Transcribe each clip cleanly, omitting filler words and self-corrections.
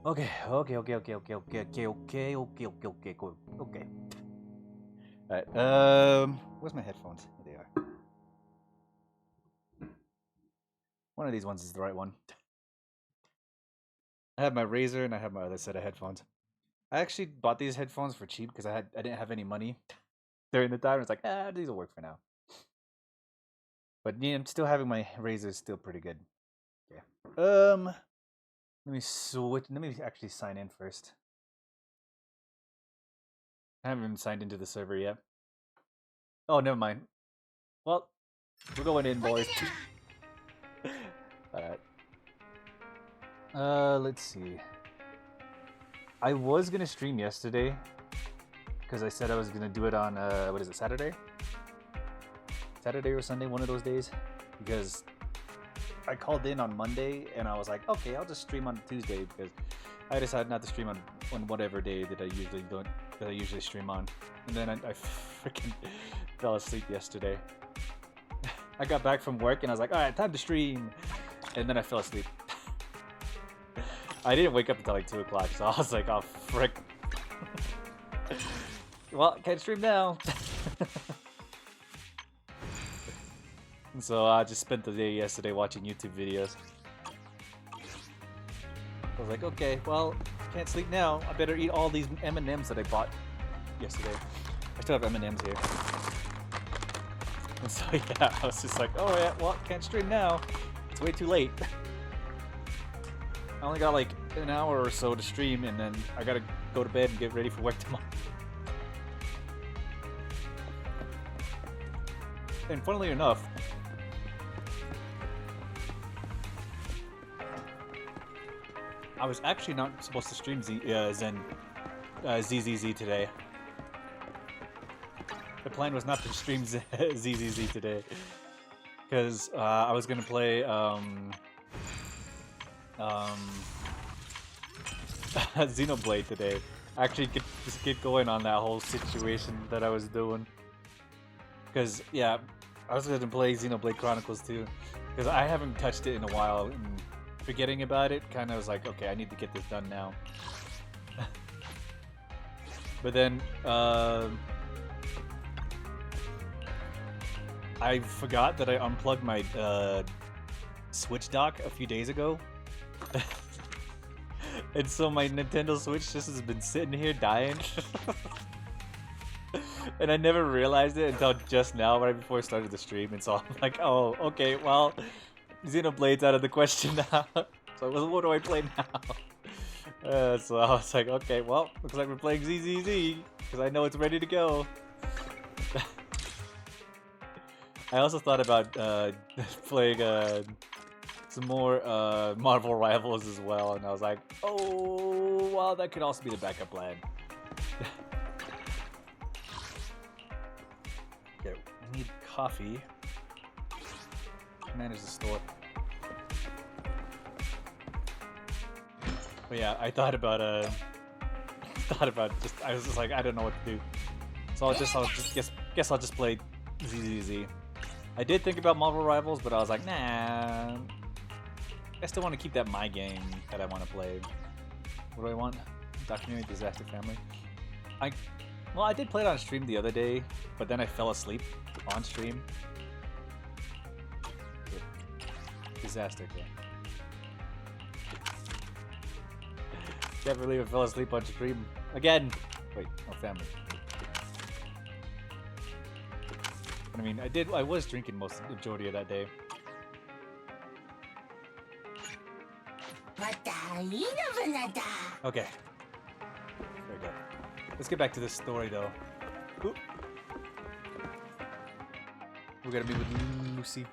Okay. Cool. Okay. Alright, where's my headphones? Here they are. One of these ones is the right one. I have my Razer and I have my other set of headphones. I actually bought these headphones for cheap because I didn't have any money during the time. It's like, these will work for now. But yeah, I'm still having my Razer still pretty good. Okay. Let me switch. Let me actually sign in first. I haven't even signed into the server yet. Oh, never mind. Well, we're going in, boys. Alright. Let's see. I was gonna stream yesterday because I said I was gonna do it on what is it, Saturday? Saturday or Sunday, one of those days. Because I called in on Monday and I was like, okay, I'll just stream on Tuesday because I decided not to stream on whatever day that I usually stream on. And then I freaking fell asleep yesterday. I got back from work and I was like, alright, time to stream. And then I fell asleep. I didn't wake up until like 2 o'clock, so I was like, oh frick. Well, can't stream now. And so I just spent the day yesterday watching YouTube videos. I was like, okay, well, can't sleep now. I better eat all these M&Ms that I bought yesterday. I still have M&Ms here. And so yeah, I was just like, oh yeah, well, can't stream now. It's way too late. I only got like an hour or so to stream, and then I gotta go to bed and get ready for work tomorrow. And funnily enough, I was actually not supposed to stream ZZZ today. The plan was not to stream ZZZ today, because I was gonna play Xenoblade today. Actually, just get going on that whole situation that I was doing. Because yeah, I was gonna play Xenoblade Chronicles 2, because I haven't touched it in a while, and forgetting about it kind of was like, okay, I need to get this done now. But then I forgot that I unplugged my Switch dock a few days ago. And so my Nintendo Switch just has been sitting here dying. And I never realized it until just now, right before I started the stream. And so I'm like, oh, okay, well, Xenoblade's out of the question now. So what do I play now? So I was like, okay, well, looks like we're playing ZZZ, because I know it's ready to go. I also thought about playing some more Marvel Rivals as well, and I was like, oh, well, that could also be the backup plan. Okay, we need coffee. Manage the store. But yeah, I thought about I was just like, I don't know what to do. So I'll just guess I'll just play ZZZ. I did think about Marvel Rivals, but I was like, nah. I still want to keep that my game that I want to play. What do I want? Documentary Disaster Family. I did play it on stream the other day, but then I fell asleep on stream. Disaster game. Can't believe I fell asleep on stream again. Wait, no, family. But I mean, I was drinking the majority of that day. Okay. There we go. Let's get back to this story, though. Ooh. We're gonna be with Lucy.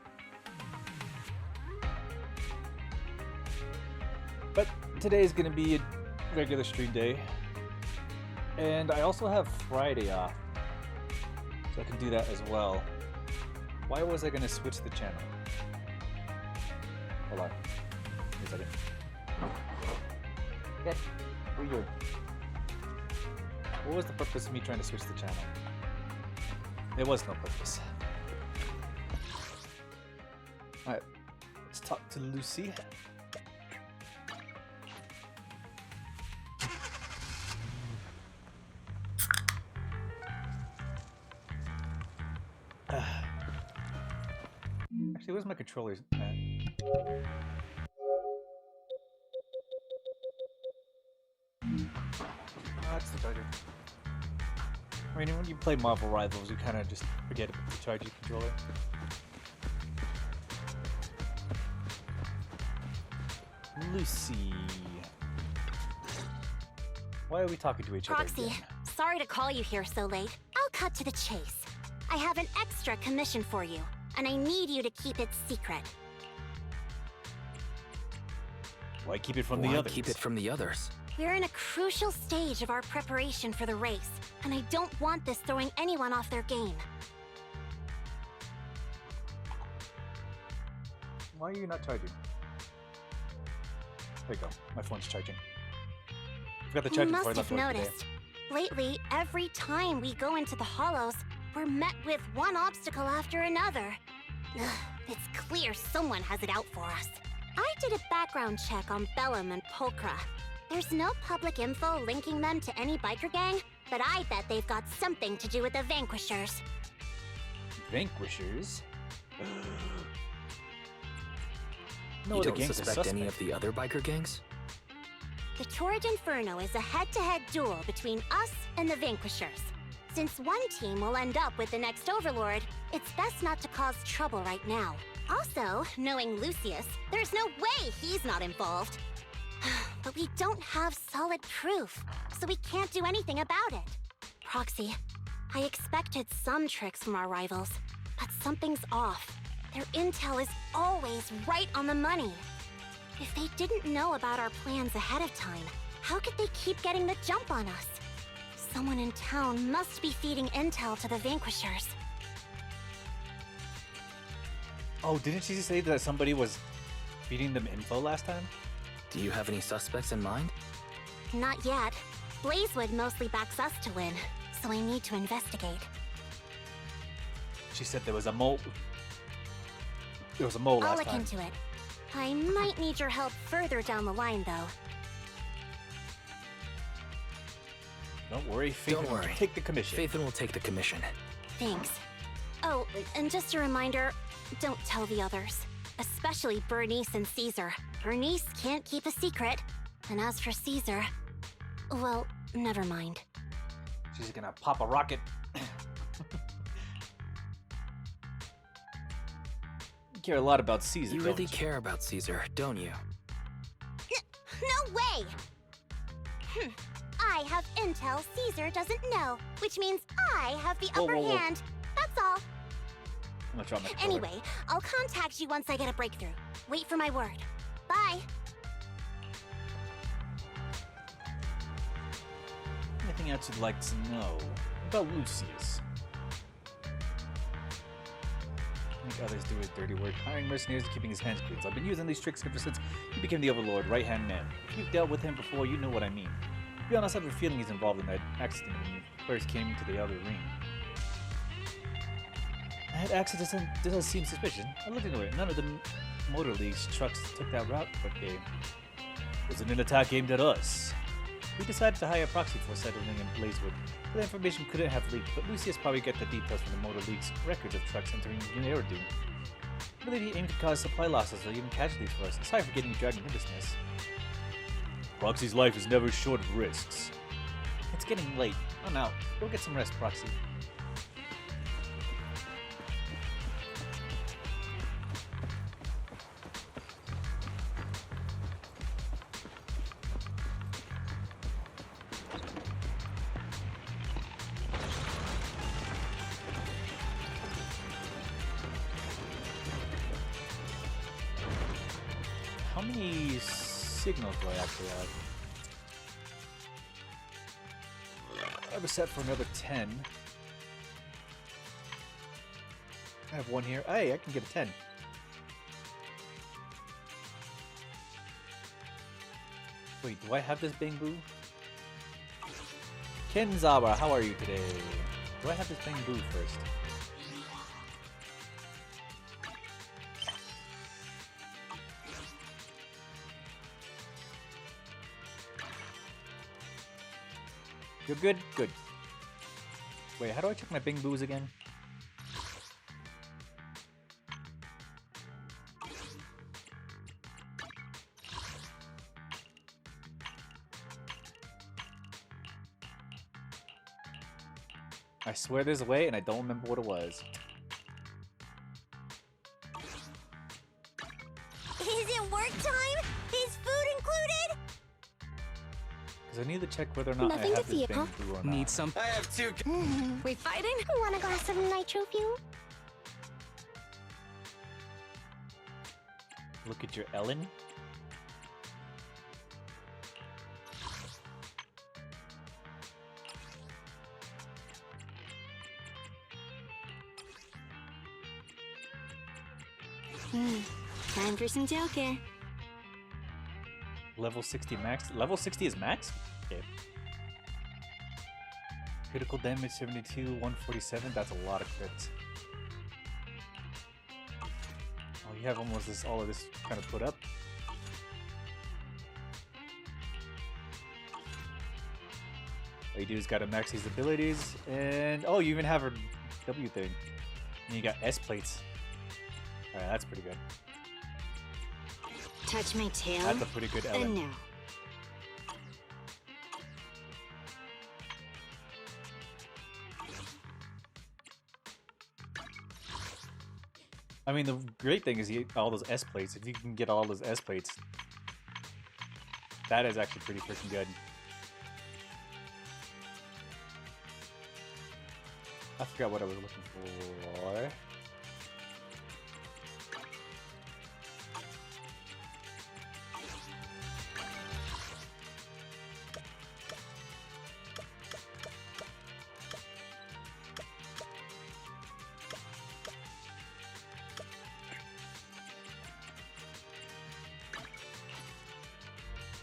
But today is gonna be a regular stream day. And I also have Friday off. So I can do that as well. Why was I gonna switch the channel? Hold on. Give me a second. Okay, we're good. What was the purpose of me trying to switch the channel? There was no purpose. Alright, let's talk to Lucy. Actually, where's my controllers at? That's the charger. I mean, when you play Marvel Rivals, you kind of just forget to charge your controller. Lucy. Why are we talking to each other again? Proxy, sorry to call you here so late. I'll cut to the chase. I have an extra commission for you, and I need you to keep it secret. Why keep it from the others? Keep it from the others? We're in a crucial stage of our preparation for the race, and I don't want this throwing anyone off their game. Why are you not charging? There you go. My phone's charging. Forgot the charger before I left You must work have noticed. Lately, every time we go into the Hollows, we're met with one obstacle after another. Ugh, it's clear someone has it out for us. I did a background check on Bellum and Pulchra. There's no public info linking them to any biker gang, but I bet they've got something to do with the Vanquishers. Vanquishers? No, You the don't gang's a suspect any suspect. of the other biker gangs? The Torrid Inferno is a head-to-head duel between us and the Vanquishers. Since one team will end up with the next Overlord, it's best not to cause trouble right now. Also, knowing Lucius, there's no way he's not involved. But we don't have solid proof, so we can't do anything about it. Proxy, I expected some tricks from our rivals, but something's off. Their intel is always right on the money. If they didn't know about our plans ahead of time, how could they keep getting the jump on us? Someone in town must be feeding intel to the Vanquishers. Oh, didn't she say that somebody was feeding them info last time? Do you have any suspects in mind? Not yet. Blazewood mostly backs us to win, so I need to investigate. She said there was a mole. There was a mole I'll last time. look into it. I might need your help further down the line, though. Don't worry, Faith Don't will worry. take the commission. Faithin will take the commission. Thanks. Oh, and just a reminder, don't tell the others. Especially Bernice and Caesar. Bernice can't keep a secret. And as for Caesar, well, never mind. She's gonna pop a rocket. You care a lot about Caesar. You don't really care about Caesar, don't you? No way! I have intel Caesar doesn't know, which means I have the Whoa, upper whoa, whoa. hand. That's all. I'm gonna drop my controller. Anyway, I'll contact you once I get a breakthrough. Wait for my word. Bye. Anything else you'd like to know about Lucius? Make others do his dirty work, hiring mercenaries and keeping his hands clean. So I've been using these tricks ever since he became the Overlord, right-hand man. If you've dealt with him before, you know what I mean. To be honest, I have a feeling he's involved in that accident when he first came to the Outer Ring. That accident doesn't seem suspicious. I looked into it. None of the Motor League's trucks took that route, but it wasn't an attack aimed at us. We decided to hire a proxy for settling in Blazewood. The information couldn't have leaked, but Lucius probably got the details from the Motor League's records of trucks entering New Eridu. I believe he aimed to cause supply losses or even casualties for us. Sorry for getting you dragged into this mess. Proxy's life is never short of risks. It's getting late. I'm out. Go get some rest, Proxy. How many signals do I actually have? I have a set for another 10. I have one here. Hey, I can get a 10. Wait, do I have this Bangbu? Kenzawa, how are you today? Do I have this Bangbu first? You're good? Good. Wait, how do I check my Bing Boos again? I swear there's a way and I don't remember what it was. Is it work time? Is food included? Because I need to check whether or not Nothing I to have this see, Bing huh? Boo or not. Need some. I have two. We fighting? Want a glass of nitro fuel? Look at your Ellen. Time for some Joker. Level 60 max. Level 60 is max? Okay. Critical damage 72, 147. That's a lot of crits. Oh, you have almost this, all of this kind of put up. All you do is gotta max these abilities, and oh, you even have her W thing. And you got S plates. Alright, that's pretty good. Touch my tail. That's a pretty good Ellen. no. I mean, the great thing is all those S plates. If you can get all those S plates, That is actually pretty freaking good. I forgot what I was looking for.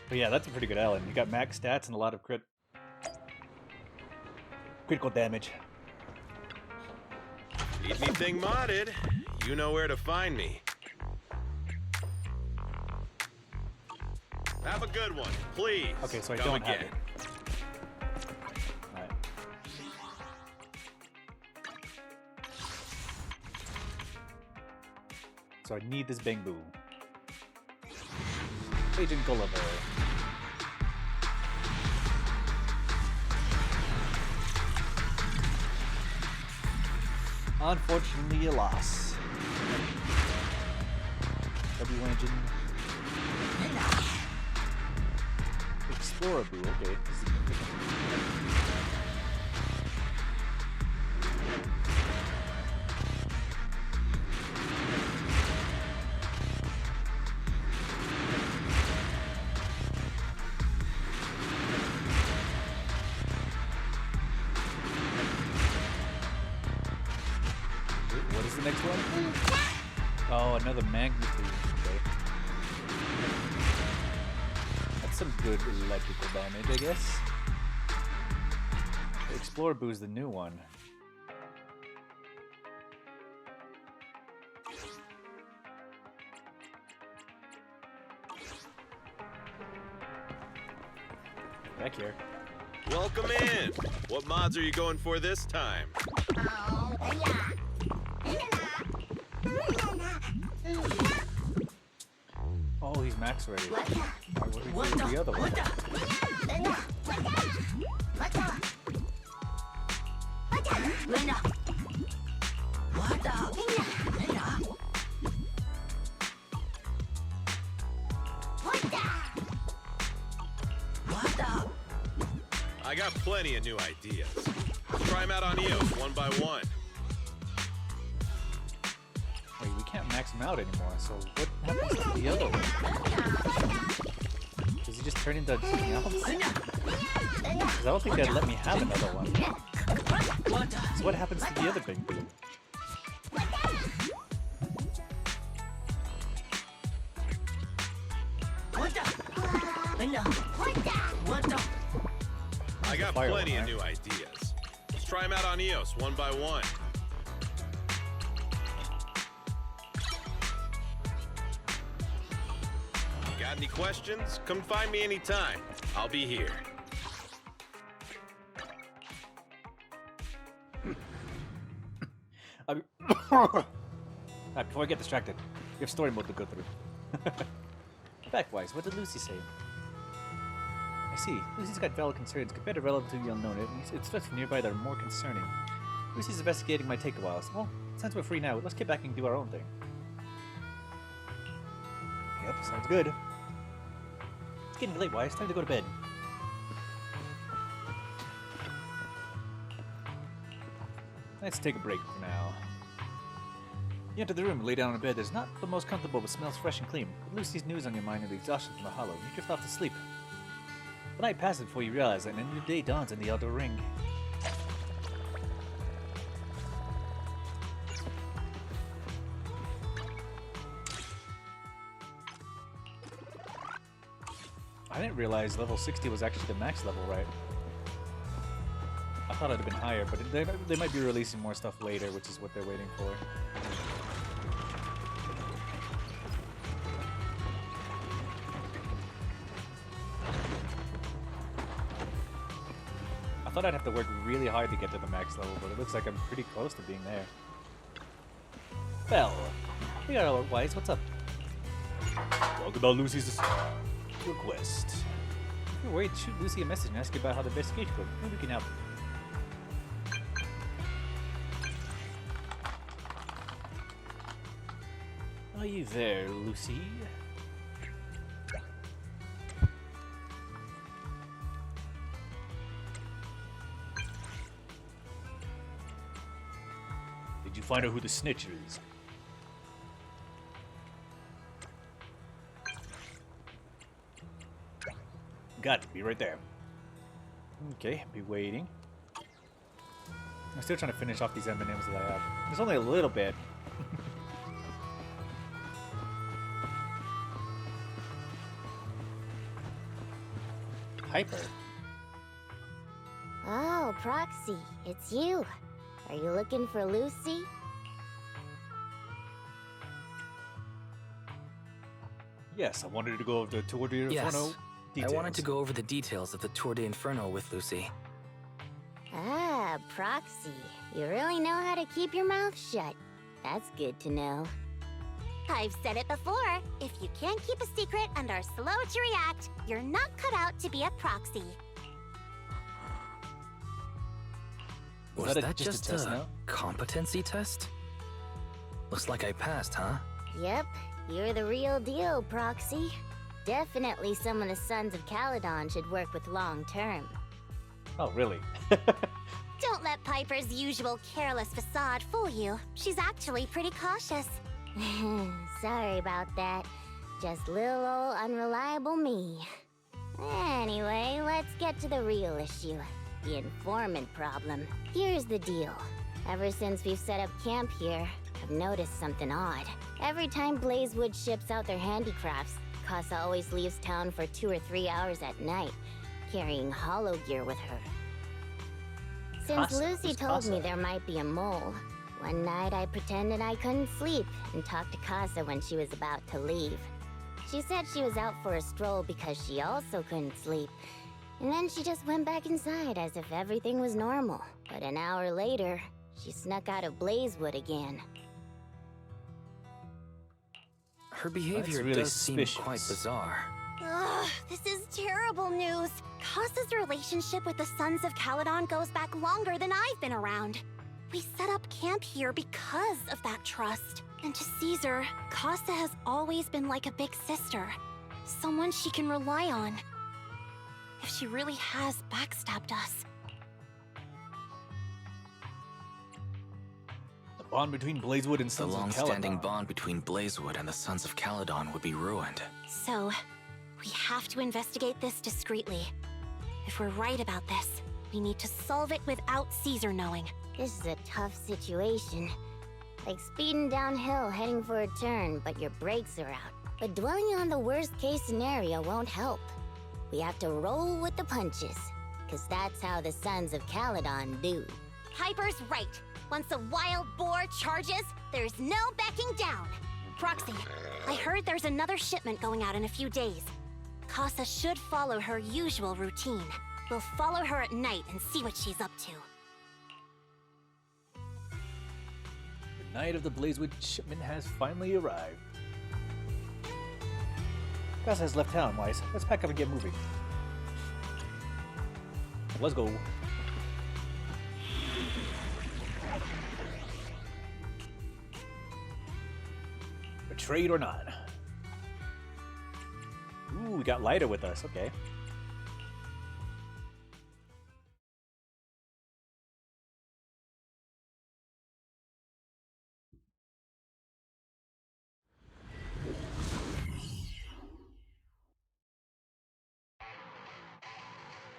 But yeah, that's a pretty good island. You got max stats and a lot of critical damage. Need anything modded? You know where to find me. Have a good one, please. Okay, so I Come don't have again. it. Alright. So I need this Bangbu. Agent Gulliver. Unfortunately, a loss. W engine. Explorer Boo, okay. What is the next one? Oh, another magnitude. Okay. That's some good electrical damage, I guess. Explorer Boo is the new one. Back here. Welcome in. What mods are you going for this time? Oh, he's max ready. What is the other one? I got plenty of new ideas. Try them out on EOS one by one. Wait, we can't max him out anymore, so what happens to the other one? Does he just turn into something else? Because I don't think they'd let me have another one. So what happens to the other Big Boo? I got Fire plenty one, of new ideas. Let's try them out on EOS one by one. Got any questions? Come find me anytime. I'll be here. Before I get distracted, we have story mode to go through. Fact-wise, what did Lucy say? I see. Lucy's got valid concerns compared to relevant to the unknown. It's just nearby that are more concerning. Lucy's investigating might take a while. So, well, since we're free now, let's get back and do our own thing. Yep, sounds good. It's getting late, Wise. Time to go to bed. Let's take a break for now. You enter the room, lay down in bed. It's not the most comfortable, but smells fresh and clean. With Lucy's news on your mind and the exhaustion from the hollow, you drift off to sleep. The night passes before you realize that a new day dawns in the Elder Ring. I didn't realize level 60 was actually the max level, right? I thought it'd have been higher, but they might be releasing more stuff later, which is what they're waiting for. I thought I'd have to work really hard to get to the max level, but it looks like I'm pretty close to being there. Belle, we got our Wise. What's up? Talk about Lucy's request. If you're worried, shoot Lucy a message and ask her about how the investigation goes. Maybe we can help. Are you there, Lucy? find out who the snitch is. Got it. Be right there. Okay, be waiting. I'm still trying to finish off these M&Ms that I have. There's only a little bit. Hyper. Oh, Proxy, it's you. Are you looking for Lucy? Yes, I wanted to go over the Tour de Inferno details. I wanted to go over the details of the Tour de Inferno with Lucy. Ah, Proxy. You really know how to keep your mouth shut. That's good to know. I've said it before. If you can't keep a secret and are slow to react, you're not cut out to be a proxy. Was that that just a just test a now? competency test? Looks like I passed, huh? Yep, you're the real deal, Proxy. Definitely some of the Sons of Caledon should work with long term. Oh, really? Don't let Piper's usual careless facade fool you. She's actually pretty cautious. Sorry about that. Just little old unreliable me. Anyway, let's get to the real issue. The informant problem. Here's the deal. Ever since we've set up camp here, I've noticed something odd. Every time Blazewood ships out their handicrafts, Casa always leaves town for 2 or 3 hours at night, carrying hollow gear with her. Since Casa? Lucy Who's told me Casa? there might be a mole, one night I pretended I couldn't sleep and talked to Casa when she was about to leave. She said she was out for a stroll because she also couldn't sleep, and then she just went back inside as if everything was normal. But an hour later, she snuck out of Blazewood again. Her behavior really does seem suspicious. quite bizarre. Ugh, this is terrible news. Casa's relationship with the Sons of Caledon goes back longer than I've been around. We set up camp here because of that trust. And to Caesar, Casa has always been like a big sister. Someone she can rely on. If she really has backstabbed us. The bond between Blazewood and The Sons of long-standing Caledon. bond between Blazewood and the Sons of Caledon would be ruined. So, we have to investigate this discreetly. If we're right about this, we need to solve it without Caesar knowing. This is a tough situation. Like speeding downhill heading for a turn, but your brakes are out. But dwelling on the worst-case scenario won't help. We have to roll with the punches, because that's how the Sons of Caledon do. Piper's right. Once a wild boar charges, there's no backing down. Proxy, I heard there's another shipment going out in a few days. Casa should follow her usual routine. We'll follow her at night and see what she's up to. The night of the Blazewood shipment has finally arrived. Casa has left town, Wise. Let's pack up and get moving. Let's go. Betrayed or not? Ooh, we got Lyda with us. Okay.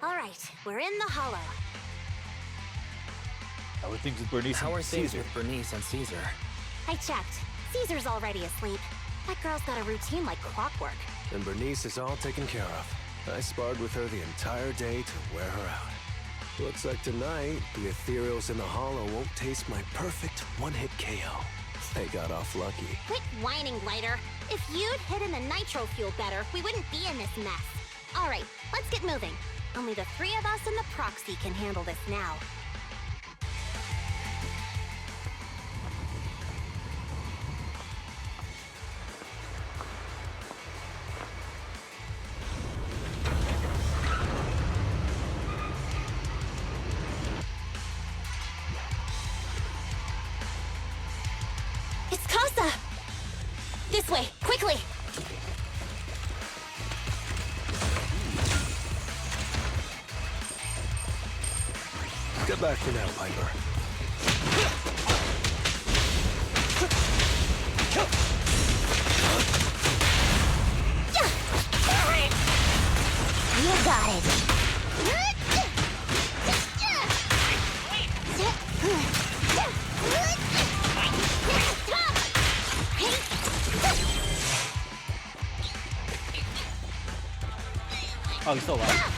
All right, we're in the Hollow. How are things with Bernice How are and things Caesar? with Bernice and Caesar? I checked. Caesar's already asleep. That girl's got a routine like clockwork. And Bernice is all taken care of. I sparred with her the entire day to wear her out. Looks like tonight, the ethereals in the Hollow won't taste my perfect one-hit KO. They got off lucky. Quit whining, Lighter. If you'd hidden the nitro fuel better, we wouldn't be in this mess. All right, let's get moving. Only the 3 of us and the Proxy can handle this now. It's Casa! This way, quickly! Get back here now, Piper. Oh, he's still alive.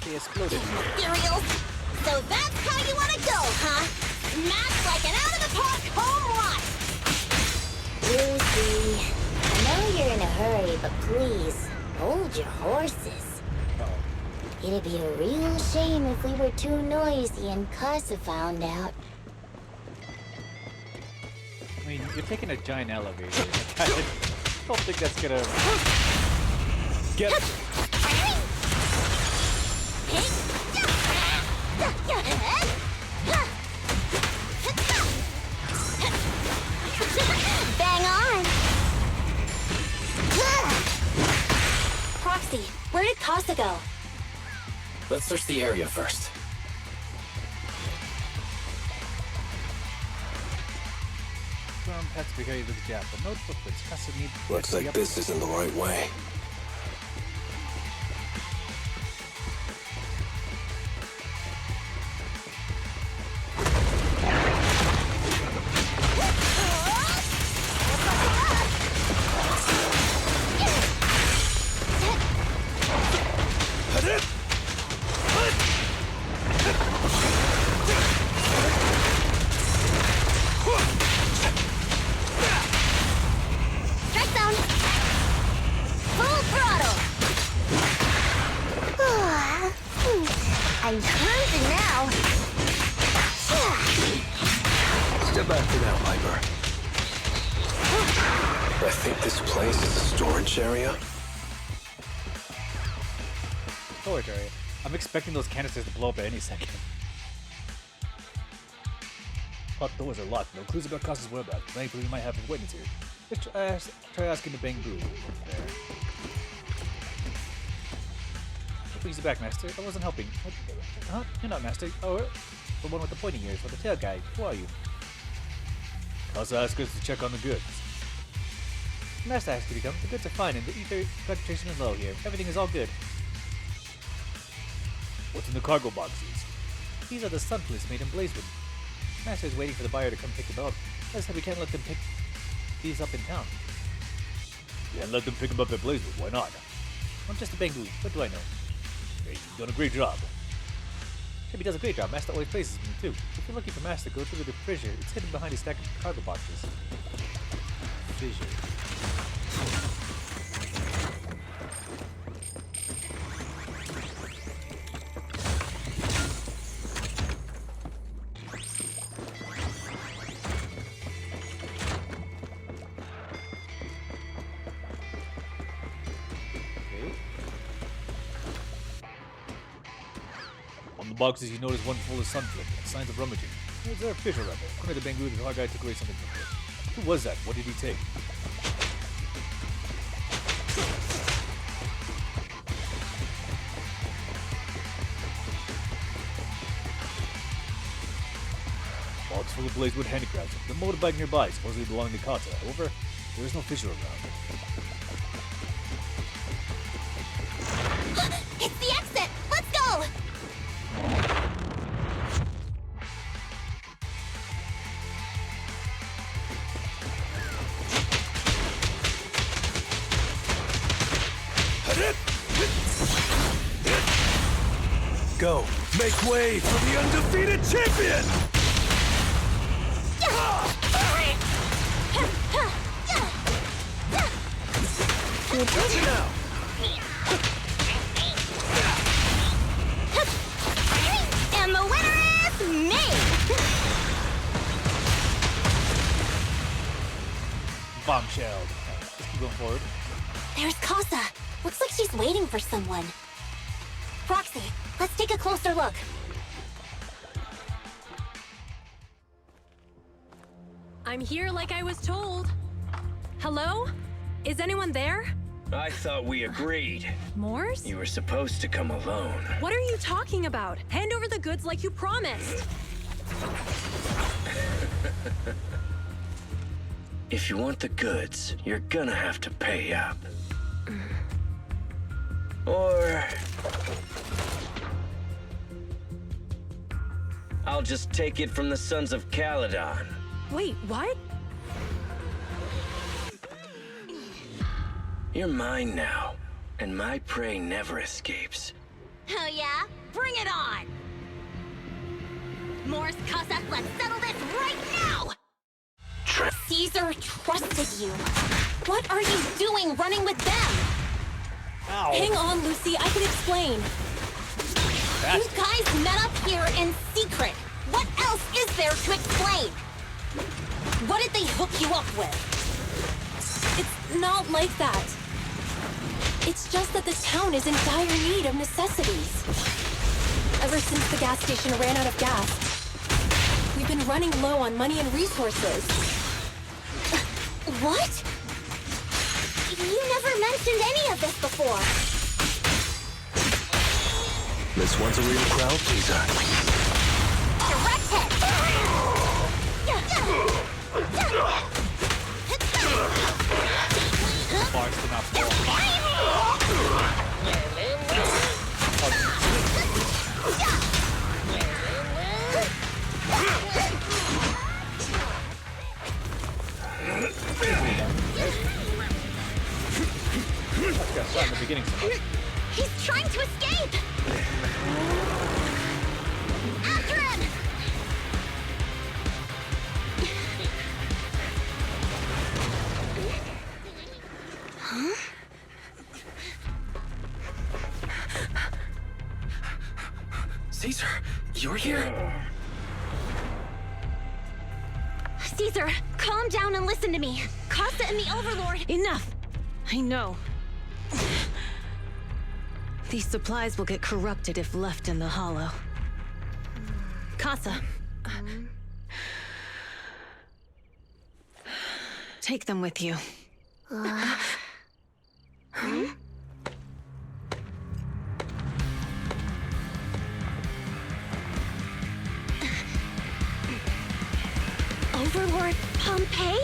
They exploded. Cereals. So that's how you want to go, huh? Smash like an out-of-the-park home run! Lucy, I know you're in a hurry, but please, hold your horses. Uh-oh. It'd be a real shame if we were too noisy and Casa found out. I mean, you're taking a giant elevator. I don't think that's gonna get. Bang on! Proxy, where did Casa go? Let's search the area first. From pets behave with the gap, but no footprints. Casa needs. Looks like this isn't the right way. Strike zone! Full throttle! I'm cruising now. Step back for now, Piper. I think this place is a storage area. Storage area. I'm expecting those canisters to blow up at any second. All doors are locked. No clues about Casa's whereabouts. Thankfully, we might have a witness here. Let's try asking the Bangboo. There. Please back, Master. I wasn't helping. What? Huh? You're not Master. Oh, the one with the pointy ears, or the tail guy. Who are you? Casa asked us to check on the goods. Master asked you to come. The goods are fine, and the ether concentration is low here. Everything is all good. What's in the cargo boxes? These are the sunflutes made in Blazewood. Master is waiting for the buyer to come pick them up. I said we can't let them pick these up in town. Yeah, let them pick them up at Blazewood. Why not? I'm just a Bangboo. What do I know? Hey, you've done a great job. He does a great job. Master always praises me too. If you're looking for Master, go through the fissure. It's hidden behind a stack of cargo boxes. Fissure. Boxes, you notice one full of sunflip and signs of rummaging. Is there a fissure rebel? According to Bangboo, the hard guy took away something from it. Who was that? What did he take? Box full of Blazewood handicrafts. The motorbike nearby supposedly belonging to Casa. However, there is no fissure around. It's the exit! Let's go! Go. Make way for the undefeated champion! Now! And the winner is me! Bombshell. Let's keep going forward. There's Casa. Looks like she's waiting for someone. Proxy, let's take a closer look. I'm here like I was told. Hello? Is anyone there? I thought we agreed. Morse? You were supposed to come alone. What are you talking about? Hand over the goods like you promised. If you want the goods, you're gonna have to pay up. Or... I'll just take it from the Sons of Caledon. Wait, what? You're mine now, and my prey never escapes. Oh yeah? Bring it on! Morse, Casa, let's settle this right now! Caesar trusted you. What are you doing running with them? Ow. Hang on, Lucy, I can explain. You guys met up here in secret. What else is there to explain? What did they hook you up with? It's not like that. It's just that the town is in dire need of necessities. Ever since the gas station ran out of gas, we've been running low on money and resources. What? You never mentioned any of this before. This one's a real crowd pleaser. Direct hit! Bars did not fall. Got shot in the beginning so much. He's trying to escape! After him! Huh? Caesar, you're here? Caesar, calm down and listen to me. Casa and the Overlord... Enough! I know. These supplies will get corrupted if left in the hollow. Casa. Take them with you. Overlord Pompeii?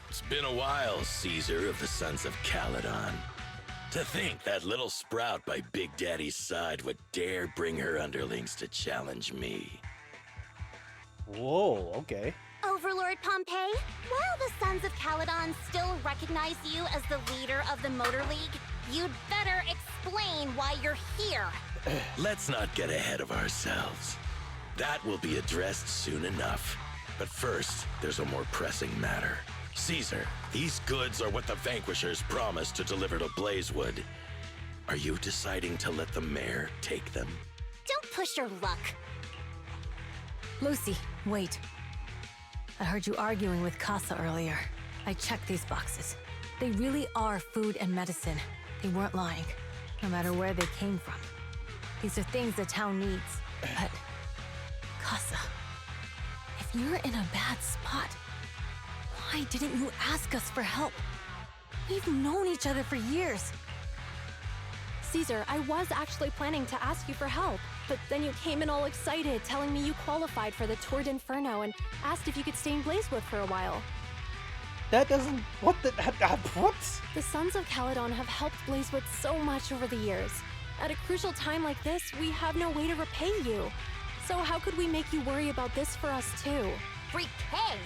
It's been a while, Caesar of the Sons of Caledon. To think that little sprout by Big Daddy's side would dare bring her underlings to challenge me. Whoa, okay. Overlord Pompeii, while the Sons of Caledon still recognize you as the leader of the Motor League, you'd better explain why you're here. Let's not get ahead of ourselves. That will be addressed soon enough. But first, there's a more pressing matter. Caesar, these goods are what the Vanquishers promised to deliver to Blazewood. Are you deciding to let the mayor take them? Don't push your luck. Lucy, wait. I heard you arguing with Casa earlier. I checked these boxes. They really are food and medicine. They weren't lying, no matter where they came from. These are things the town needs. But, Casa, if you're in a bad spot, why didn't you ask us for help? We've known each other for years. Caesar, I was actually planning to ask you for help, but then you came in all excited, telling me you qualified for the Tour d'Inferno and asked if you could stay in Blazewood for a while. That doesn't... What the... What? The Sons of Caledon have helped Blazewood so much over the years. At a crucial time like this, we have no way to repay you. So how could we make you worry about this for us too? Repay?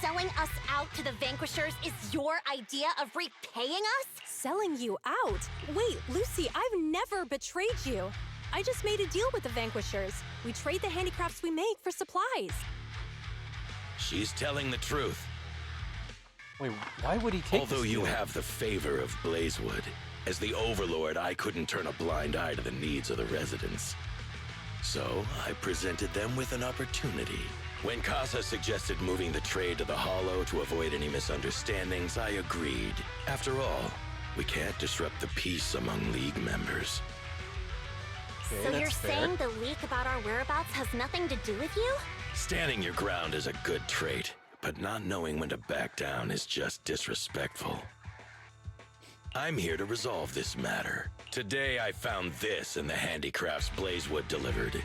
Selling us out to the Vanquishers is your idea of repaying us? Selling you out? Wait, Lucy, I've never betrayed you. I just made a deal with the Vanquishers. We trade the handicrafts we make for supplies. She's telling the truth. Wait, why would he take Although this you deal? have the favor of Blazewood, as the Overlord, I couldn't turn a blind eye to the needs of the residents. So I presented them with an opportunity. When Casa suggested moving the trade to the Hollow to avoid any misunderstandings, I agreed. After all, we can't disrupt the peace among League members. Okay, So that's you're fair. saying the leak about our whereabouts has nothing to do with you? Standing your ground is a good trait, but not knowing when to back down is just disrespectful. I'm here to resolve this matter. Today I found this in the handicrafts Blazewood delivered.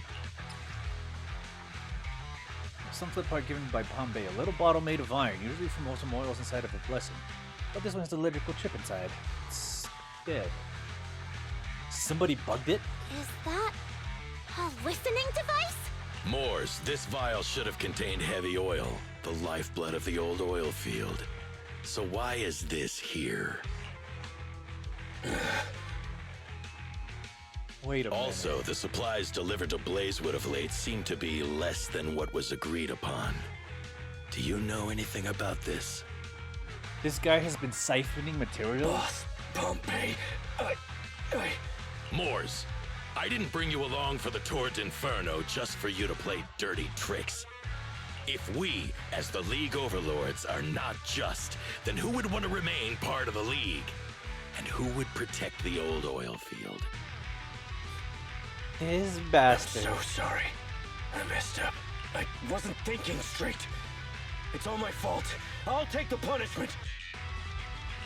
Some flip part given by Bombay, a little bottle made of iron, usually from some oils inside of a blessing. But this one has an electrical chip inside. It's dead. Somebody bugged it? Is that a listening device? Moors, this vial should have contained heavy oil, the lifeblood of the old oil field. So why is this here? Wait a minute. Also, the supplies delivered to Blazewood of late seem to be less than what was agreed upon. Do you know anything about this? This guy has been siphoning material? Boss, Pompey, Moors, I didn't bring you along for the Tour d'Inferno just for you to play dirty tricks. If we, as the League Overlords, are not just, then who would want to remain part of the League? And who would protect the old oil field? This bastard. I'm so sorry. I messed up. I wasn't thinking straight. It's all my fault. I'll take the punishment.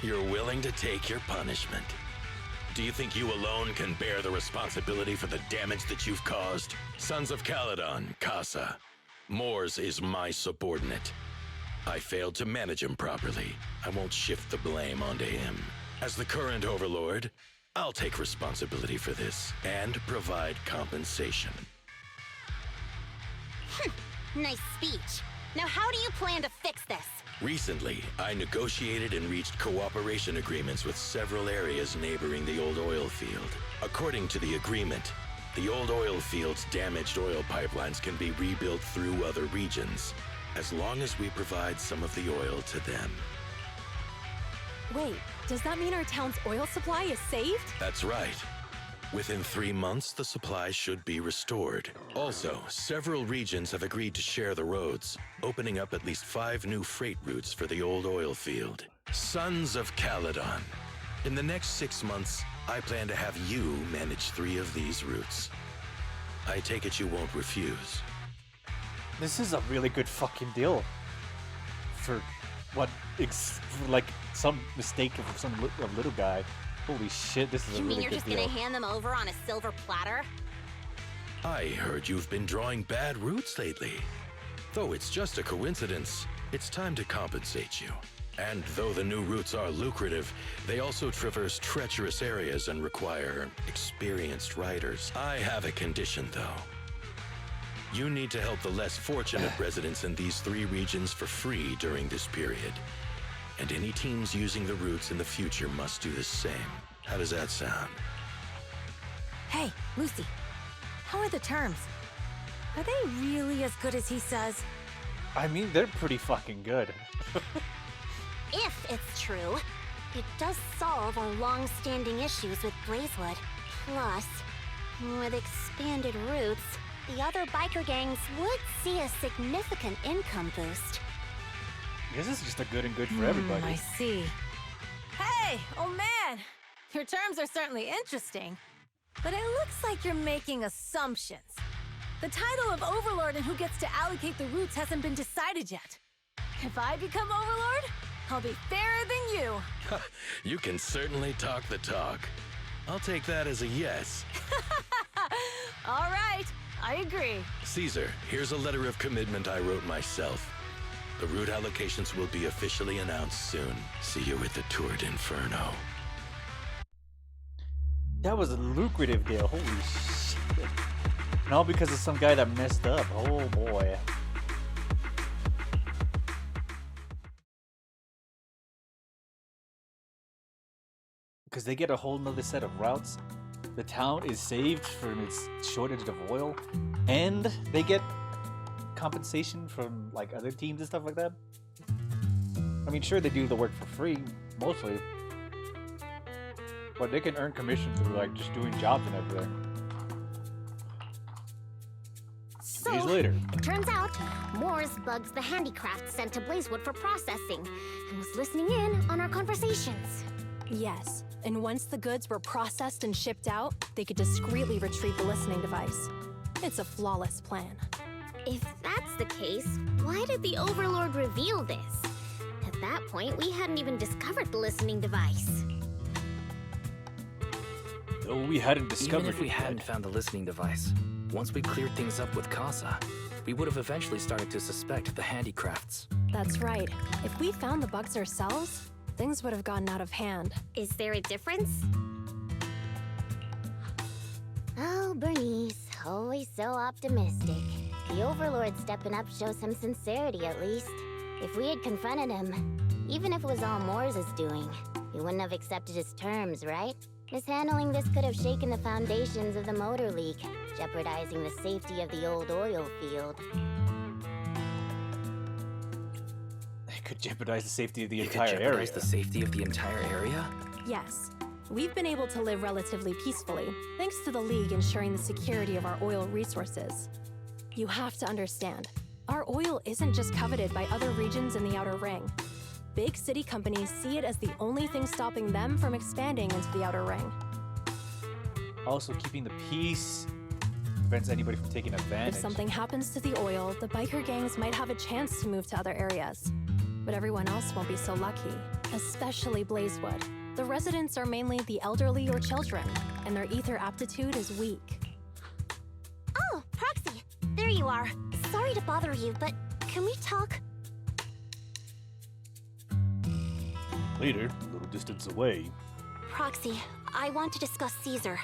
You're willing to take your punishment. Do you think you alone can bear the responsibility for the damage that you've caused? Sons of Caledon, Casa. Moors is my subordinate. I failed to manage him properly. I won't shift the blame onto him. As the current overlord, I'll take responsibility for this and provide compensation. Nice speech. Now how do you plan to fix this? Recently, I negotiated and reached cooperation agreements with several areas neighboring the old oil field. According to the agreement, the old oil field's damaged oil pipelines can be rebuilt through other regions, as long as we provide some of the oil to them. Wait, does that mean our town's oil supply is saved? That's right. Within 3 months, the supply should be restored. Also, several regions have agreed to share the roads, opening up at least 5 new freight routes for the old oil field. Sons of Caledon. In the next 6 months, I plan to have you manage 3 of these routes. I take it you won't refuse. This is a really good fucking deal. For what, like some mistake of some little guy. Holy shit, this is a You really mean you're good just deal. gonna hand them over on a silver platter? I heard you've been drawing bad routes lately. Though it's just a coincidence, it's time to compensate you. And though the new routes are lucrative, they also traverse treacherous areas and require experienced riders. I have a condition, though. You need to help the less fortunate residents in these 3 regions for free during this period. And any teams using the routes in the future must do the same. How does that sound? Hey, Lucy. How are the terms? Are they really as good as he says? I mean, they're pretty fucking good. If it's true, it does solve our long-standing issues with Blazewood. Plus, with expanded routes, the other biker gangs would see a significant income boost. This is just a good and good for everybody. I see. Hey, oh man! Your terms are certainly interesting. But it looks like you're making assumptions. The title of Overlord and who gets to allocate the routes hasn't been decided yet. If I become Overlord, I'll be fairer than you. You can certainly talk the talk. I'll take that as a yes. All right, I agree. Caesar, here's a letter of commitment I wrote myself. The route allocations will be officially announced soon. See you at the Tour d'Inferno. That was a lucrative deal. Holy shit. And all because of some guy that messed up. Oh boy. Because they get a whole nother set of routes. The town is saved from its shortage of oil. And they get compensation from like other teams and stuff like that. I mean, sure, they do the work for free, mostly. But they can earn commission through like just doing jobs and everything. So, Days later. it turns out, Moores bugs the handicraft sent to Blazewood for processing and was listening in on our conversations. Yes, and once the goods were processed and shipped out, they could discreetly retrieve the listening device. It's a flawless plan. If that's the case, why did the Overlord reveal this? At that point, we hadn't even discovered the listening device. No, we hadn't discovered Even if we it hadn't yet. found the listening device, once we cleared things up with Casa, we would have eventually started to suspect the handicrafts. That's right. If we found the bugs ourselves, things would have gotten out of hand. Is there a difference? Oh, Bernice, always so optimistic. The Overlord stepping up shows some sincerity at least. If we had confronted him, even if it was all Morse's doing, he wouldn't have accepted his terms, right? Mishandling this could have shaken the foundations of the Motor League, jeopardizing the safety of the old oil field. It could jeopardize the safety of the It could entire jeopardize area. the safety of the entire area? Yes. We've been able to live relatively peacefully, thanks to the League ensuring the security of our oil resources. You have to understand, our oil isn't just coveted by other regions in the Outer Ring. Big city companies see it as the only thing stopping them from expanding into the Outer Ring. Also, keeping the peace prevents anybody from taking advantage. If something happens to the oil, the biker gangs might have a chance to move to other areas. But everyone else won't be so lucky, especially Blazewood. The residents are mainly the elderly or children, and their ether aptitude is weak. Oh, Proxy! There you are. Sorry to bother you, but can we talk? Later, a little distance away. Proxy, I want to discuss Caesar.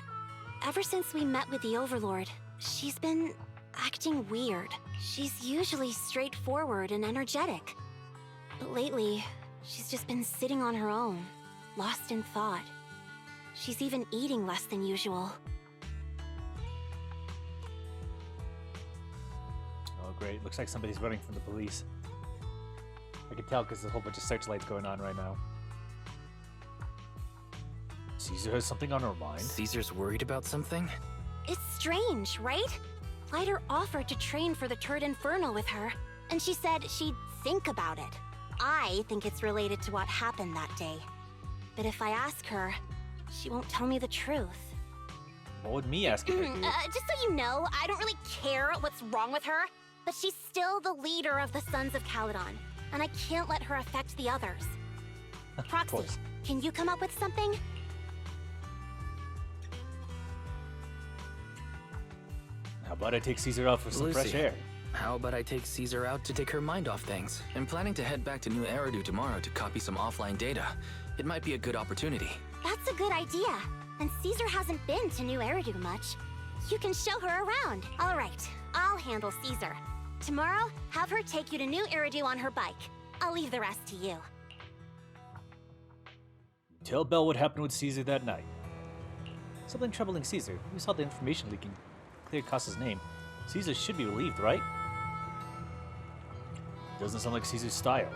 Ever since we met with the Overlord, she's been acting weird. She's usually straightforward and energetic. But lately, she's just been sitting on her own, lost in thought. She's even eating less than usual. Oh, great. Looks like somebody's running from the police. I can tell because there's a whole bunch of searchlights going on right now. Caesar has something on her mind. Caesar's worried about something? It's strange, right? Lighter offered to train for the Turd Inferno with her, and she said she'd think about it. I think it's related to what happened that day. But if I ask her, she won't tell me the truth. What would me asking her do? Just so you know, I don't really care what's wrong with her, but she's still the leader of the Sons of Caledon, and I can't let her affect the others. Proxy, course. can you come up with something? How about I take Caesar out for some fresh Lucy, air? How about I take Caesar out to take her mind off things? I'm planning to head back to New Eridu tomorrow to copy some offline data. It might be a good opportunity. That's a good idea. And Caesar hasn't been to New Eridu much. You can show her around. All right, I'll handle Caesar. Tomorrow, have her take you to New Eridu on her bike. I'll leave the rest to you. Tell Belle what happened with Caesar that night. Something troubling Caesar. We saw the information leaking. Cleared Casa's name. Caesar should be relieved, right? Doesn't sound like Caesar's style.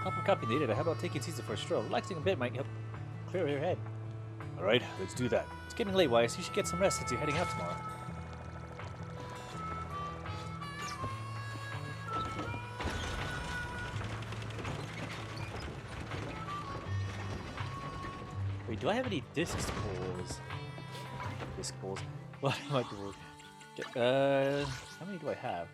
After copying the data, how about taking Caesar for a stroll? Relaxing a bit might help clear your head. Alright, let's do that. It's getting late, Weiss. You should get some rest since you're heading out tomorrow. Wait, do I have any disc pulls? Disc pulls. What am I doing? How many do I have?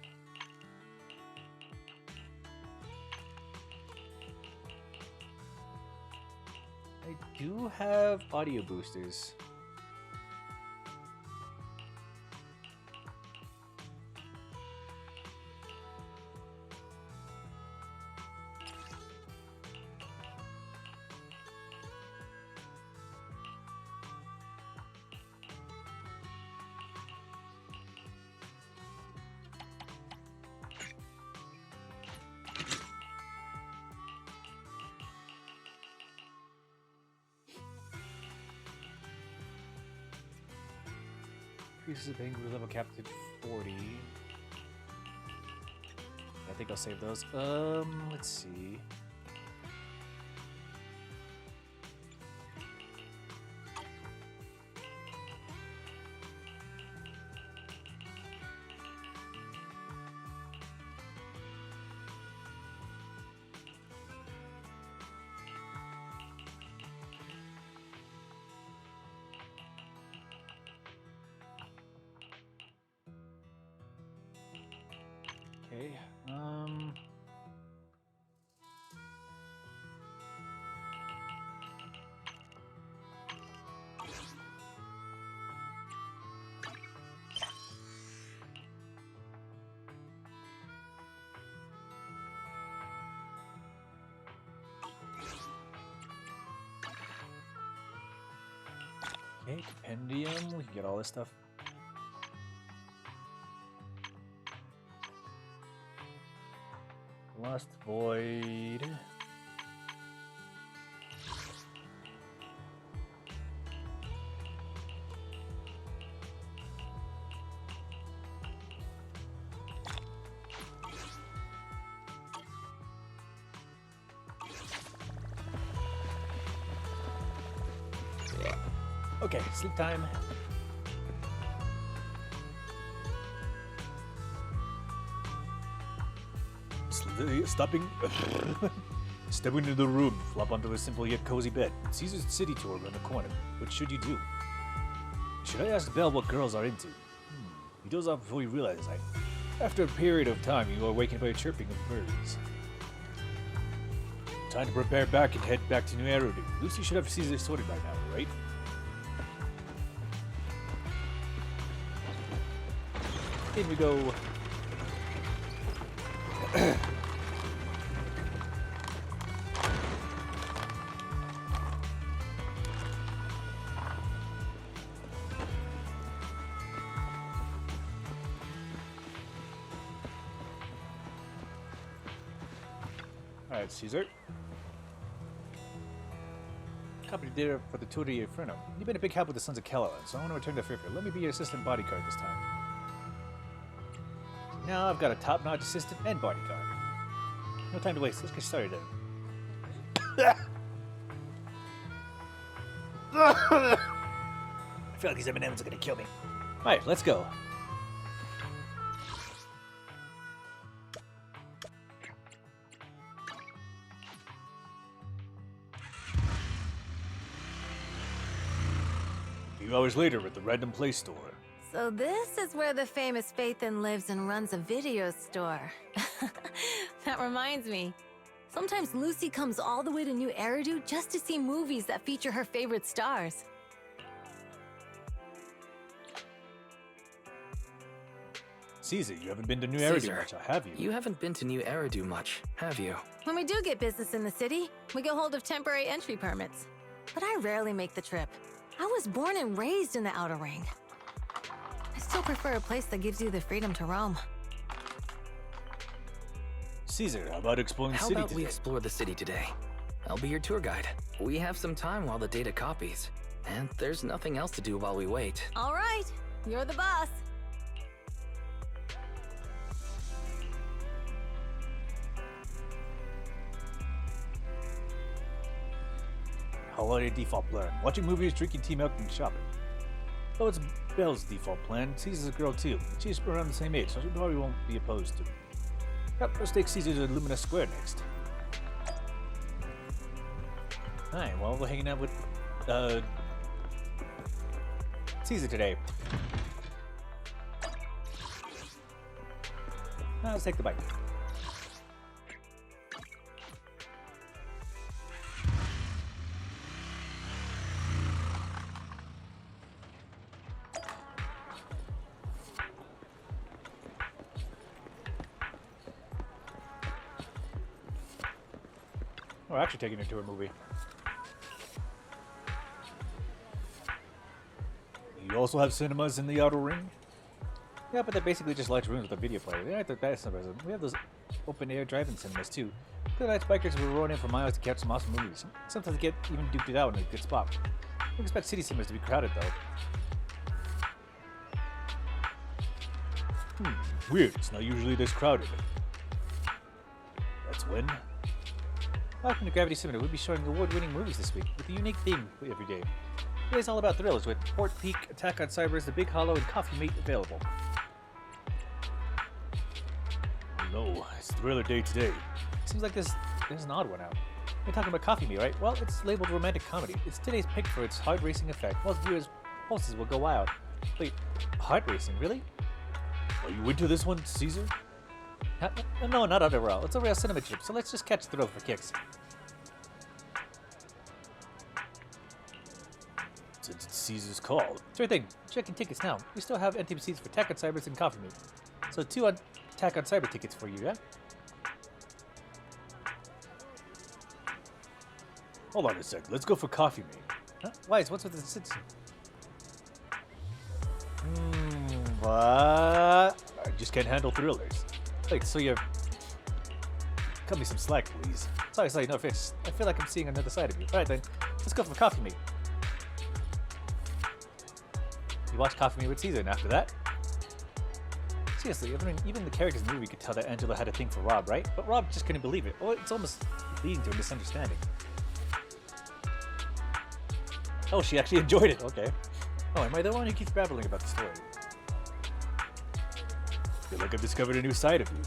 I do have audio boosters. Increases the angry level cap to 40. I think I'll save those. Let's see. Okay, compendium. We can get all this stuff. Lost Void. Okay, sleep time. Stopping. Step into the room, flop onto a simple yet cozy bed. Caesar's city tour around the corner. What should you do? Should I ask Belle what girls are into? He does off before he realizes after a period of time, you are awakened by a chirping of birds. Time to prepare back and head back to New Eridu. Lucy should have Caesar sorted by now, right? In we go. Alright, Caesar. Copy the data for the Tour de Inferno. You've been a big help with the Sons of Kellow, so I want to return to Firfir. Let me be your assistant bodyguard this time. Now I've got a top-notch assistant and bodyguard. No time to waste. Let's get started then. I feel like these M&Ms are gonna kill me. Alright, let's go. A few hours later at the Random Play store. So this is where the famous Phaethon lives and runs a video store. That reminds me. Sometimes Lucy comes all the way to New Eridu just to see movies that feature her favorite stars. Caesar, you haven't been to New Eridu much, have you? You haven't been to New Eridu much, have you? When we do get business in the city, we get hold of temporary entry permits. But I rarely make the trip. I was born and raised in the Outer Ring. I still prefer a place that gives you the freedom to roam. Caesar, how about exploring the How city about we today? explore the city today? I'll be your tour guide. We have some time while the data copies. And there's nothing else to do while we wait. All right, you're the boss. Holiday default plan. Watching movies, drinking tea, milk, and shopping. Oh, it's Belle's default plan. Caesar's a girl too. She's around the same age, so she probably won't be opposed to it. Yep, let's take Caesar to Lumina Square next. Alright, well, we're hanging out with, Caesar today. Now let's take the bike. We're actually taking her to a movie. You also have cinemas in the Outer Ring? Yeah, but they're basically just large rooms with a video player. They're not the best of them. We have those open-air drive-in cinemas too. The nice bikers will roll in for miles to catch some awesome movies. Sometimes they get even duped it out in a good spot. We expect city cinemas to be crowded though. Weird. It's not usually this crowded. That's when. Welcome to Gravity Cinema. We'll be showing award-winning movies this week with a unique theme every day. Today's all about thrills with Fort Peak, Attack on Cybers, The Big Hollow, and Coffee Mate available. Oh no, it's Thriller Day today. Seems like there's an odd one out. You're talking about Coffee Mate, right? Well, it's labeled romantic comedy. It's today's pick for its hard racing effect. Most viewers' pulses will go wild. Wait, hard racing, really? Are you into this one, Caesar? No, not underworld. It's a real cinema trip, so let's just catch the thrill for kicks. Since it's Caesar's call. Sure thing. Checking tickets now. We still have empty seats for Attack on Cybers and Coffee Mate. So 2 Attack on Cyber tickets for you, yeah? Hold on a sec. Let's go for Coffee Mate. Huh? Why? What's with the citizen? What? I just can't handle thrillers. Wait, so you're... Cut me some slack, please. Sorry, no offense. I feel like I'm seeing another side of you. Alright then, let's go for coffee meet. You watch Coffee Meet with Caesar, and after that... Seriously, even the characters in the movie could tell that Angela had a thing for Rob, right? But Rob just couldn't believe it. Oh, it's almost leading to a misunderstanding. Oh, she actually enjoyed it. Okay. Oh, am I the one who keeps babbling about the story? Feel like I've discovered a new side of you.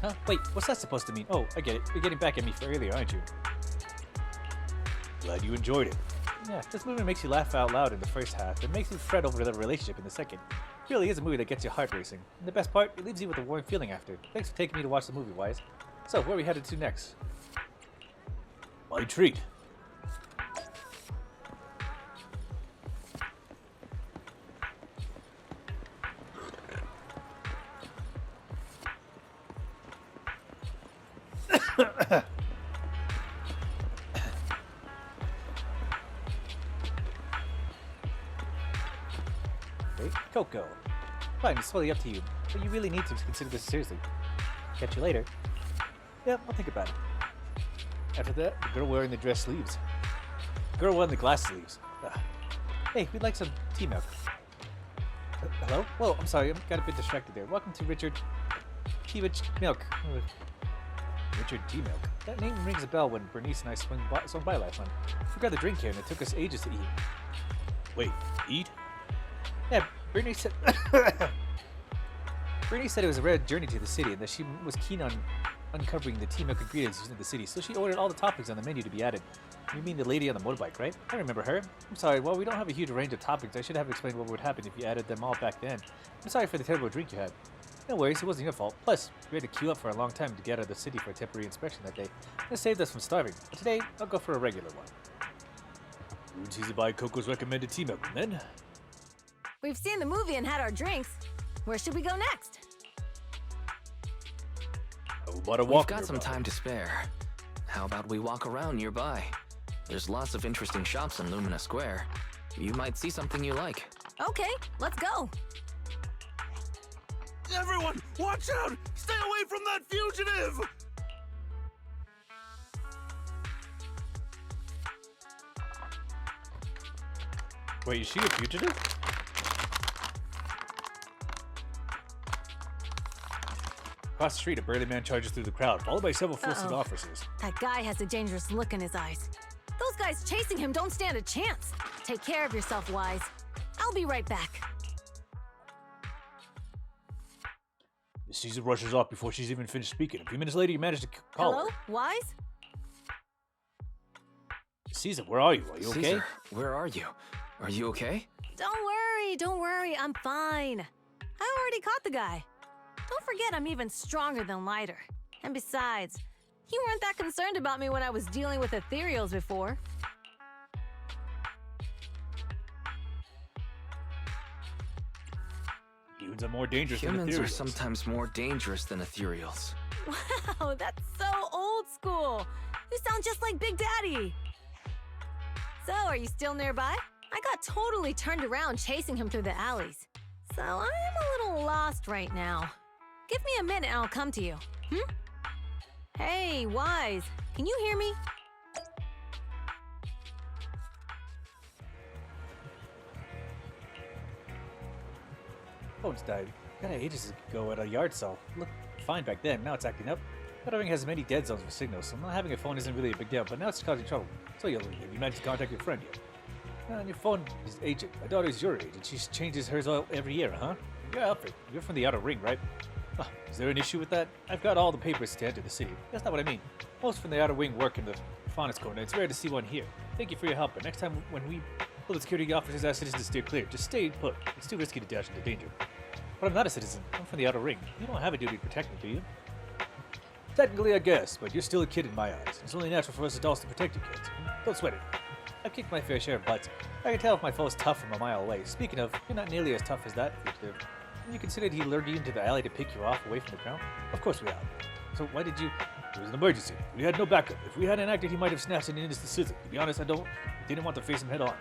Huh? Wait, what's that supposed to mean? Oh, I get it. You're getting back at me for earlier, aren't you? Glad you enjoyed it. Yeah, this movie makes you laugh out loud in the first half. It makes you fret over the relationship in the second. It really is a movie that gets your heart racing. And the best part, it leaves you with a warm feeling after. Thanks for taking me to watch the movie, Wise. So, where are we headed to next? My treat. Coco. Fine, it's totally up to you, but you really need to consider this seriously. Catch you later. Yeah, I'll think about it. After that, the girl wearing the dress sleeves. The girl wearing the glass sleeves. Hey, we'd like some tea milk. Hello? Whoa, I'm sorry, I got a bit distracted there. Welcome to Richard Tea Milk. Richard Tea Milk. That name rings a bell when Bernice and I swung by last time. We forgot the drink here and it took us ages to eat. Wait, eat? Yeah, Bernice said Bernice said it was a rare journey to the city and that she was keen on uncovering the tea milk ingredients in the city, so she ordered all the toppings on the menu to be added. You mean the lady on the motorbike, right? I remember her. I'm sorry, well, we don't have a huge range of toppings. I should have explained what would happen if you added them all back then. I'm sorry for the terrible drink you had. No worries, it wasn't your fault. Plus, we had to queue up for a long time to get out of the city for a temporary inspection that day. This saved us from starving. But today, I'll go for a regular one. Rude season by Coco's recommended tea milk, then. We've seen the movie and had our drinks. Where should we go next? How about a We've walk got some time to spare. How about we walk around nearby? There's lots of interesting shops in Lumina Square. You might see something you like. Okay, let's go. Everyone, watch out! Stay away from that fugitive! Wait, is she a fugitive? Across the street, a burly man charges through the crowd, followed by several full-suit officers. That guy has a dangerous look in his eyes. Those guys chasing him don't stand a chance. Take care of yourself, Wise. I'll be right back. Caesar rushes off before she's even finished speaking. A few minutes later, you manage to call Hello, her. Wise? Caesar, where are you? Are you okay? Caesar, where are you? Are you okay? Don't worry, I'm fine. I already caught the guy. Don't forget I'm even stronger than Lighter. And besides, you weren't that concerned about me when I was dealing with ethereals before. Humans are more dangerous than Humans ethereals. are sometimes more dangerous than ethereals. Wow, that's so old school. You sound just like Big Daddy. So, are you still nearby? I got totally turned around chasing him through the alleys. So, I am a little lost right now. Give me a minute and I'll come to you. Hey, Wise, can you hear me? Phone's died. Got it ages ago at a yard sale. Looked fine back then, now it's acting up. That ring has many dead zones for signals, so not having a phone isn't really a big deal, but now it's causing trouble. So have you managed to contact your friend yet? And your phone is aging. My daughter's your age, and she changes hers every year, huh? Your outfit. You're from the Outer Ring, right? Is there an issue with that? I've got all the papers to enter the city. That's not what I mean. Most from the Outer Wing work in the Faunus Corner. It's rare to see one here. Thank you for your help, but next time when we pull the security officers ask citizens to steer clear, just stay put. It's too risky to dash into danger. But I'm not a citizen. I'm from the Outer Ring. You don't have a duty to protect me, do you? Technically, I guess, but you're still a kid in my eyes. It's only natural for us adults to protect you kids. Don't sweat it. I've kicked my fair share of butts. I can tell if my foe's tough from a mile away. Speaking of, you're not nearly as tough as that fugitive. You considered he lured you into the alley to pick you off away from the ground? Of course we have. So why did you... It was an emergency. We had no backup. If we hadn't acted, he might have snatched an innocent citizen. To be honest, didn't want to face him head on.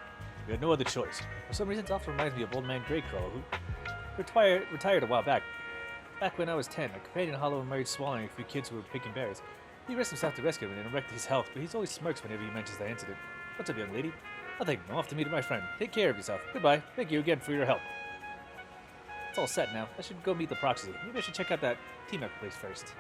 We had no other choice. For some reason, it often reminds me of Old Man Greycrow, who... Retired a while back. Back when I was 10, a companion hollow married swallowing a few kids who were picking berries. He risked himself to rescue him and wrecked his health, but he's always smirks whenever he mentions that incident. What's up, young lady? Nothing. I'm off to meet my friend. Take care of yourself. Goodbye. Thank you again for your help. It's all set now. I should go meet the Proxy. Maybe I should check out that T-Mech place first.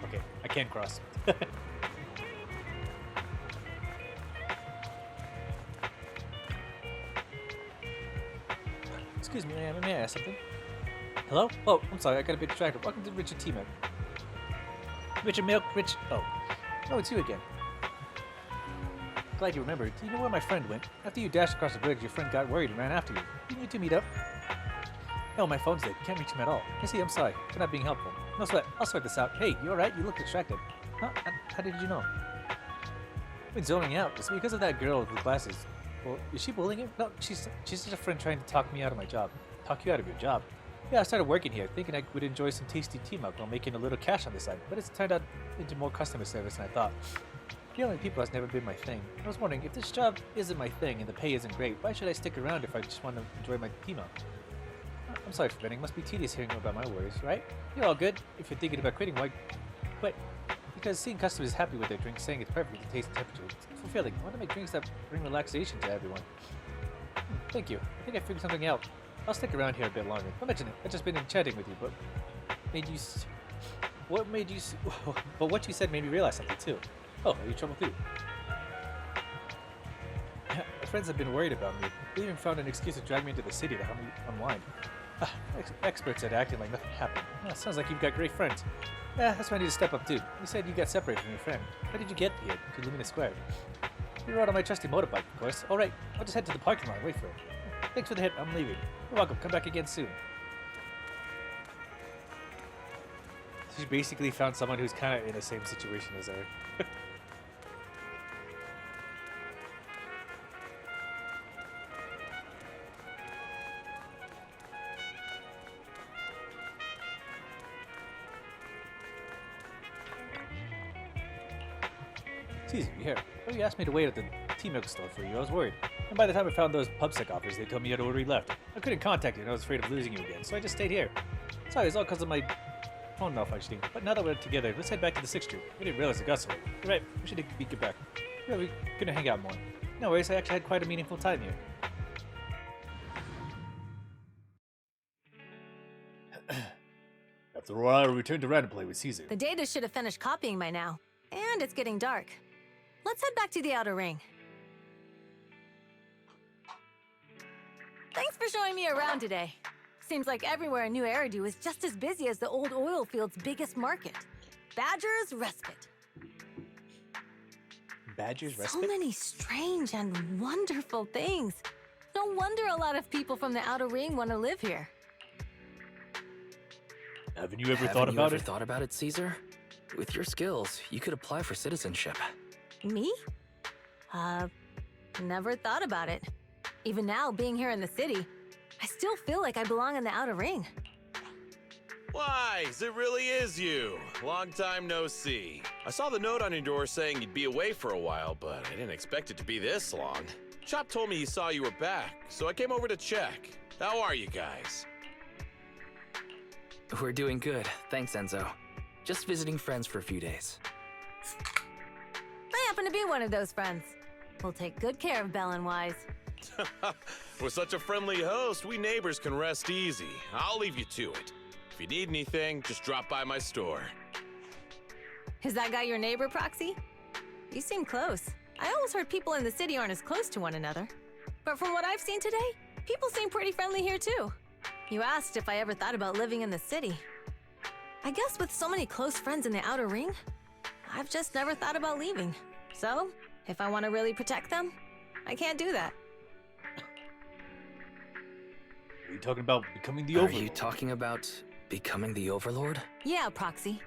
Okay, I can't cross. Excuse me, may I ask something? Hello? Oh, I'm sorry, I got a bit distracted. Welcome to Richard T-Mech. Richard Milk, Rich... Oh. Oh, it's you again. Glad you remembered. Do you know where my friend went? After you dashed across the bridge, your friend got worried and ran after you. You need to meet up? No, my phone's dead. Can't reach him at all. I see, I'm sorry for not being helpful. No sweat. I'll sort this out. Hey, you alright? You look distracted. Huh? How did you know? I've been zoning out. It's because of that girl with the glasses. Well, is she bullying him? No, she's just a friend trying to talk me out of my job. Talk you out of your job? Yeah, I started working here, thinking I would enjoy some tasty T-Mech while making a little cash on the side, but it's turned out into more customer service than I thought. Dealing with people has never been my thing. I was wondering, if this job isn't my thing and the pay isn't great, why should I stick around if I just want to enjoy my T-Mech? I'm sorry for venting. Must be tedious hearing about my worries, right? You're all good. If you're thinking about quitting, why quit? Because seeing customers happy with their drinks, saying it's perfect with the taste and temperature, it's fulfilling. I want to make drinks that bring relaxation to everyone. Thank you. I think I figured something out. I'll stick around here a bit longer. Don't mention it. I've just been chatting with you, but what made you? But what you said made me realize something too. Oh, are you in trouble too? My friends have been worried about me. They even found an excuse to drag me into the city to help me unwind. Experts at acting like nothing happened. Sounds like you've got great friends. That's why I need to step up too. You said you got separated from your friend. How did you get here to Lumina Square? You rode on my trusty motorbike, of course. All right, I'll just head to the parking lot and wait for it. Thanks for the hit. I'm leaving. You're welcome. Come back again soon. She basically found someone who's kind of in the same situation as her. Excuse me, here. Oh, you asked me to wait at the T-Milk store for you. I was worried. And by the time I found those PubSec offers, they told me you had already left. I couldn't contact you and I was afraid of losing you again, so I just stayed here. Sorry, it's all because of my phone malfunctioning. But now that we're together, let's head back to the 6th Street. We didn't realize it got so late. You're right, we should get back. Yeah, we're gonna hang out more. No worries, I actually had quite a meaningful time here. After a while, I returned to Random Play with Caesar. The data should have finished copying by now. And it's getting dark. Let's head back to the Outer Ring. Thanks for showing me around today. Seems like everywhere in New Eridu is just as busy as the old oil field's biggest market. Badger's Respite. Badger's Respite? So many strange and wonderful things. No wonder a lot of people from the Outer Ring want to live here. Haven't you ever thought about it, Caesar? With your skills, you could apply for citizenship. Me? Never thought about it. Even now, being here in the city, I still feel like I belong in the Outer Ring. Wise, it really is you. Long time no see. I saw the note on your door saying you'd be away for a while, but I didn't expect it to be this long. Chop told me he saw you were back, so I came over to check. How are you guys? We're doing good, thanks Enzo. Just visiting friends for a few days. I happen to be one of those friends. We'll take good care of Belle and Wise. With such a friendly host, we neighbors can rest easy. I'll leave you to it. If you need anything, just drop by my store. Is that guy your neighbor, Proxy? You seem close. I always heard people in the city aren't as close to one another. But from what I've seen today, people seem pretty friendly here too. You asked if I ever thought about living in the city. I guess with so many close friends in the Outer Ring, I've just never thought about leaving. So, if I want to really protect them, I can't do that. Are you talking about becoming the Overlord? Are you talking about becoming the Overlord? Yeah, Proxy.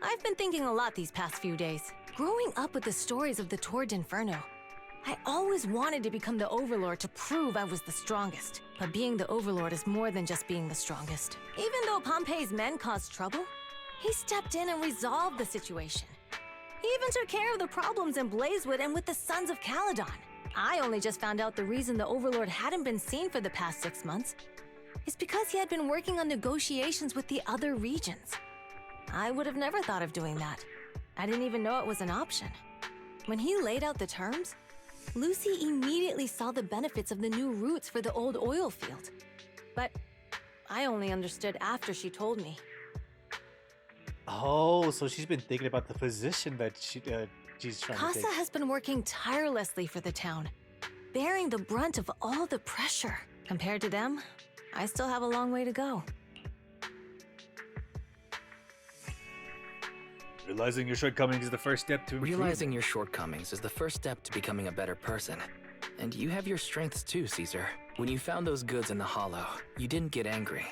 I've been thinking a lot these past few days. Growing up with the stories of the Tour d'Inferno, I always wanted to become the Overlord to prove I was the strongest. But being the Overlord is more than just being the strongest. Even though Pompey's men caused trouble, he stepped in and resolved the situation. He even took care of the problems in Blazewood and with the Sons of Caledon. I only just found out the reason the Overlord hadn't been seen for the past 6 months is because he had been working on negotiations with the other regions. I would have never thought of doing that. I didn't even know it was an option. When he laid out the terms, Lucy immediately saw the benefits of the new routes for the old oil field. But I only understood after she told me. Oh, so she's been thinking about the position that she's trying to Casa take. has been working tirelessly for the town, bearing the brunt of all the pressure. Compared to them, I still have a long way to go. Realizing your shortcomings is the first step to improvement. Realizing your shortcomings is the first step to becoming a better person. And you have your strengths too, Caesar. When you found those goods in the Hollow, you didn't get angry.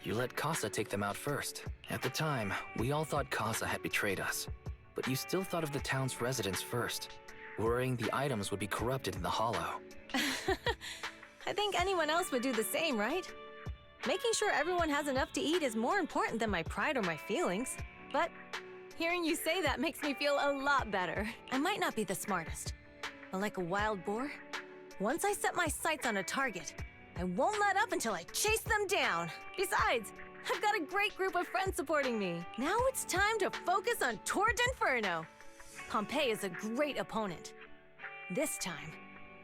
You let Casa take them out first. At the time, we all thought Casa had betrayed us. But you still thought of the town's residents first, worrying the items would be corrupted in the Hollow. I think anyone else would do the same, right? Making sure everyone has enough to eat is more important than my pride or my feelings. But hearing you say that makes me feel a lot better. I might not be the smartest, but like a wild boar, once I set my sights on a target, I won't let up until I chase them down. Besides, I've got a great group of friends supporting me. Now it's time to focus on Tord Inferno. Pompey is a great opponent. This time,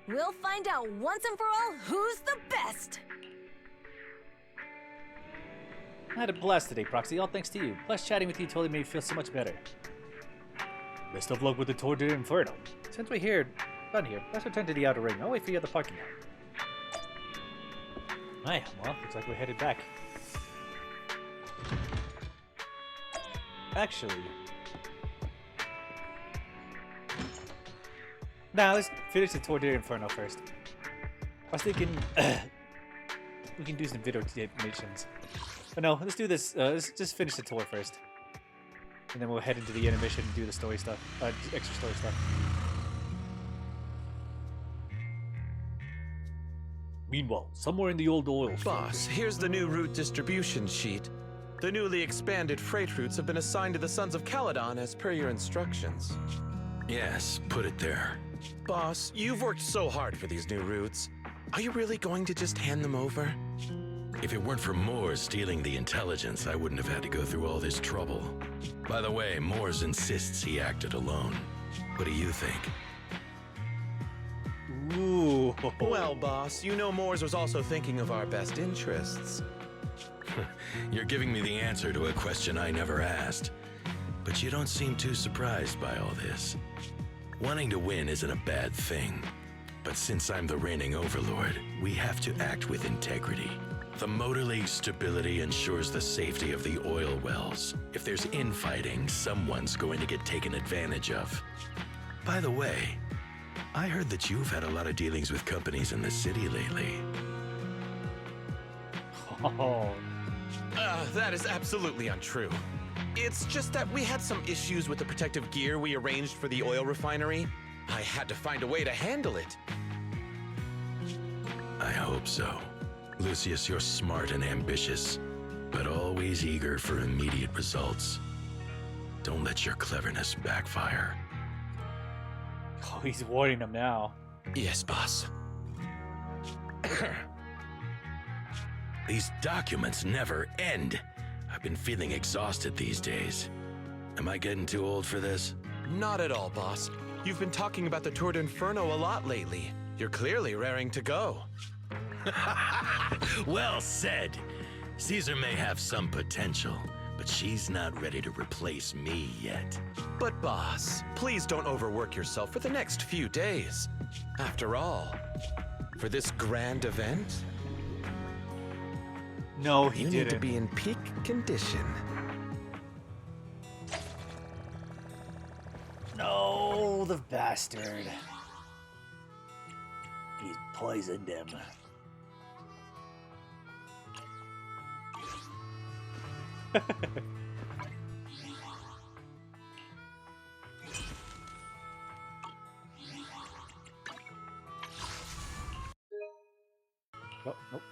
we'll find out once and for all who's the best. I had a blast today, Proxy, all thanks to you. Plus, chatting with you totally made me feel so much better. Best of luck with the Tord Inferno. Since we're done here, let's return to the outer ring. I'll wait for you at the parking lot. Alright, well, looks like we're headed back. Actually... Nah, let's finish the Tord Inferno first. I was thinking... we can do some video animations. But no, let's do this. Let's just finish the tour first. And then we'll head into the intermission and do the story stuff. Extra story stuff. Meanwhile, somewhere in the old oil field... Boss, here's the new route distribution sheet. The newly expanded freight routes have been assigned to the Sons of Caledon as per your instructions. Yes, put it there. Boss, you've worked so hard for these new routes. Are you really going to just hand them over? If it weren't for Moores stealing the intelligence, I wouldn't have had to go through all this trouble. By the way, Moores insists he acted alone. What do you think? Ooh. Well, boss, you know Moores was also thinking of our best interests. You're giving me the answer to a question I never asked. But you don't seem too surprised by all this. Wanting to win isn't a bad thing. But since I'm the reigning overlord, we have to act with integrity. The Motor League's stability ensures the safety of the oil wells. If there's infighting, someone's going to get taken advantage of. By the way, I heard that you've had a lot of dealings with companies in the city lately. Oh. That is absolutely untrue. It's just that we had some issues with the protective gear we arranged for the oil refinery. I had to find a way to handle it. I hope so. Lucius, you're smart and ambitious, but always eager for immediate results. Don't let your cleverness backfire. Oh, he's warning him now. Yes, boss. These documents never end. I've been feeling exhausted these days. Am I getting too old for this? Not at all, boss. You've been talking about the Tord Inferno a lot lately. You're clearly raring to go. Well said. Caesar may have some potential, but she's not ready to replace me yet. But boss, please don't overwork yourself for the next few days. After all, for this grand event, No, he you didn't. need to be in peak condition. No, the bastard. He's poisoned him. Oh, nope.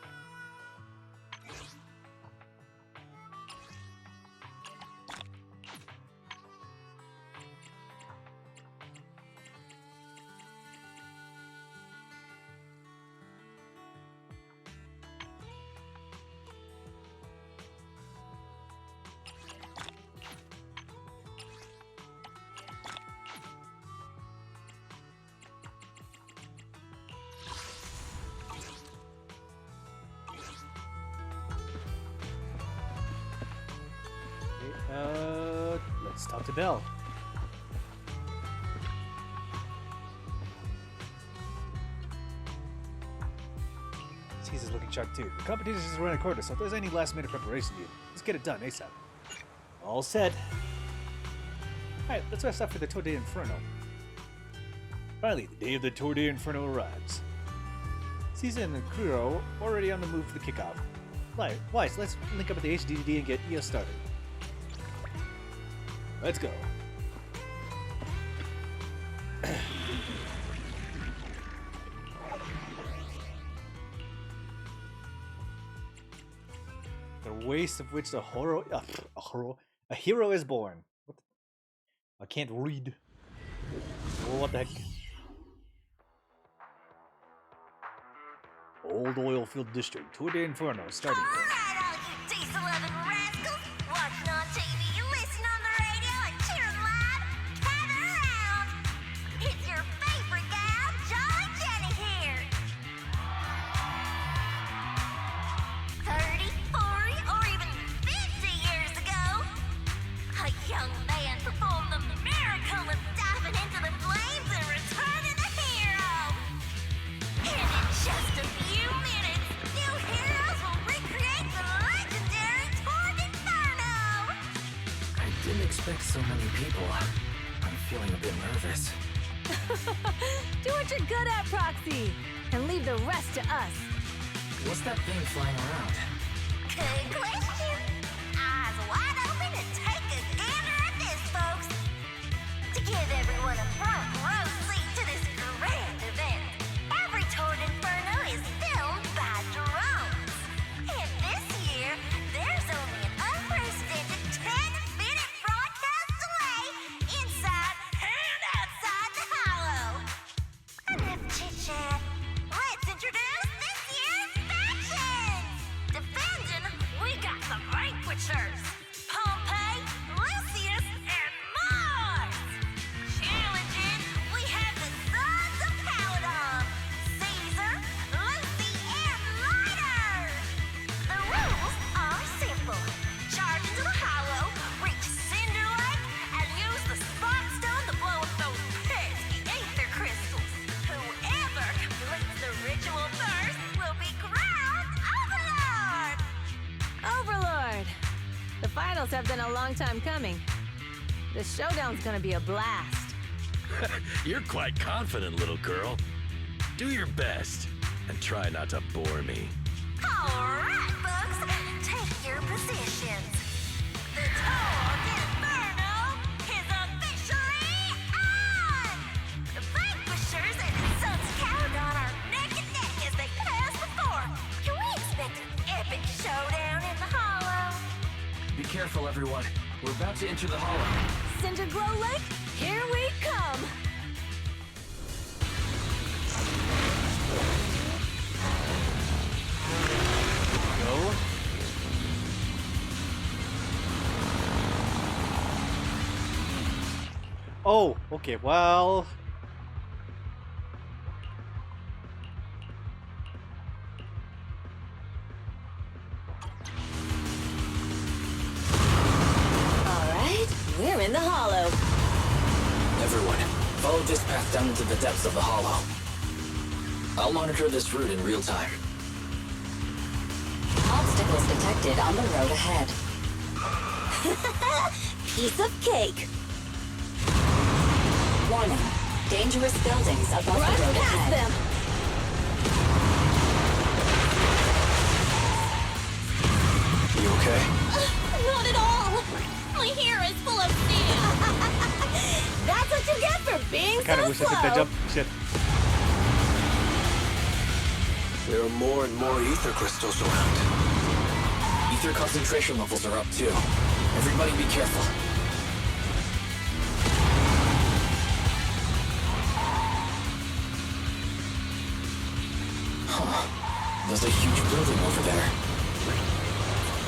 Okay, let's talk to Belle. Caesar's looking sharp too. The competition is around the corner, so if there's any last-minute preparation needed, let's get it done ASAP. All set. Alright, let's rest up for the Tour de Inferno. Finally, the day of the Tour de Inferno arrives. Caesar and the crew are already on the move for the kickoff. Wise, let's link up at the HDD and get EOS started. Let's go. The waste of which a hero is born. What the, I can't read. Oh, what the heck? Old Oilfield District, Tour de Inferno, starting. Alright, all you diesel-loving rascals, watching on TV, listening on the radio, and cheering live, gather around. It's your favorite gal, Jolly Jenny here. 30, 40, or even 50 years ago, a young man performed the miracle of diving into the flames and returning a hero. And in just a few minutes, new heroes will recreate the legendary Tour de Inferno! I didn't expect so many people. I'm feeling a bit nervous. Do what you're good at, Proxy, and leave the rest to us. What's that thing flying around? Good question. Eyes wide open and take a gander at this, folks. To give everyone a front row seat to this grand event, every Tour de Inferno is filmed by drones. And this year, there's only an unprecedented 10-minute broadcast delay inside and outside the Hollow. Enough chit-chat. Let's introduce this year's factions. Defending, we got the Vanquishers, Pompey, Lucius, and Mars. Challenging, we have the Sons of Paladon, Caesar, Lucy, and Lighter. The rules are simple. Charge into the Hollow, reach Cinder Lake, and use the Spot Stone to blow up those pesky Aether Crystals. Whoever completes the ritual first will be crowned Overlord. Overlord! The finals have been a long time coming. The showdown's gonna be a blast. You're quite confident, little girl. Do your best, and try not to bore me. All right, folks, take your positions. The Tour de Inferno is officially on! The Vanquishers and the Sons of Caladon are neck and neck as they pass before. Can we expect an epic showdown in the Hollow? Be careful, everyone. We're about to enter the Hollow. Cinder Glow Lake, here we come! Go. Oh, okay, well. All right, we're in the Hollow. Everyone, follow this path down into the depths of the Hollow. I'll monitor this route in real time. Obstacles detected on the road ahead. Piece of cake. Warning, dangerous buildings above the Run road past ahead. them! You okay? Not at all! My hair is full of sand! That's what you get for being Kind of so wish I took that slow! jump. Shit. There are more and more ether crystals around. Ether concentration levels are up too. Everybody be careful. Huh. There's a huge building over there.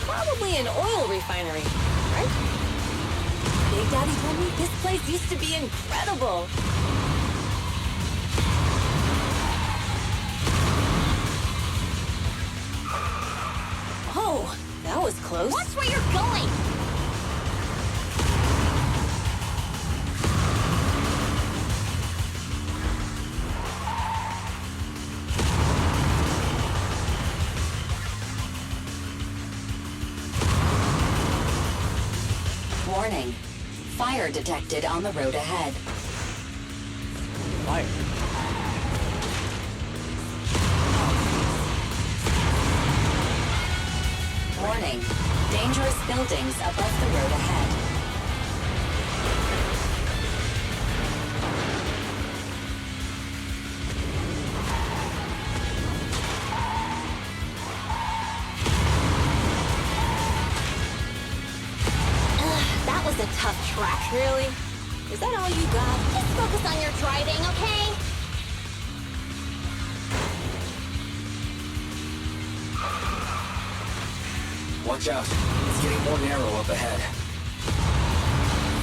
Probably an oil refinery, right? Big Daddy told me this place used to be incredible. Oh, that was close. Watch where you're going! Warning. Fire detected on the road ahead. Fire. Warning. Dangerous buildings above the road ahead. That was a tough track. Really? Is that all you got? Just focus on your driving, okay? Watch out. It's getting more narrow up ahead.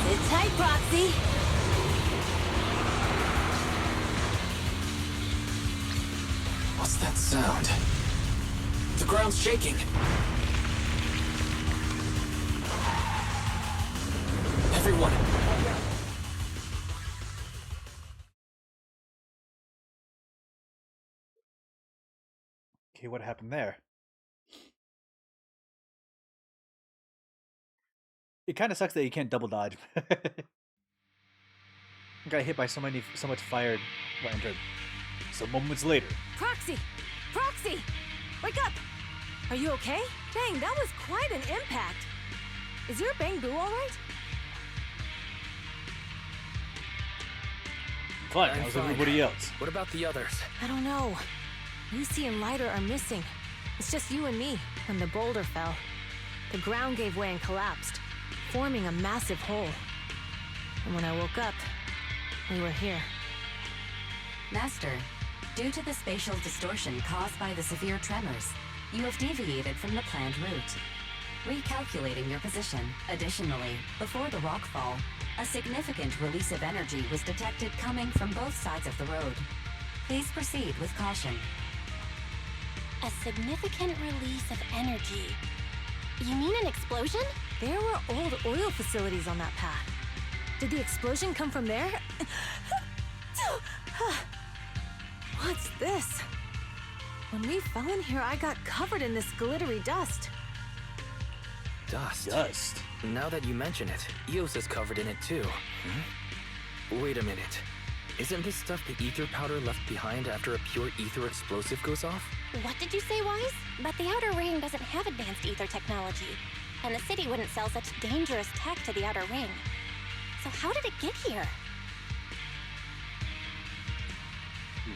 Sit tight, Proxy. What's that sound? The ground's shaking. Everyone. Okay, what happened there? It kind of sucks that you can't double dodge. Got hit by so much fire while entered. Some moments later. Proxy! Proxy! Wake up! Are you okay? Dang, that was quite an impact. Is your Bangbu alright? Fine, I'm how's fine. everybody else? What about the others? I don't know. Lucy and Lighter are missing. It's just you and me. When the boulder fell, the ground gave way and collapsed, forming a massive hole. And when I woke up, we were here. Master, due to the spatial distortion caused by the severe tremors, you have deviated from the planned route. Recalculating your position, additionally, before the rockfall, a significant release of energy was detected coming from both sides of the road. Please proceed with caution. A significant release of energy. You mean an explosion? There were old oil facilities on that path. Did the explosion come from there? What's this? When we fell in here, I got covered in this glittery dust. Dust. Dust. Now that you mention it, Eos is covered in it too. Wait a minute. Isn't this stuff the ether powder left behind after a pure ether explosive goes off? What did you say, Wise? But the Outer Ring doesn't have advanced ether technology, and the city wouldn't sell such dangerous tech to the Outer Ring. So how did it get here?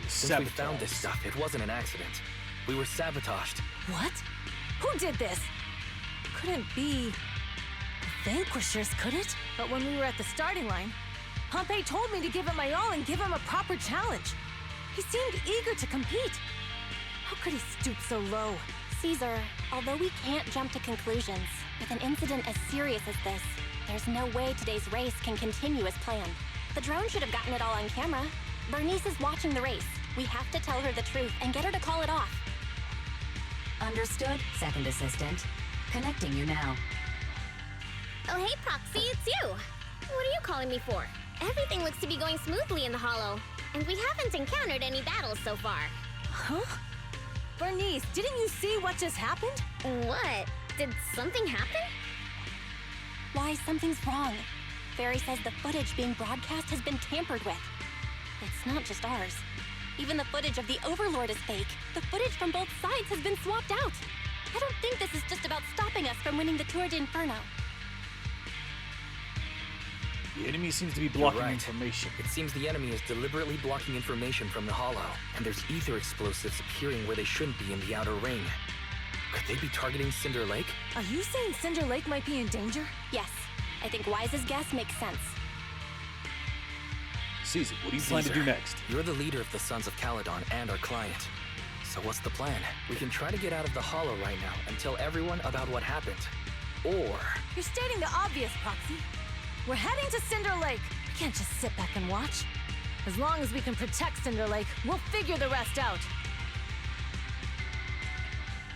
Since we found this stuff, it wasn't an accident. We were sabotaged. What? Who did this? Couldn't be the Vanquishers, could it? But when we were at the starting line, Pompey told me to give it my all and give him a proper challenge. He seemed eager to compete. How could he stoop so low? Caesar, although we can't jump to conclusions, with an incident as serious as this, there's no way today's race can continue as planned. The drone should have gotten it all on camera. Bernice is watching the race. We have to tell her the truth and get her to call it off. Understood, Second Assistant. Connecting you now. Oh, hey, Proxy, it's you. What are you calling me for? Everything looks to be going smoothly in the Hollow, and we haven't encountered any battles so far. Huh? Bernice, didn't you see what just happened? What? Did something happen? Why, something's wrong. Fairy says the footage being broadcast has been tampered with. It's not just ours. Even the footage of the Overlord is fake. The footage from both sides has been swapped out. I don't think this is just about stopping us from winning the Tour d'Inferno. The enemy seems to be blocking right. information. It seems the enemy is deliberately blocking information from the Hollow, and there's ether explosives appearing where they shouldn't be in the Outer Ring. Could they be targeting Cinder Lake? Are you saying Cinder Lake might be in danger? Yes, I think Wise's guess makes sense. Caesar, what do you plan to do next? You're the leader of the Sons of Caledon and our client. So what's the plan? We can try to get out of the Hollow right now and tell everyone about what happened. Or... You're stating the obvious, Proxy. We're heading to Cinder Lake. We can't just sit back and watch. As long as we can protect Cinder Lake, we'll figure the rest out.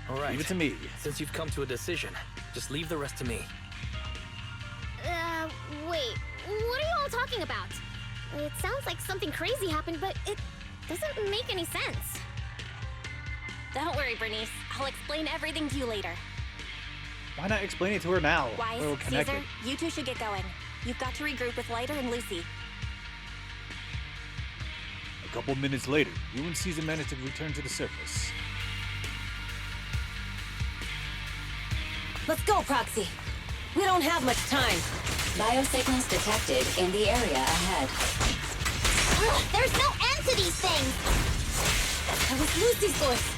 All right. Leave it to me. Since you've come to a decision, just leave the rest to me. Wait. What are you all talking about? It sounds like something crazy happened, but it doesn't make any sense. Don't worry, Bernice. I'll explain everything to you later. Why not explain it to her now? Wise, We're connected. Caesar, you two should get going. You've got to regroup with Lighter and Lucy. A couple minutes later, you and Caesar managed to return to the surface. Let's go, Proxy. We don't have much time. Biosignals detected in the area ahead. Ugh, there's no end to these things! That was Lucy's voice.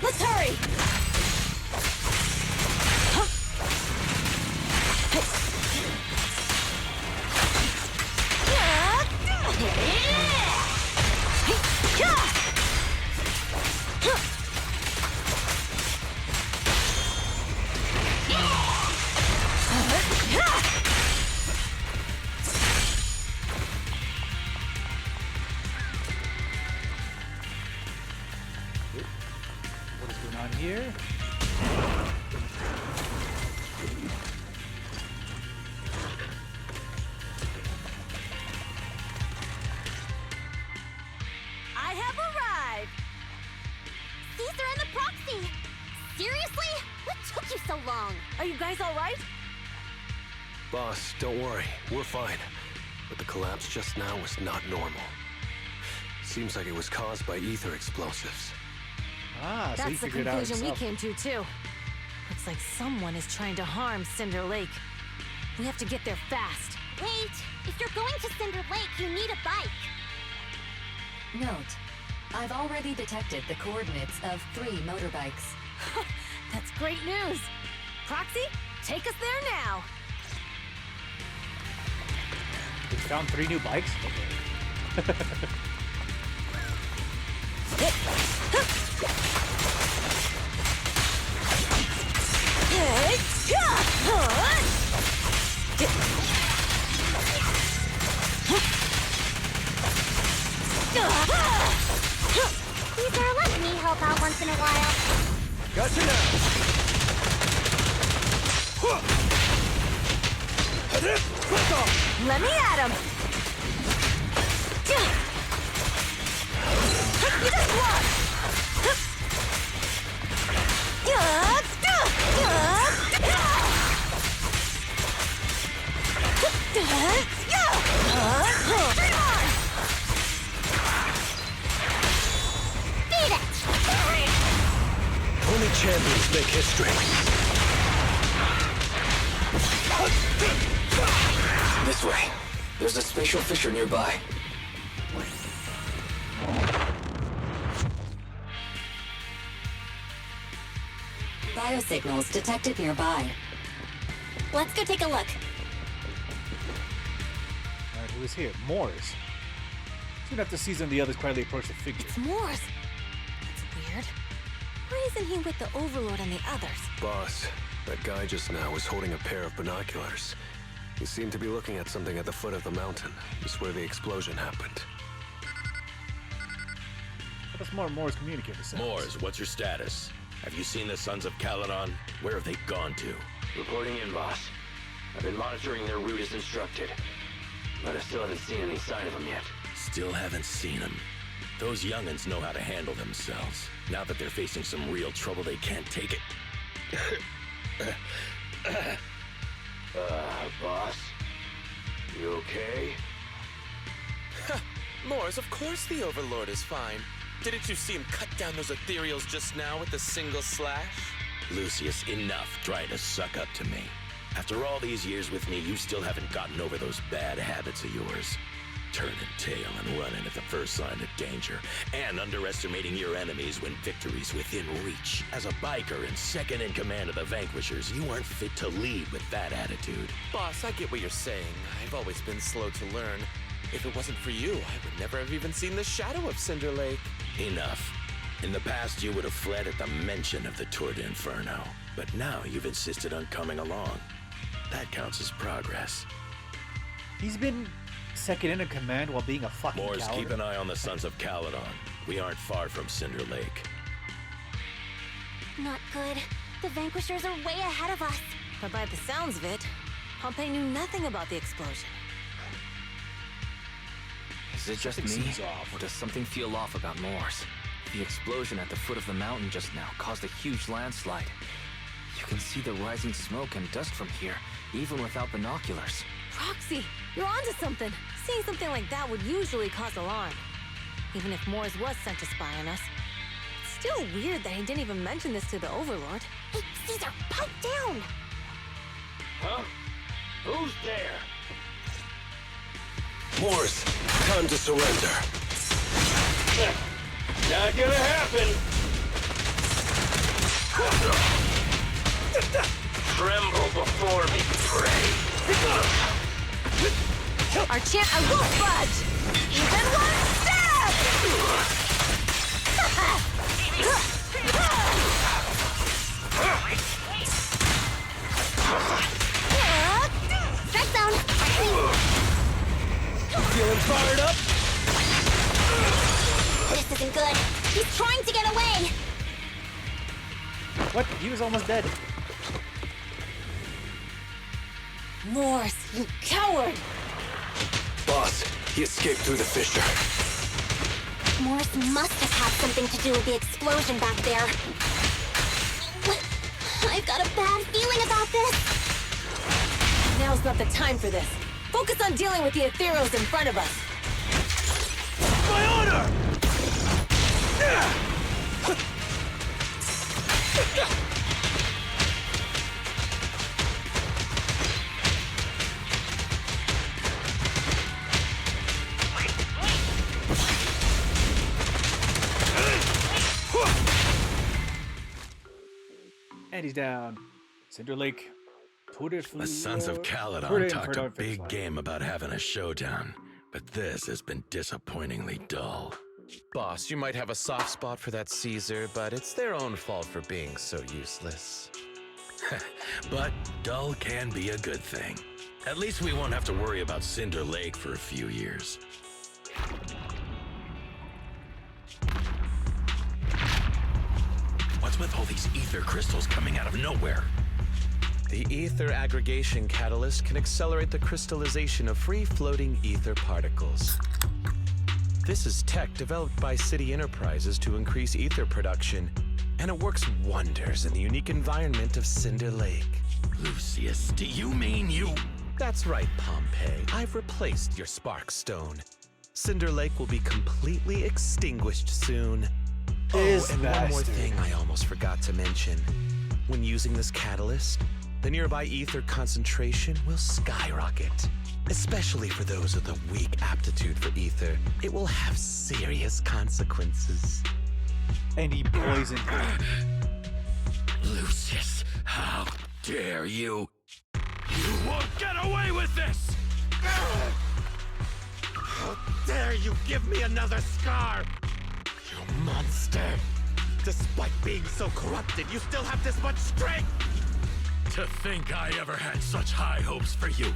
Let's hurry! What is going on here? I have arrived! Caesar and the Proxy! Seriously? What took you so long? Are you guys all right? Boss, don't worry. We're fine. But the collapse just now was not normal. Seems like it was caused by ether explosives. Ah, so you That's the figured it out conclusion we yourself. came to, too. Looks like someone is trying to harm Cinder Lake. We have to get there fast. Wait, if you're going to Cinder Lake, you need a bike. Note, I've already detected the coordinates of 3 motorbikes. That's great news. Proxy, take us there now. We found 3 new bikes? Okay. Caesar, let me help out once in a while. Gotcha now! Let me at him. You just block. Beat it! Only champions make history. This way. There's a spatial fissure nearby. Biosignals detected nearby. Let's go take a look. Alright, who is here? Morris. Soon after Caesar and the others quietly approach the figure. It's Morse. That's weird. Why isn't he with the Overlord and the others? Boss, that guy just now was holding a pair of binoculars. He seemed to be looking at something at the foot of the mountain, just where the explosion happened. Let us more Morris communicate with us. Moors, what's your status? Have you seen the Sons of Caledon? Where have they gone to? Reporting in, boss. I've been monitoring their route as instructed, but I still haven't seen any sign of them yet. Still haven't seen them. Those young'uns know how to handle themselves. Now that they're facing some real trouble, they can't take it. Boss? You okay? Morris, of course the Overlord is fine. Didn't you see him cut down those ethereals just now with a single slash? Lucius, enough trying to suck up to me. After all these years with me, you still haven't gotten over those bad habits of yours. Turning tail and running at the first sign of danger, and underestimating your enemies when victory's within reach. As a biker and second in command of the Vanquishers, you aren't fit to lead with that attitude. Boss, I get what you're saying. I've always been slow to learn. If it wasn't for you, I would never have even seen the shadow of Cinder Lake. Enough. In the past, you would have fled at the mention of the Tour de Inferno, but now you've insisted on coming along. That counts as progress. He's been second in command while being a fucking Moors, coward. keep an eye on the Sons of Caledon. We aren't far from Cinder Lake. Not good. The Vanquishers are way ahead of us. But by the sounds of it, Pompey knew nothing about the explosion. Is it just Something me, seems off. or does something feel off about Morse? The explosion at the foot of the mountain just now caused a huge landslide. You can see the rising smoke and dust from here, even without binoculars. Proxy, you're onto something. Seeing something like that would usually cause alarm. Even if Morris was sent to spy on us. It's still weird that he didn't even mention this to the Overlord. Hey, Caesar, pipe down! Huh? Who's there? Morris, time to surrender. Not gonna happen! Tremble before me, prey! Our champ, I won't budge! Even one step! Strike zone! Feeling fired up? This isn't good. He's trying to get away! What? He was almost dead. Morris, you coward! Boss, he escaped through the fissure. Morris must have had something to do with the explosion back there. I've got a bad feeling about this. Now's not the time for this. Focus on dealing with the ethereals in front of us. My honor! And he's down. Cinder Lake. The Sons of Caledon talked a big game about having a showdown, but this has been disappointingly dull. Boss, you might have a soft spot for that Caesar, but it's their own fault for being so useless. But dull can be a good thing. At least we won't have to worry about Cinder Lake for a few years. What's with all these ether crystals coming out of nowhere? The ether aggregation catalyst can accelerate the crystallization of free-floating ether particles. This is tech developed by City Enterprises to increase ether production, and it works wonders in the unique environment of Cinder Lake. Lucius, do you mean you... That's right, Pompeii. I've replaced your Spark Stone. Cinder Lake will be completely extinguished soon. This and bastard. one more thing I almost forgot to mention. When using this catalyst, the nearby ether concentration will skyrocket. Especially for those with a weak aptitude for ether, it will have serious consequences. And he poisoned him. Lucius, how dare you? You won't get away with this! How dare you give me another scar! You monster! Despite being so corrupted, you still have this much strength! To think I ever had such high hopes for you.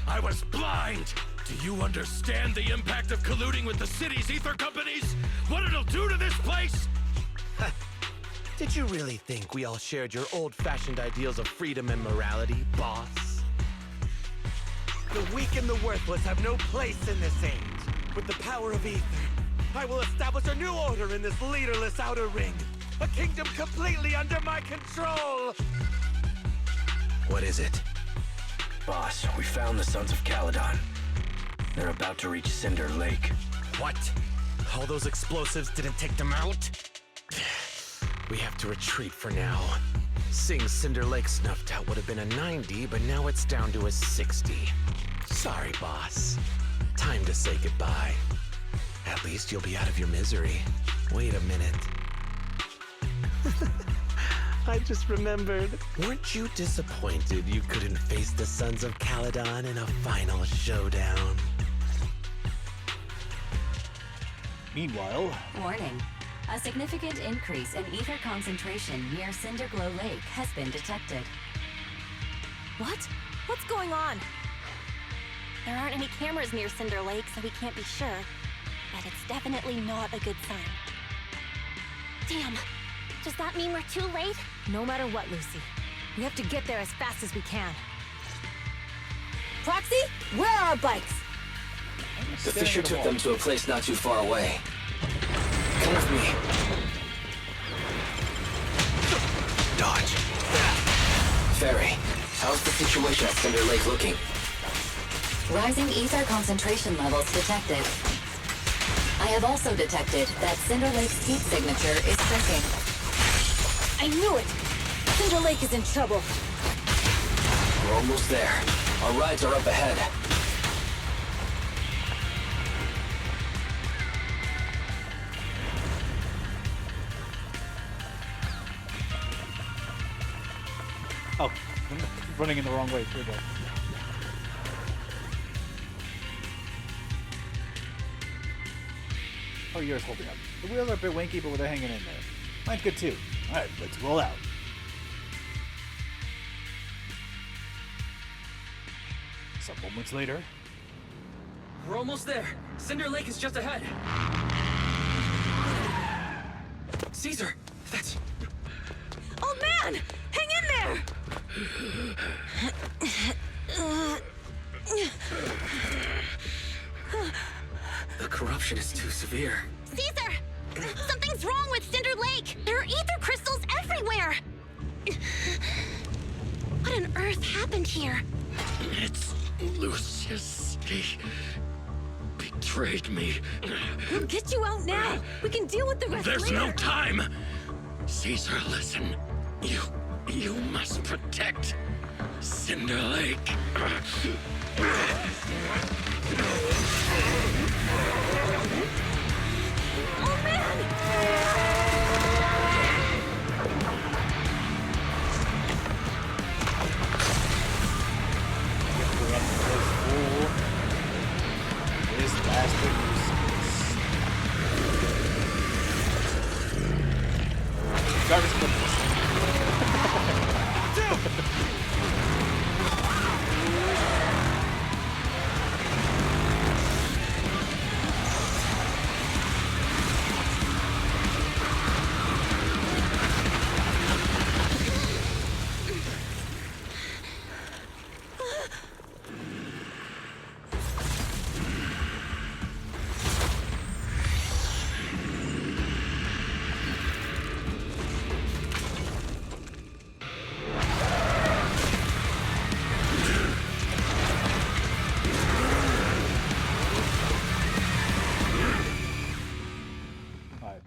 I was blind! Do you understand the impact of colluding with the city's ether companies? What it'll do to this place? Did you really think we all shared your old-fashioned ideals of freedom and morality, boss? The weak and the worthless have no place in this age. With the power of ether, I will establish a new order in this leaderless outer ring. A kingdom completely under my control! What is it? Boss, we found the Sons of Caledon. They're about to reach Cinder Lake. What? All those explosives didn't take them out? We have to retreat for now. Seeing Cinder Lake snuffed out would have been a 90, but now it's down to a 60. Sorry, boss. Time to say goodbye. At least you'll be out of your misery. Wait a minute. I just remembered. Weren't you disappointed you couldn't face the Sons of Caledon in a final showdown? Meanwhile... Warning. A significant increase in ether concentration near Cinderglow Lake has been detected. What? What's going on? There aren't any cameras near Cinder Lake, so we can't be sure. But it's definitely not a good sign. Damn. Does that mean we're too late? No matter what, Lucy. We have to get there as fast as we can. Proxy, where are our bikes? The fissure took them to a place not too far away. Come with me. Dodge. Ferry, how's the situation at Cinder Lake looking? Rising ether concentration levels detected. I have also detected that Cinder Lake's heat signature is shrinking. I knew it! Cinder Lake is in trouble. We're almost there. Our rides are up ahead. Oh, I'm running in the wrong way. Here we go. Oh, yours holding up. The wheels are a bit wanky, but they're hanging in there. Mine's good too. Alright, let's roll out. Some moments later. We're almost there. Cinder Lake is just ahead. Caesar, that's... Oh man! Hang in there! The corruption is too severe. Caesar! Something's wrong with Cinder Lake! There are ether crystals everywhere! What on earth happened here? It's Lucius. He betrayed me. We'll get you out now! We can deal with the rest There's later! no time! Caesar, listen. You must protect Cinder Lake. Oh man! This bastard Jarvis clip this.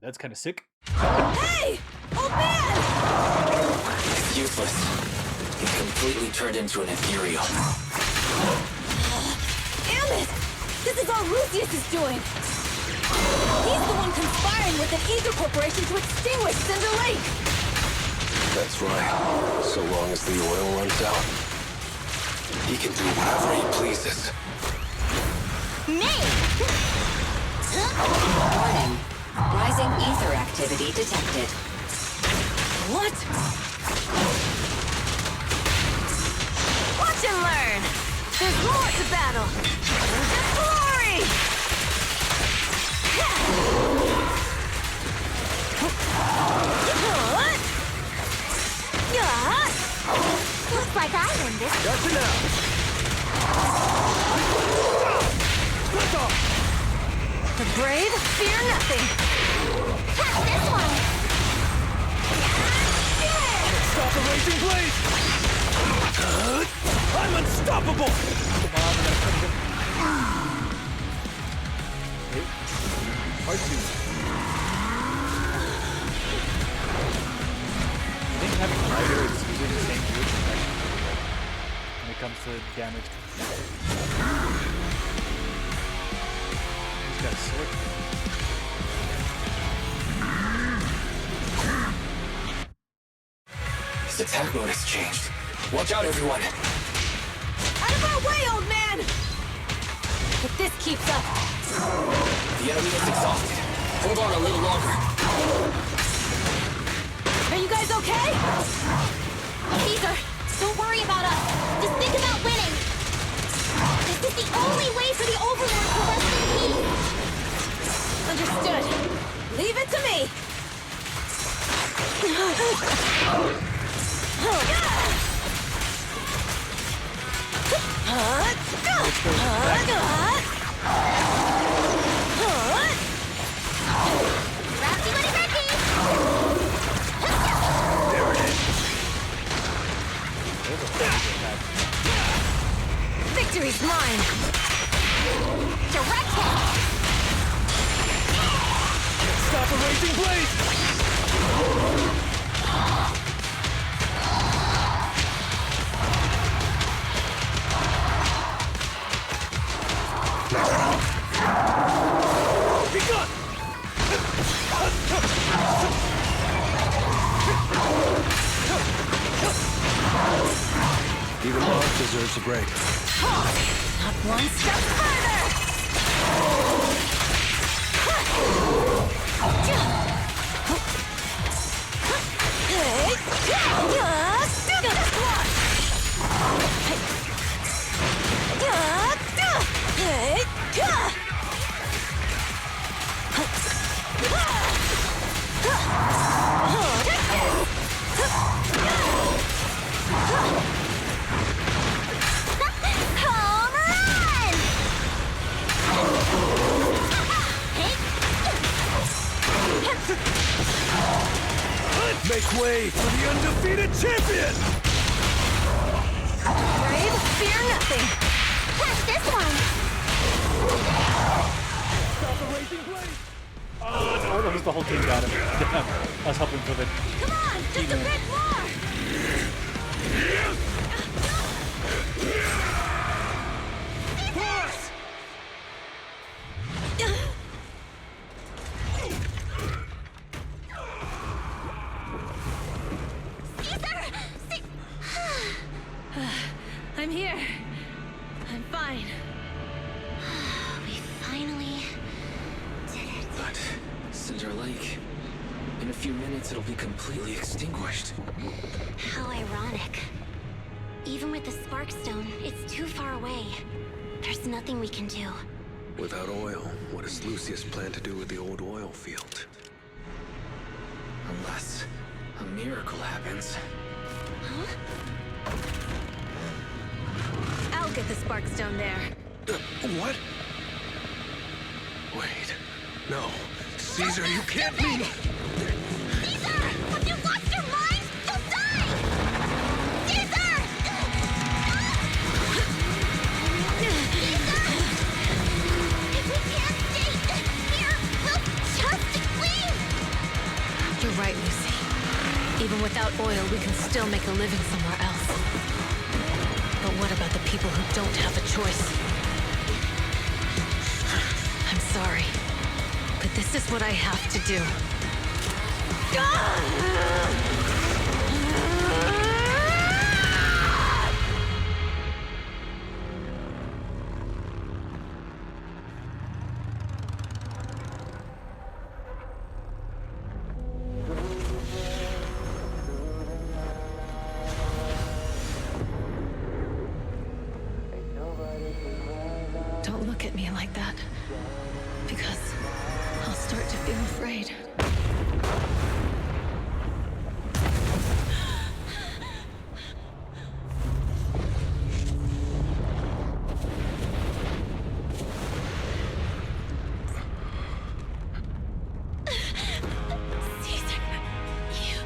That's kind of sick. Hey! Oh man! It's useless. He completely turned into an ethereal. Damn it! This is all Lucius is doing! He's the one conspiring with an ether corporation to extinguish Cinder Lake! That's right. So long as the oil runs out, He can do whatever he pleases. Nate! Warning. Rising ether activity detected. What? Watch and learn! There's more to battle! There's glory! Looks like I win this. gotcha now. Lift off. The brave fear nothing! Catch this one! Stop the raging blaze. I'm unstoppable. Part 2. I think having Ryder is using the same group is actually really good when it comes to damage. He's got a sword. His attack mode has changed. Watch out, everyone. Out of our way, old man! If this keeps up, The enemy is exhausted. Hold on a little longer. are you guys okay? Caesar, don't worry about us. Just think about winning. This is the only way for the Overlord to rest in peace. Understood. Leave it to me! Rocky Woody Ricky! There it is. Victory's mine! Direct hit! Stop a raging blade! Be gone! Even Marth deserves a break. Not one step further! Home run! Make way for the undefeated champion! Brave, fear nothing! Catch this one! Oh, no, that was the whole team got him. Damn, I was helping for the Come on, just a bit more! I'm here. I'm fine. We finally did it. But Cinder Lake, in a few minutes it'll be completely extinguished. How ironic. Even with the Sparkstone, it's too far away. There's nothing we can do. Without oil, what does Lucius plan to do with the old oil field? Unless a miracle happens. I'll get the Sparkstone there. What? Wait. No. Caesar, you can't mean... Caesar! Have you lost your mind? You'll die! Caesar! Caesar! If we can't stay here, we'll just leave! You're right, Lucy. Even without oil, we can still make a living somewhere else. But what about the people who don't have a choice? I'm sorry, but this is what I have to do. Don't look at me like that, because I'll start to feel afraid. Caesar, you...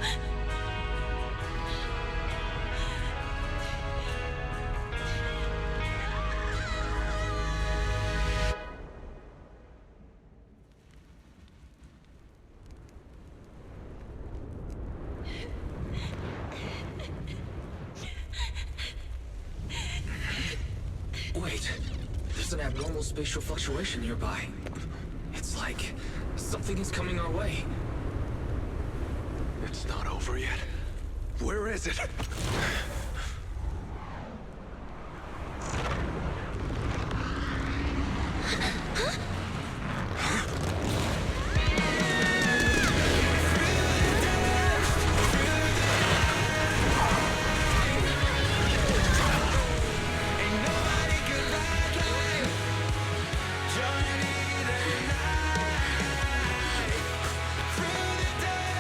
Wait, there's an abnormal spatial fluctuation nearby. It's like something is coming our way. It's not over yet. Where is it?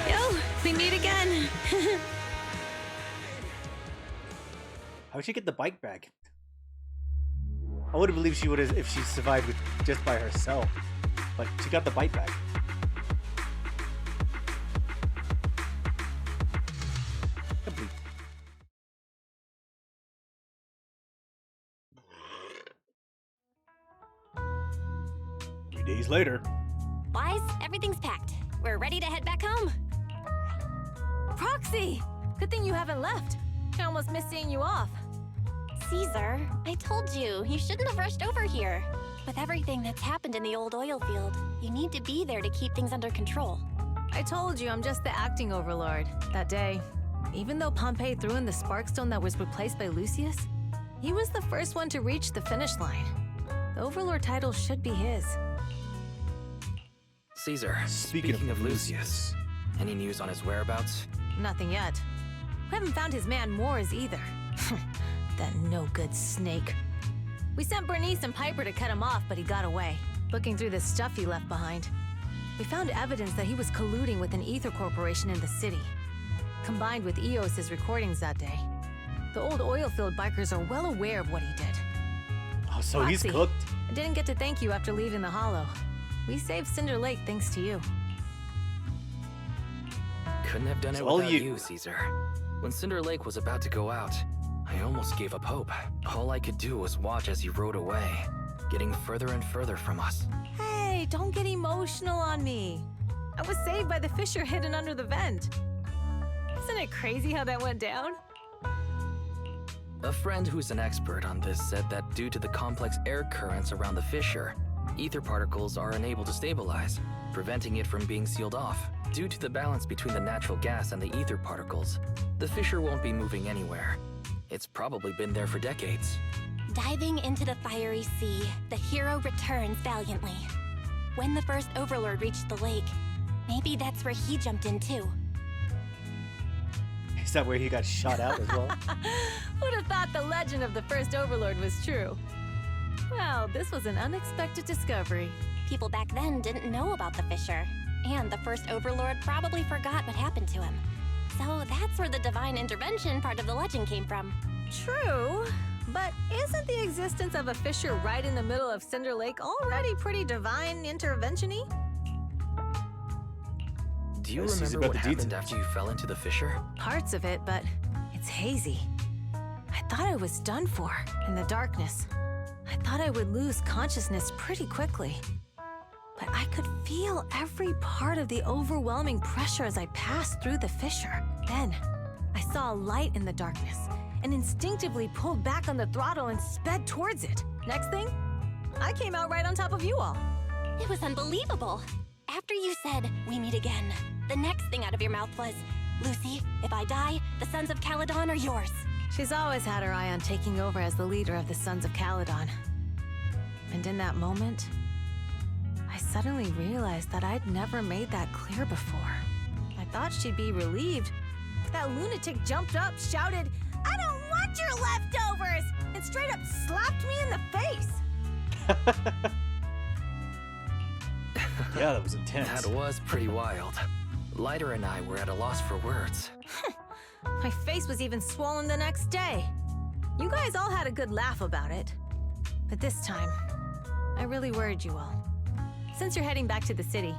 Yo, we meet again. How'd she get the bike back? I would have believed she would have if she survived with just by herself, but she got the bike back. days later. Wise, everything's packed. We're ready to head back home. Proxy! Good thing you haven't left. I almost missed seeing you off. Caesar, I told you, you shouldn't have rushed over here. With everything that's happened in the old oil field, you need to be there to keep things under control. I told you I'm just the acting overlord. That day, even though Pompey threw in the Sparkstone that was replaced by Lucius, he was the first one to reach the finish line. The overlord title should be his. Caesar, Speaking of Lucius, any news on his whereabouts? Nothing yet. We haven't found his man Moores either. That no-good snake. We sent Bernice and Piper to cut him off, but he got away, looking through the stuff he left behind. We found evidence that he was colluding with an ether corporation in the city, combined with Eos's recordings that day. The old oil field bikers are well aware of what he did. Oh, so he's Foxy, cooked. I didn't get to thank you after leaving the Hollow. We saved Cinder Lake thanks to you. Couldn't have done It's it all without you. you, Caesar. When Cinder Lake was about to go out, I almost gave up hope. All I could do was watch as he rode away, getting further and further from us. Hey, don't get emotional on me. I was saved by the fissure hidden under the vent. Isn't it crazy how that went down? A friend who's an expert on this said that due to the complex air currents around the fissure, ether particles are unable to stabilize, preventing it from being sealed off. Due to the balance between the natural gas and the ether particles, the fissure won't be moving anywhere. It's probably been there for decades. Diving into the fiery sea, the hero returns valiantly. When the first overlord reached the lake, maybe that's where he jumped in too. Is that where he got shot out as well? Who'd have thought the legend of the first overlord was true? Well, this was an unexpected discovery. People back then didn't know about the fissure, and the first overlord probably forgot what happened to him. So that's where the divine intervention part of the legend came from. True, but isn't the existence of a fissure right in the middle of Cinder Lake already pretty divine intervention-y? Do you Yes, he's remember about what the happened details. after you fell into the fissure? Parts of it, but it's hazy. I thought I was done for in the darkness. I thought I would lose consciousness pretty quickly. But I could feel every part of the overwhelming pressure as I passed through the fissure. Then, I saw a light in the darkness and instinctively pulled back on the throttle and sped towards it. Next thing, I came out right on top of you all. It was unbelievable. After you said, "We meet again," the next thing out of your mouth was, "Lucy, if I die, the Sons of Caledon are yours." She's always had her eye on taking over as the leader of the Sons of Caledon. And in that moment, I suddenly realized that I'd never made that clear before. I thought she'd be relieved. That lunatic jumped up, shouted, "I don't want your leftovers!" and straight up slapped me in the face. Yeah, that was intense. That was pretty wild. Lighter and I were at a loss for words. My face was even swollen the next day. You guys all had a good laugh about it. But this time, I really worried you all. Since you're heading back to the city,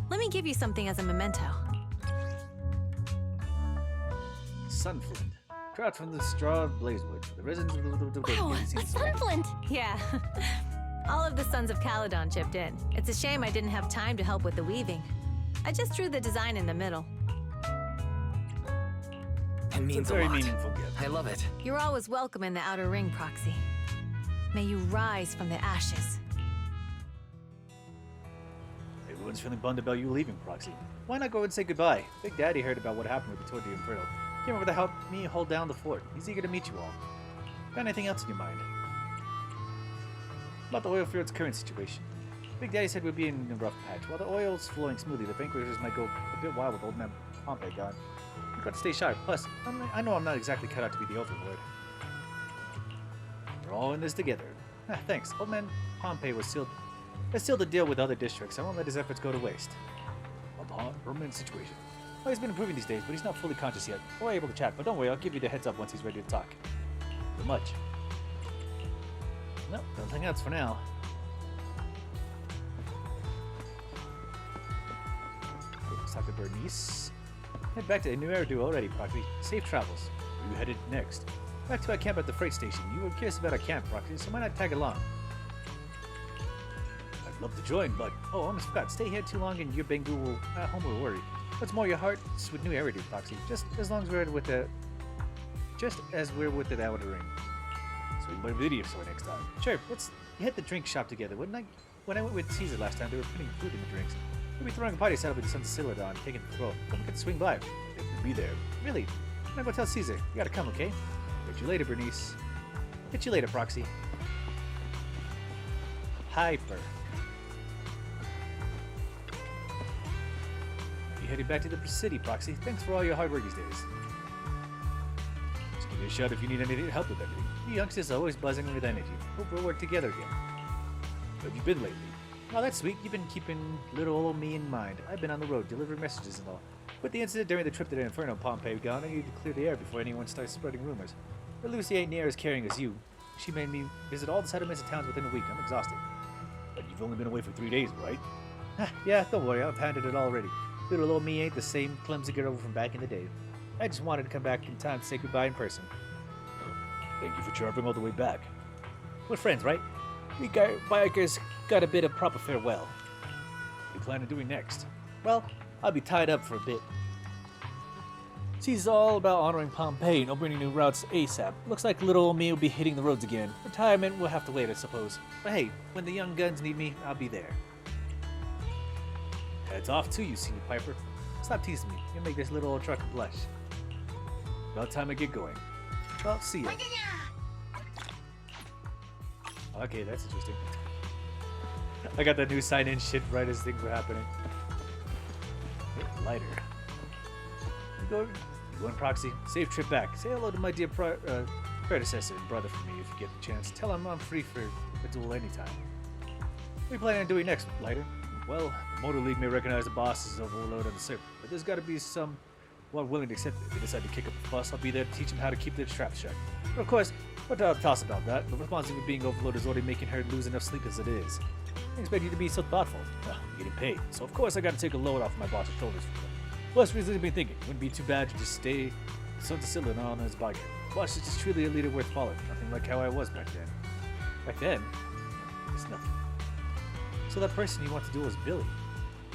let me give you something as a memento. Sunflint. Trout from the straw of Blazewood. The residents of the Wow, a sunflint! Yeah. All of the Sons of Caledon chipped in. It's a shame I didn't have time to help with the weaving. I just drew the design in the middle. It means It's a a very lot. meaningful gift. I love it. You're always welcome in the Outer Ring, Proxy. May you rise from the ashes. Everyone's feeling bummed about you leaving, Proxy. Why not go and say goodbye? Big Daddy heard about what happened with the Tordi Inferno. Came over to help me hold down the fort. He's eager to meet you all. Got anything else in your mind? About the oil field's current situation. Big Daddy said we'd be in a rough patch. While the oil's flowing smoothly, the vanquishers might go a bit wild with old man Pompey gone. We've got to stay sharp. Plus, I know I'm not exactly cut out to be the overlord. We're all in this together. Ah, thanks. Old man Pompey has sealed the deal with other districts. I won't let his efforts go to waste. A permanent situation. Well, he's been improving these days, but he's not fully conscious yet. We're able to chat, but don't worry, I'll give you the heads up once he's ready to talk. So much. No, nothing else for now. Let's talk to Bernice. Head back to New Eridu already, Proxy. Safe travels. Where are you headed next? Back to our camp at the freight station. You were curious about our camp, Proxy, so why not tag along? I'd love to join, but oh, I almost forgot. Stay here too long and your Bengu will home will worry. What's more, your heart's with New Eridu, Foxy. Just as long as we're with the Outer Ring. So we can play video store next time. Sure, let's hit the drink shop together. When I went with Caesar last time, they were putting food in the drinks. We'll be throwing a party set up at the Sons of Celadon, taking the throne. Come and swing by. We'll be there. Really? I'm gonna go tell Caesar. You gotta come, okay? Catch you later, Bernice. Catch you later, Proxy. Hyper. You heading back to the city, Proxy. Thanks for all your hard work these days. Just give me a shout if you need anything help with anything. You youngsters are always buzzing with energy. Hope we'll work together again. Where have you been lately? Oh, that's sweet. You've been keeping little old me in mind. I've been on the road, delivering messages and all. With the incident during the trip to the Inferno Pompeii gone, I need to clear the air before anyone starts spreading rumors. But Lucy ain't near as caring as you. She made me visit all the settlements and towns within a week. I'm exhausted. But you've only been away for 3 days, right? Yeah, don't worry. I've handled it already. Little old me ain't the same clumsy girl from back in the day. I just wanted to come back in time to say goodbye in person. Thank you for traveling all the way back. We're friends, right? We bikers got a bit of proper farewell. What do you plan on doing next? Well, I'll be tied up for a bit. She's all about honoring Pompeii and opening new routes ASAP. Looks like little old me will be hitting the roads again. Retirement will have to wait, I suppose. But hey, when the young guns need me, I'll be there. Heads off to you, Senior Piper. Stop teasing me. You'll make this little old trucker blush. About time I get going. Well, see ya. Okay, that's interesting. I got that new sign-in shit right as things were happening. Lighter. You going, Proxy? Safe trip back. Say hello to my dear predecessor and brother for me if you get the chance. Tell him I'm free for a duel anytime. What are you planning on doing next, Lighter? Well, the Motor League may recognize the boss as overload on the server, but there's got to be some one willing to accept it. If they decide to kick up a fuss, I'll be there to teach them how to keep their traps shut. But of course, what I'll toss about that? The responsibility of being overloaded is already making her lose enough sleep as it is. I expect you to be so thoughtful. Well, I'm getting paid, so of course I got to take a load off my boss's shoulders for them. Plus, recently been thinking, it wouldn't be too bad to just stay Sons of Celadon on as biker. Boss is just truly a leader worth following. Nothing like how I was back then. Back then, there's nothing. So that person you want to duel is Billy.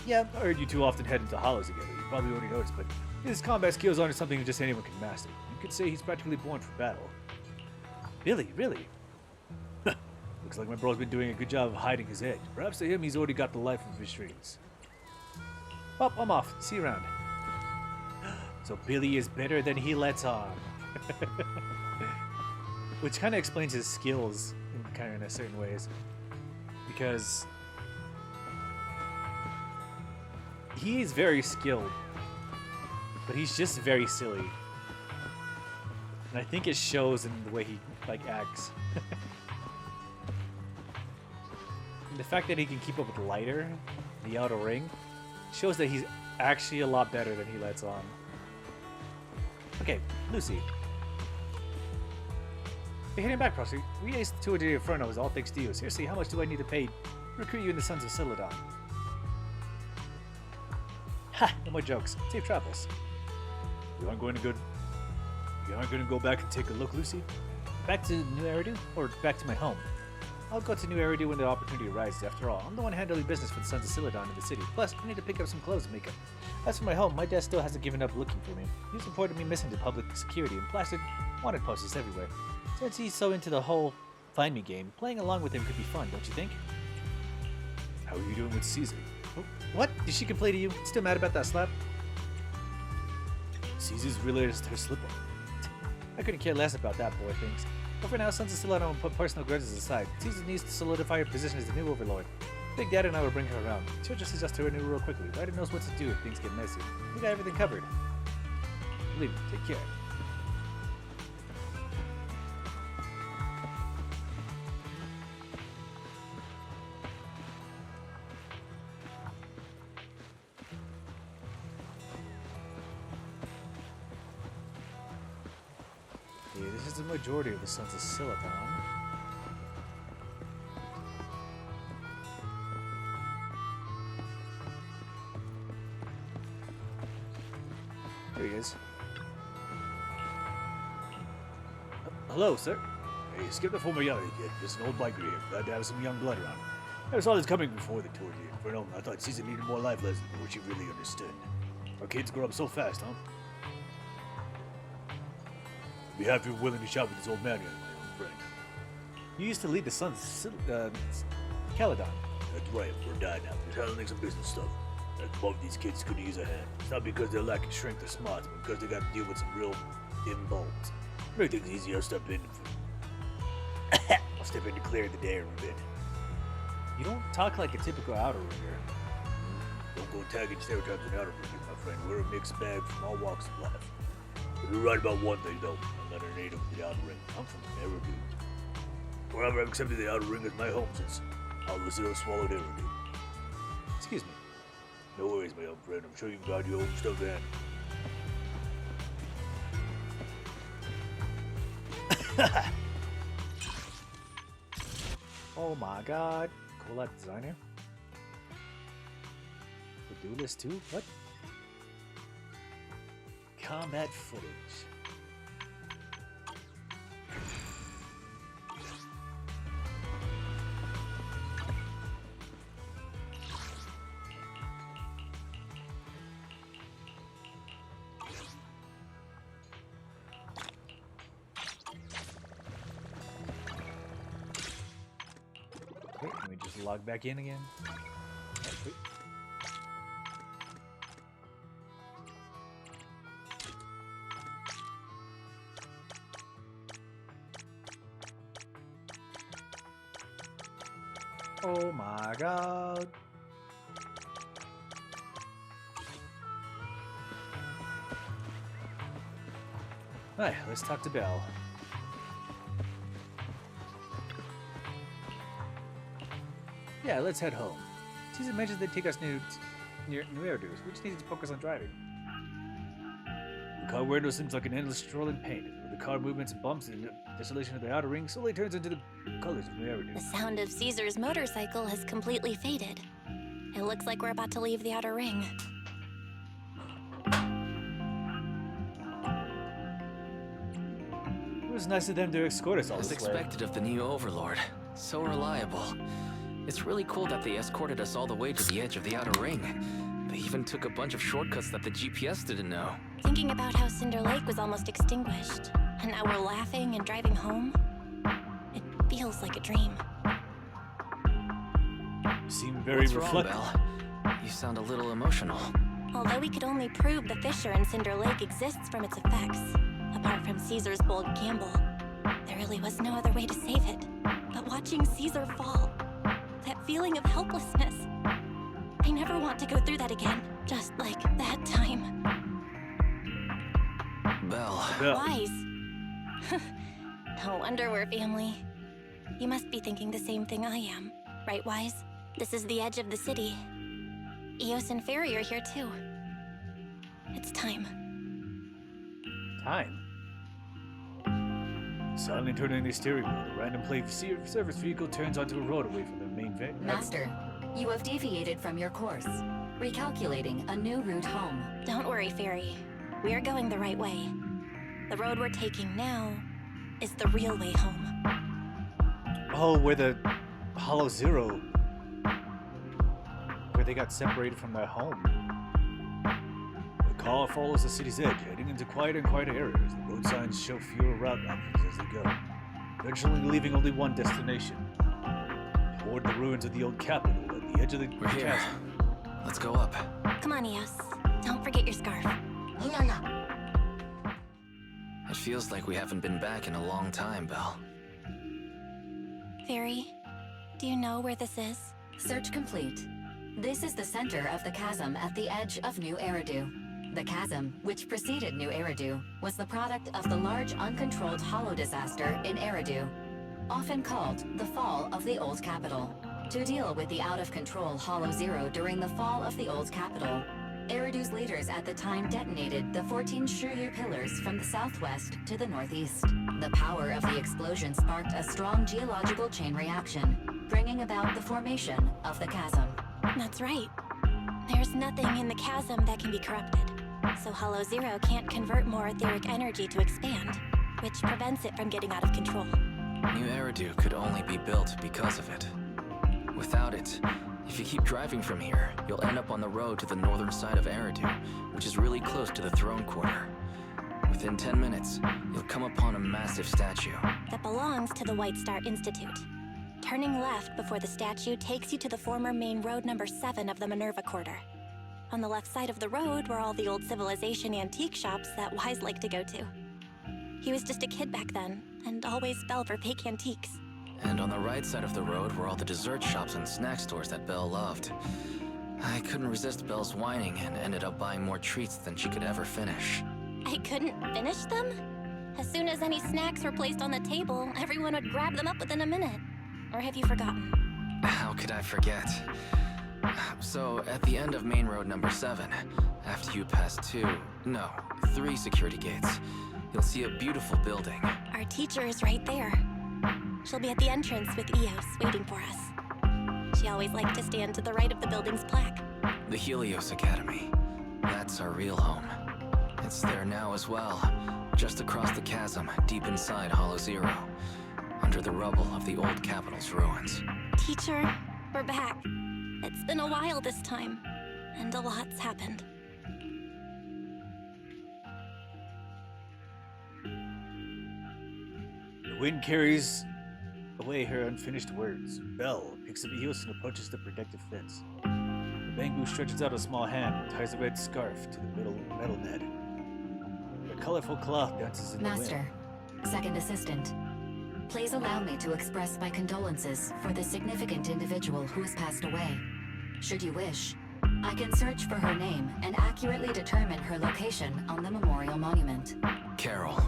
Yeah, I heard you two often head into hollows together. You probably already noticed, but his combat skills aren't something just anyone can master. You could say he's practically born for battle. Billy, really? Looks like my bro's been doing a good job of hiding his edge. Perhaps to him, he's already got the life of his dreams. Well, I'm off. See you around. So Billy is better than he lets on. Which kind of explains his skills in certain ways. Because he is very skilled, but he's just very silly. And I think it shows in the way he acts. And the fact that he can keep up with Lighter, the Outer Ring, shows that he's actually a lot better than he lets on. Okay, Lucy. Hey, heading back, Proxy. We aced the tour to the Inferno is all thanks to you. Seriously, how much do I need to pay to recruit you in the Sons of Celadon? Ha! No more jokes. Safe travels. You aren't going to go back and take a look, Lucy? Back to New Eridu? Or back to my home? I'll go to New Eridu when the opportunity arises. After all, I'm the one handling business for the Sons of Celadon in the city. Plus, I need to pick up some clothes and makeup. As for my home, my dad still hasn't given up looking for me. He's reported me missing to public security and plastered wanted posters everywhere. Since he's so into the whole find me game, playing along with him could be fun, don't you think? How are you doing with Caesar? Oh, what? Did she complain to you? Still mad about that slap? Caesar's realized her slip-up. I couldn't care less about that boy things. But for now, Sons of Celadon will put personal grudges aside. Caesar needs to solidify her position as the new overlord. Big Dad and I will bring her around. She'll just adjust to her new role quickly. Ryder knows what to do if things get messy. We got everything covered. Believe me, take care. Yeah, this is the majority of the Sons of Celadon. There he is. Hello, sir. Hey, skip the formality, kid. Just an old biker here. Glad to have some young blood around. I saw this coming before they toured here. For no, I thought Caesar needed more life lessons than what she really understood. Our kids grow up so fast, huh? I'd be happy if you're willing to shop with this old man here, my own friend. You used to lead the Sons, Caledon. That's right, we're dying now. Just handling some business stuff. Like both these kids could use a hand. It's not because they're lacking strength or smarts, but because they got to deal with some real bones. Make things easier, I'll step in to clear the day a bit. You don't talk like a typical outer ringer. Don't go tagging stereotypes in outer ringer, my friend. We're a mixed bag from all walks of life. But you're right about one thing, though. I'm not a native of the outer ring. I'm from Eridu. Forever I've accepted the outer ring as my home since Hollow Zero swallowed Eridu. Excuse me. No worries, my young friend. I'm sure you can guard your own stuff then. Oh my god. Cool designer. We do this too? What? Combat footage. Wait, let me just log back in again. Wait. Oh my god. Alright, let's talk to Belle. Yeah, let's head home. Caesar mentioned they'd take us near Eridu. We just need to focus on driving. The car window seems like an endless strolling paint. With the car movements and bumps, the desolation of the outer ring slowly turns into the colors of Eridu. The sound of Caesar's motorcycle has completely faded. It looks like we're about to leave the outer ring. It was nice of them to escort us all As this way. expected of the new Overlord. So reliable. It's really cool that they escorted us all the way to the edge of the outer ring. They even took a bunch of shortcuts that the GPS didn't know. Thinking about how Cinder Lake was almost extinguished, and now we're laughing and driving home, it feels like a dream. You seem very What's reflective. wrong, Belle? You sound a little emotional. Although we could only prove the fissure in Cinder Lake exists from its effects, apart from Caesar's bold gamble, there really was no other way to save it. But watching Caesar fall, that feeling of helplessness, I never want to go through that again, just like that time. Belle. Wise. No wonder we're family. You must be thinking the same thing I am, right, Wise? This is the edge of the city. Eos and Fairy are here too. It's time. Time. Suddenly turning the steering wheel, the random plate service vehicle turns onto a road away from the main van. Master, you have deviated from your course. Recalculating a new route home. Don't worry, Fairy. We're going the right way. The road we're taking now is the real way home. Oh, where the Hollow Zero, where they got separated from their home. The car follows the city's edge, heading into quieter and quieter areas. The road signs show fewer route options as they go, eventually leaving only one destination. Toward the ruins of the old capital at the edge of the We're here. chasm. Let's go up. Come on, Eos. Don't forget your scarf. It feels like we haven't been back in a long time, Belle. Fairy, do you know where this is? Search complete. This is the center of the chasm at the edge of New Eridu. The chasm, which preceded New Eridu, was the product of the large uncontrolled hollow disaster in Eridu, often called the Fall of the Old Capital. To deal with the out-of-control Hollow Zero during the fall of the Old Capital, Eridu's leaders at the time detonated the 14 Shuryu pillars from the southwest to the northeast. The power of the explosion sparked a strong geological chain reaction, bringing about the formation of the chasm. That's right. There's nothing in the chasm that can be corrupted, so Hollow Zero can't convert more etheric energy to expand, which prevents it from getting out of control. New Eridu could only be built because of it. Without it, it. If you keep driving from here, you'll end up on the road to the northern side of Eridu, which is really close to the throne quarter. Within 10 minutes, you'll come upon a massive statue. That belongs to the White Star Institute. Turning left before the statue takes you to the former main road number 7 of the Minerva Quarter. On the left side of the road were all the old civilization antique shops that Wise liked to go to. He was just a kid back then, and always fell for fake antiques. And on the right side of the road were all the dessert shops and snack stores that Belle loved. I couldn't resist Belle's whining and ended up buying more treats than she could ever finish. I couldn't finish them? As soon as any snacks were placed on the table, everyone would grab them up within a minute. Or have you forgotten? How could I forget? So, at the end of main road number 7, after you pass 3 security gates, you'll see a beautiful building. Our teacher is right there. She'll be at the entrance with Eos waiting for us. She always liked to stand to the right of the building's plaque. The Helios Academy. That's our real home. It's there now as well, just across the chasm, deep inside Hollow Zero, under the rubble of the old capital's ruins. Teacher, we're back. It's been a while this time, and a lot's happened. The wind carries away her unfinished words. Belle picks up Eos and approaches the protective fence. The Bangu stretches out a small hand and ties a red scarf to the metal net. The colorful cloth dances in Master, the wind. second assistant, please allow me to express my condolences for the significant individual who has passed away. Should you wish, I can search for her name and accurately determine her location on the memorial monument. Carol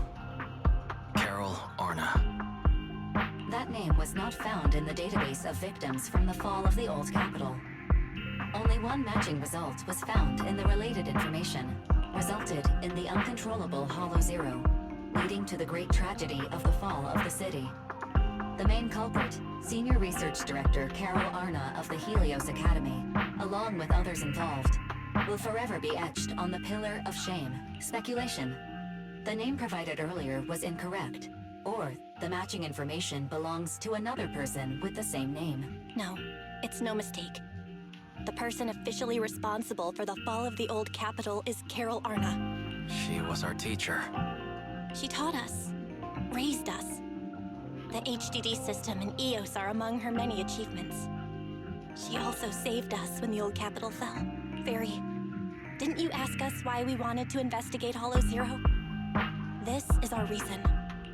Arna. That name was not found in the database of victims from the fall of the old capital. Only one matching result was found in the related information, resulted in the uncontrollable Hollow Zero, leading to the great tragedy of the fall of the city. The main culprit, Senior Research Director Carol Arna of the Helios Academy, along with others involved, will forever be etched on the Pillar of Shame. Speculation. The name provided earlier was incorrect, or the matching information belongs to another person with the same name. No, it's no mistake. The person officially responsible for the fall of the old capital is Carol Arna. She was our teacher. She taught us, raised us. The HDD system and EOS are among her many achievements. She also saved us when the old capital fell. Fairy, didn't you ask us why we wanted to investigate Hollow Zero? This is our reason.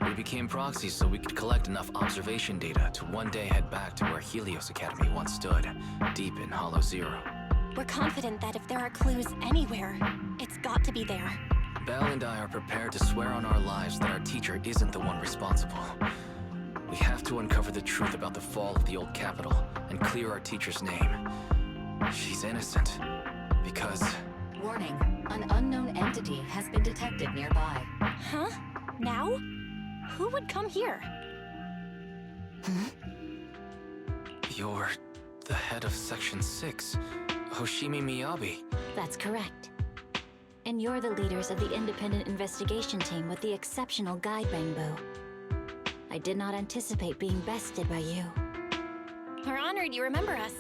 We became proxies so we could collect enough observation data to one day head back to where Helios Academy once stood, deep in Hollow Zero. We're confident that if there are clues anywhere, it's got to be there. Belle and I are prepared to swear on our lives that our teacher isn't the one responsible. We have to uncover the truth about the fall of the old capital and clear our teacher's name. She's innocent, because... Warning, an unknown entity has been detected nearby. Huh? Now? Who would come here? You're the head of Section 6, Hoshimi Miyabi. That's correct. And you're the leaders of the independent investigation team with the exceptional Guide Bangbu. I did not anticipate being bested by you. We're honored you remember us.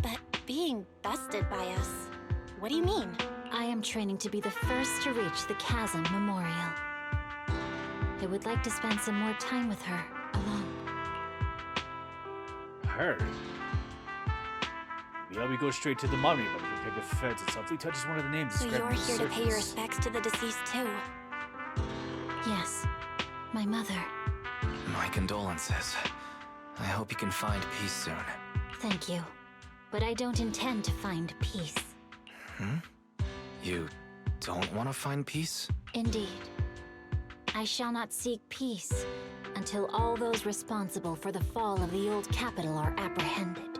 But being bested by us, what do you mean? I am training to be the first to reach the Chasm Memorial. I would like to spend some more time with her, alone. Her? Yeah, we go straight to the monument. We take the fence and something touches one of the names. So described you're on the here to pay your surface. respects to the deceased too? Yes, my mother. My condolences. I hope you can find peace soon. Thank you. But I don't intend to find peace. You don't want to find peace? Indeed. I shall not seek peace until all those responsible for the fall of the old capital are apprehended.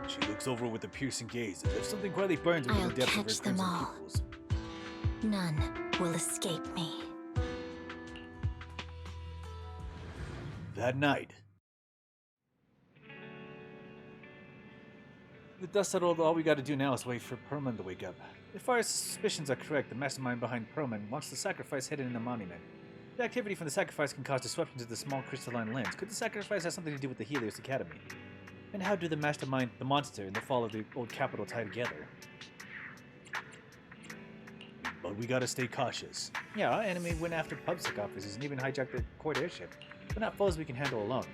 She looks over with a piercing gaze as if something quietly burns into I'll the depths of her catch them crimson all. pupils. None will escape me. That night, the dust settled. All we gotta do now is wait for Perlman to wake up. If our suspicions are correct, the mastermind behind Perlman wants the sacrifice hidden in the monument. The activity from the sacrifice can cause disruption to the small crystalline lens. Could the sacrifice have something to do with the Helios Academy? And how do the mastermind, the monster, and the fall of the old capital tie together? But we gotta stay cautious. Yeah, our enemy went after PubSec officers and even hijacked the Court airship. But not foes we can handle alone.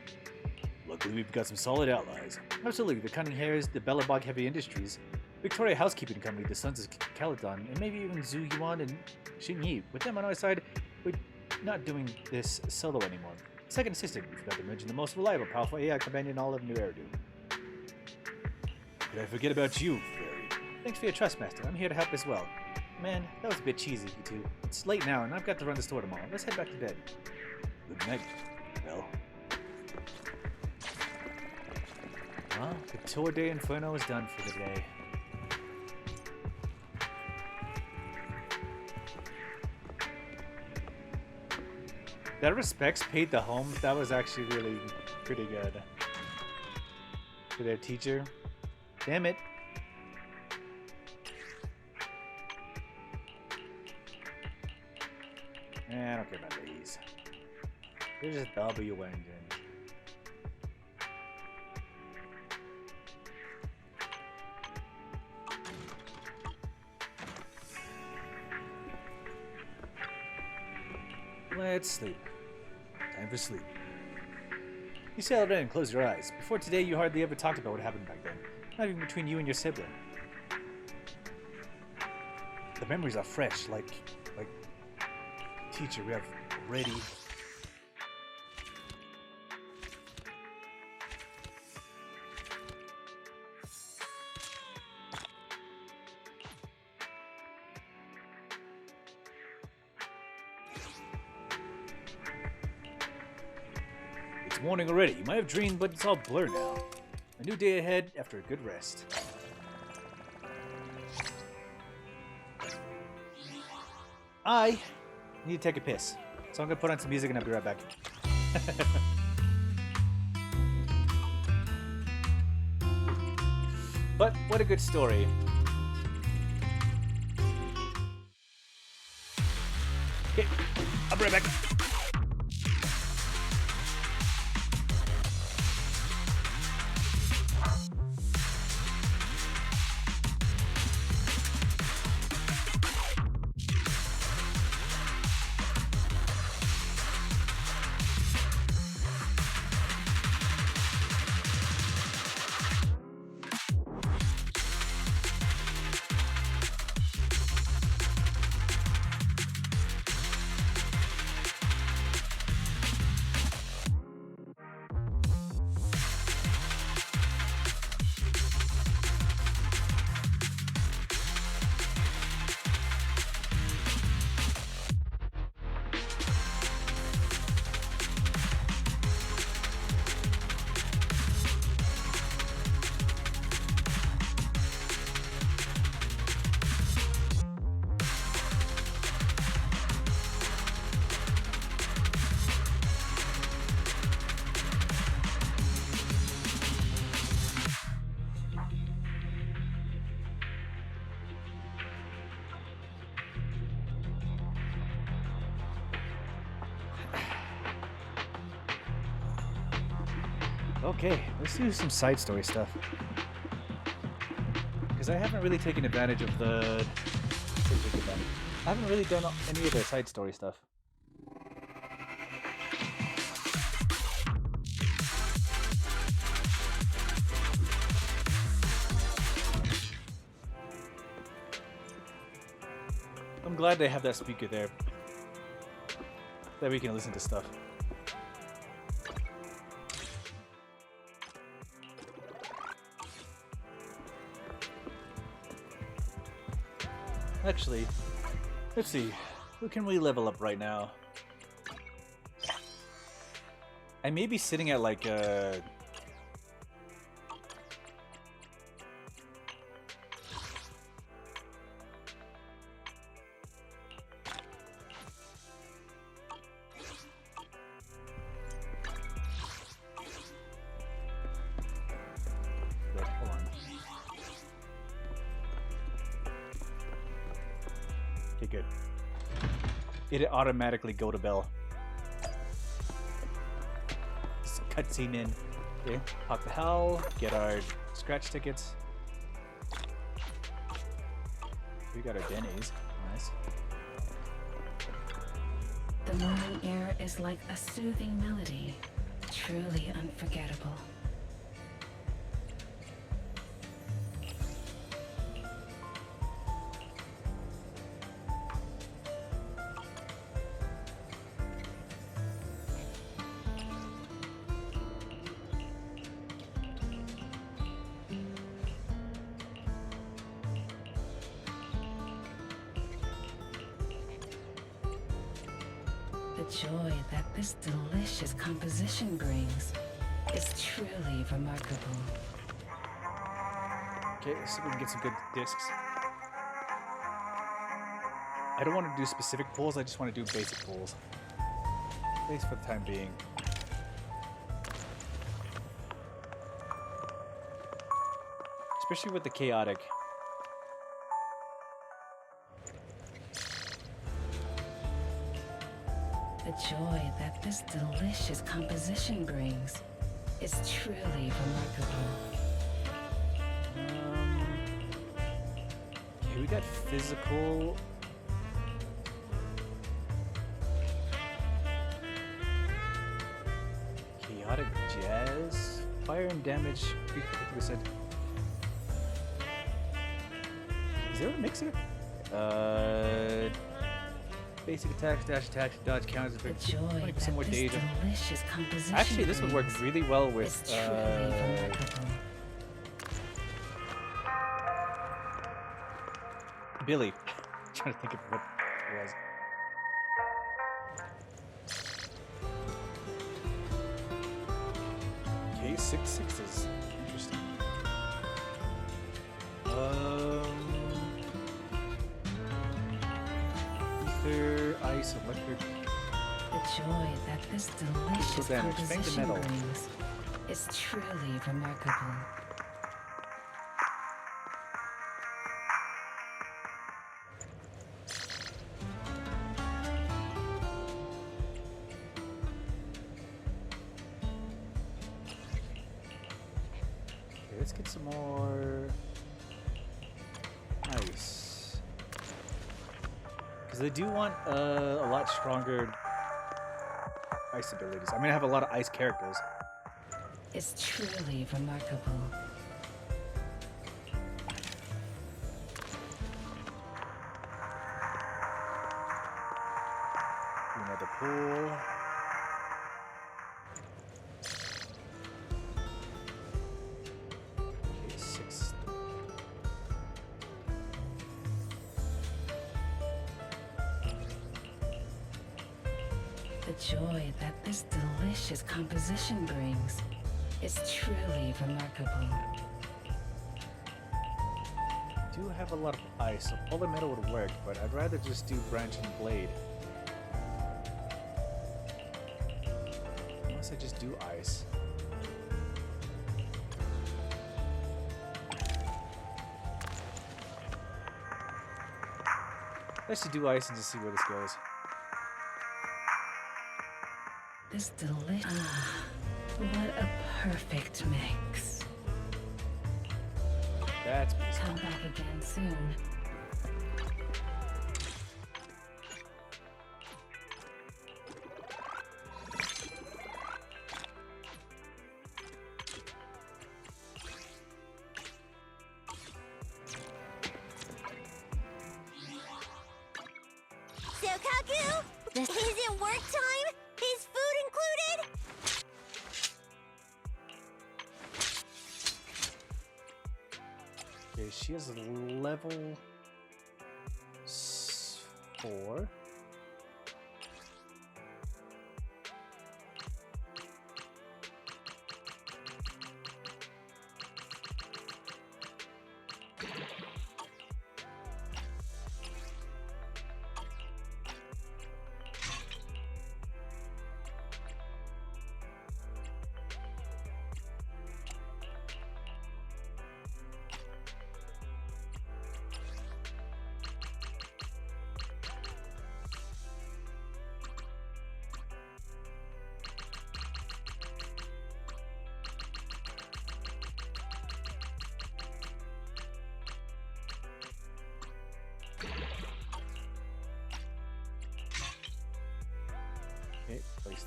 Luckily, we've got some solid allies. Absolutely, the Cunning Hares, the Bellabog Heavy Industries, Victoria Housekeeping Company, the Sons of Caledon, and maybe even Zhu Yuan and Xing Yi. With them on our side, we're not doing this solo anymore. Second assistant, we forgot to mention the most reliable, powerful AI companion in all of New Eridu. Did I forget about you, Fairy? Thanks for your trust, Master. I'm here to help as well. Man, that was a bit cheesy, you two. It's late now, and I've got to run the store tomorrow. Let's head back to bed. Good night, Belle. Well, the Tour de Inferno is done for the day. That respects paid the home, that was actually really pretty good. For their teacher. Damn it. I don't care about these. They're just W engine. Let's sleep. Time for sleep. You settled in and closed your eyes. Before today, you hardly ever talked about what happened back then. Not even between you and your sibling. The memories are fresh, like teacher, we have ready. It's morning already. You might have dreamed, but it's all blur now. A new day ahead after a good rest. I need to take a piss, so I'm gonna put on some music and I'll be right back. But what a good story. Okay, I'll be right back. Okay, let's do some side story stuff. Because I haven't really taken advantage of the... I haven't really done any of the side story stuff. I'm glad they have that speaker there. That we can listen to stuff. Actually, let's see. Who can we level up right now? I may be sitting at like Good. It'd automatically go to Belle. cutscene in. Okay, pop the hell, get our scratch tickets. We got our Denny's. Nice. The morning air is like a soothing melody, truly unforgettable. The joy that this delicious composition brings is truly remarkable. Okay, let's see if we can get some good discs. I don't want to do specific pulls, I just want to do basic pulls. At least for the time being. Especially with the chaotic. The joy that this delicious composition brings is truly remarkable. Okay, we got physical. Chaotic jazz. Fire and damage. 50%. Is there a mixer? Basic attacks, dash attacks, dodge counters, The joy 20% more that this data. delicious composition Actually, this would work brings really well is with truly remarkable. Billy. Trying to think of what it was. Okay, 6 sixes. Interesting. Ether, ice, electric. The joy that this delicious damage. Thank the composition metal. brings is truly remarkable. Okay, let's get some more ice. Because I do want a lot stronger ice abilities. I'm gonna have a lot of ice characters. Is truly remarkable. Another pool. Okay, 6. The joy that this delicious composition brings is truly remarkable. I do have a lot of ice, so polar metal would work, but I'd rather just do branch and blade. Unless I just do ice. Let's just do ice and just see where this goes. This what a perfect mix. That's peaceful. Come back again soon. Sokaku? Is it work time? Is food included? Okay, she has a level 4.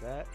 that.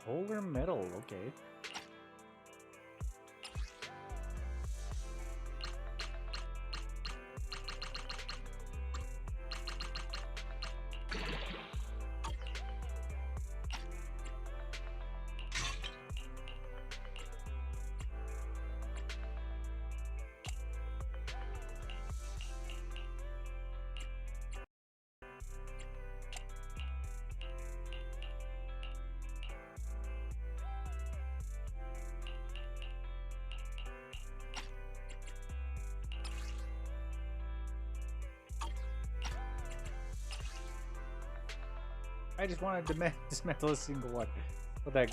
Polar metal, okay. I just wanted to dismantle a single one. What the heck?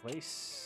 Place.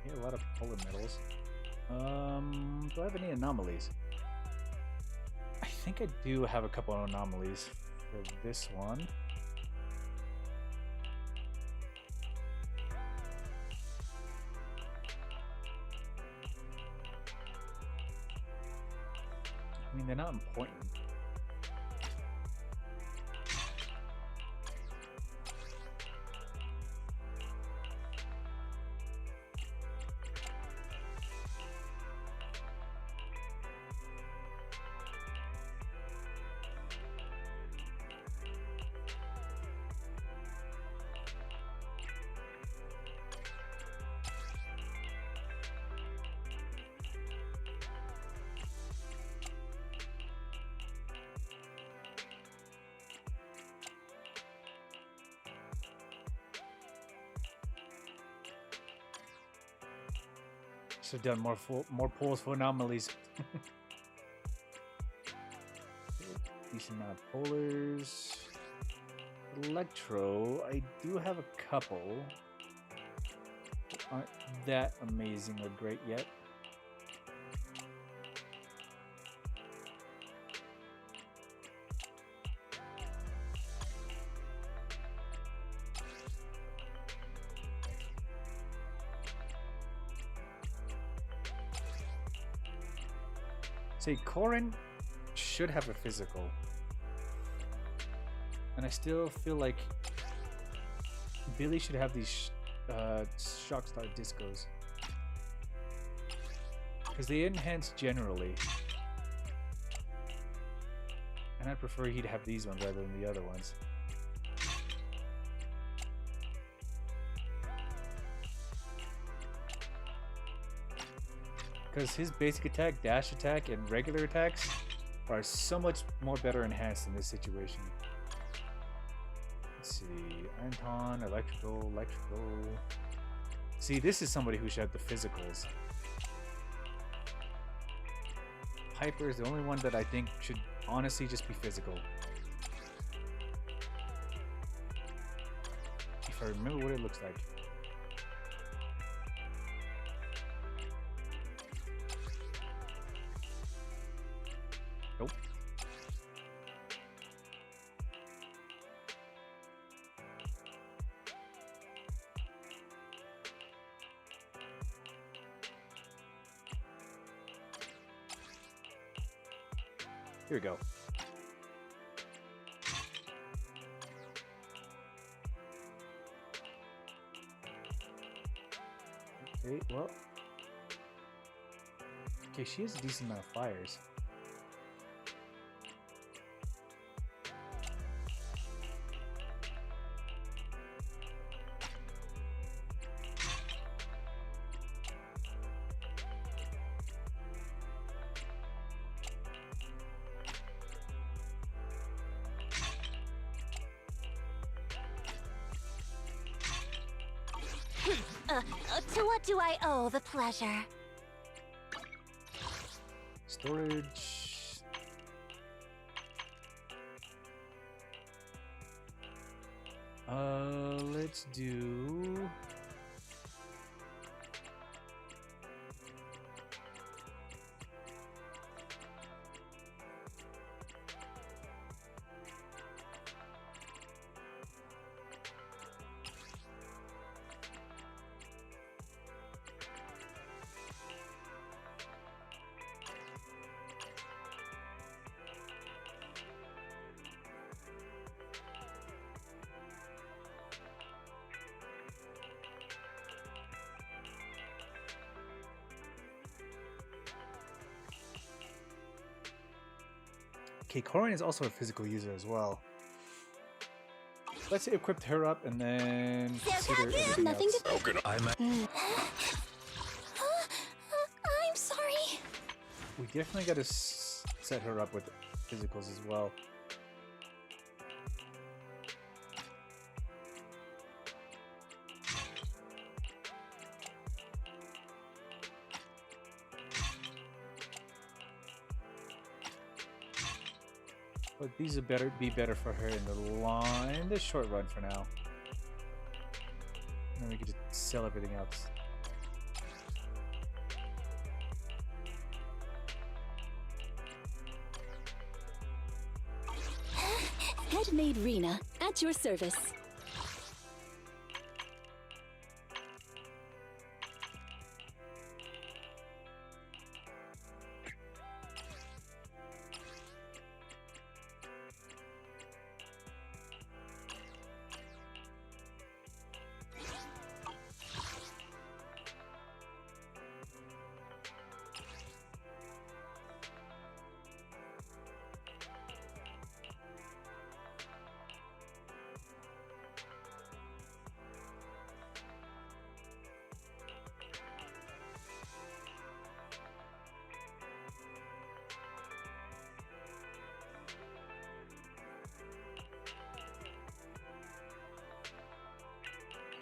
A lot of polar metals. Do I have any anomalies? I think I do have a couple of anomalies for this one. I mean, they're not important. Should have done more pulls for anomalies. Decent amount of polars. Electro, I do have a couple. Aren't that amazing or great yet. Say, Corrin should have a physical. And I still feel like Billy should have these Shockstar Discos. Because they enhance generally. And I prefer he'd have these ones rather than the other ones. Because his basic attack, dash attack, and regular attacks are so much more better enhanced in this situation. Let's see. Anton, electrical. See, this is somebody who should have the physicals. Piper is the only one that I think should honestly just be physical. If I remember what it looks like. Nope. Here we go. Okay, well. Okay, she has a decent amount of fires. To what do I owe the pleasure? Storage. Let's do... Okay, Corin is also a physical user as well. Let's equip her up and then consider everything Nothing else. to... I'm I'm sorry. We definitely got to set her up with physicals as well. But these would be better for her in the short run for now. And then we can just sell everything else. Headmaid Rena, at your service.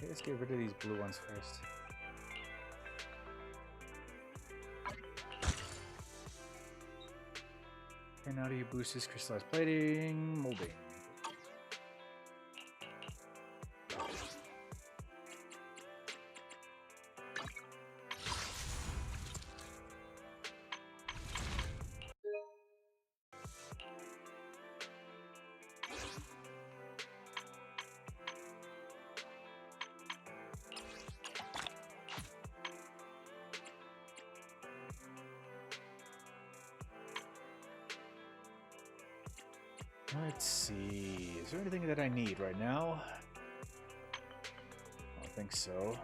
Okay, let's get rid of these blue ones first. And now do you boost this crystallized plating, molding. Let's see. Is there anything that I need right now? I don't think so.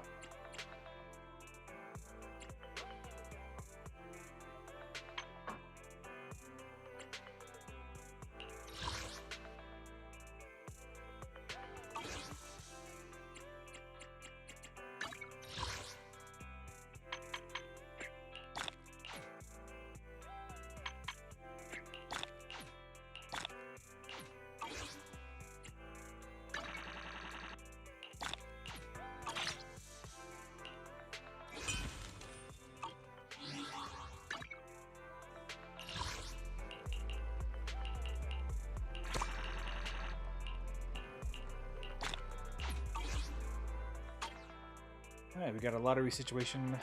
Alright, we got a lottery situation.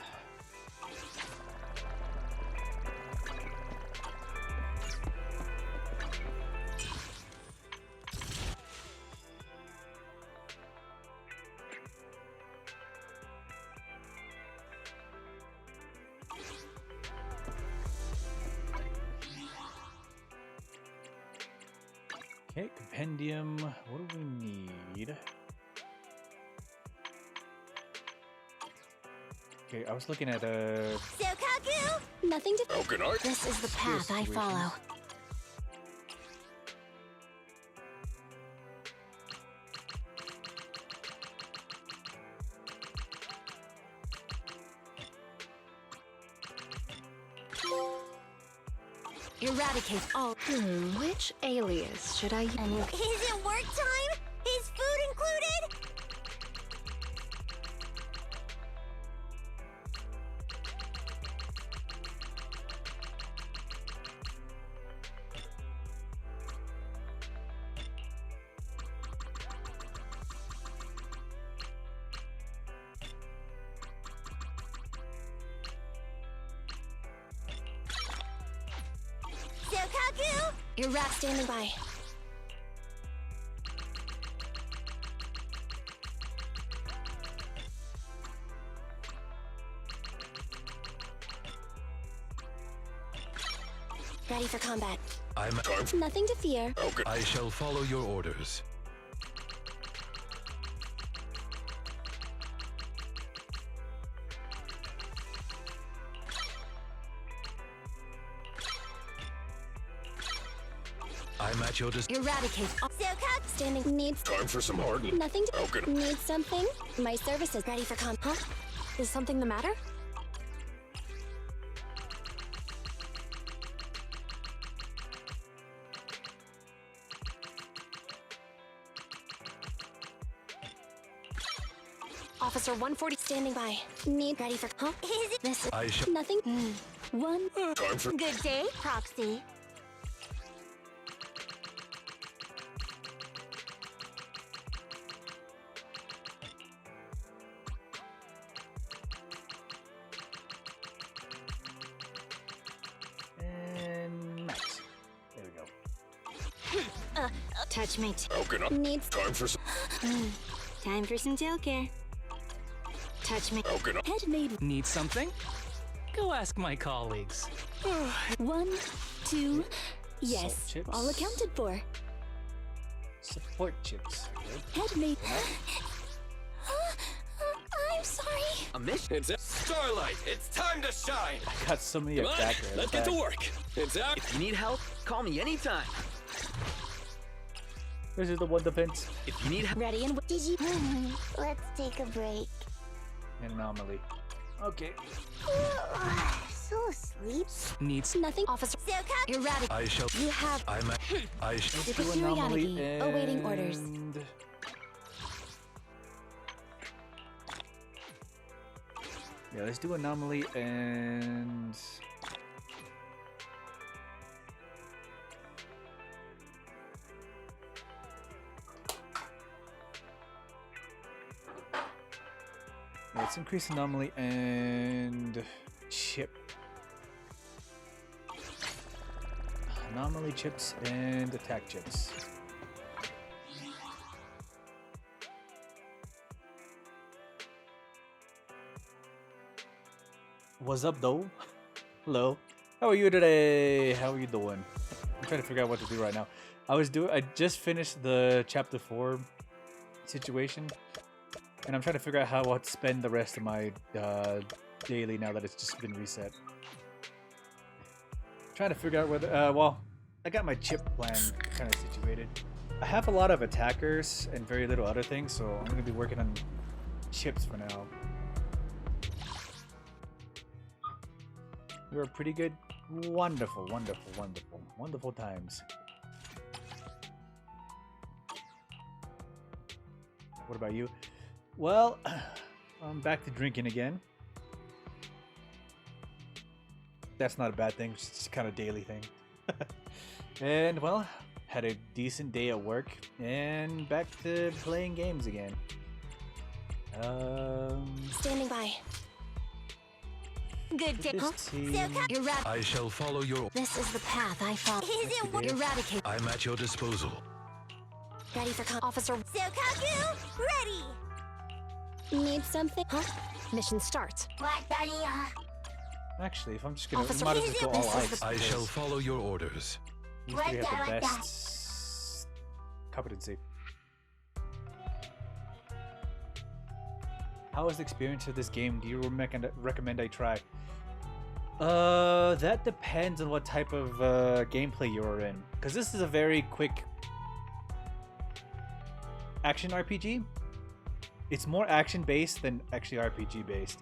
Okay, compendium. What do we need? Okay, I was looking at Sokaku! Nothing to. Okanart? This is the path I follow. Eradicate all. Which alias should I use? Is it work time? Is food included? Sokaku! Standing by. Ready for combat. I'm Nothing to fear. I shall follow your orders. I'm at your Eradicate. Sokaku! Standing. Needs. Time for some hardening. Nothing to. Needs something. My service is ready for combat. Huh? Is something the matter? Officer 140 Standing by. Need. Ready for. Huh? Is it This. I shall. Nothing. One. Time for good day, Proxy? and max. There we go. Touch me. Okanart. Needs. Time for some Time for some tail care. Touch me. Okanart. Head made. Need something? Go ask my colleagues. 1, 2. Yes. Salt chips. All accounted for. Support chips. Head made. I'm sorry. A mission? It's Starlight, it's time to shine! I got so many Come on, attackers. let's get to work! It's out! If you need help, call me anytime. This is the one defense. If you need help, Ready and. Did you? Let's take a break. Anomaly. Okay. So asleep. needs Nothing. Officer Sokaku! Eradicate. I shall. You have. I'm at. I shall. Let's do Superiority. anomaly Awaiting orders. and... Yeah, let's do anomaly and... Let's increase anomaly and chip. Anomaly chips and attack chips. What's up, though? Hello. How are you today? How are you doing? I'm trying to figure out what to do right now. I just finished the chapter 4 situation, And I'm trying to figure out how I'll spend the rest of my daily now that it's just been reset. Trying to figure out whether, well, I got my chip plan kind of situated. I have a lot of attackers and very little other things, so I'm going to be working on chips for now. You're pretty good. Wonderful, wonderful, wonderful. Wonderful times. What about you? Well, I'm back to drinking again. That's not a bad thing, it's just kind of daily thing. And well, had a decent day at work and back to playing games again. Standing by. Good day. Huh? I shall follow your... This is the path I follow. Is it what? Eradicate. I'm at your disposal. Ready for Officer Sokaku, ready! Need something? Huh? Mission starts. Actually, if I'm just gonna, might as well go all ice. I shall follow your orders. These three have the best competency. How was the experience of this game? Do you recommend I try? That depends on what type of gameplay you're in. Because this is a very quick action RPG. It's more action-based than actually RPG-based.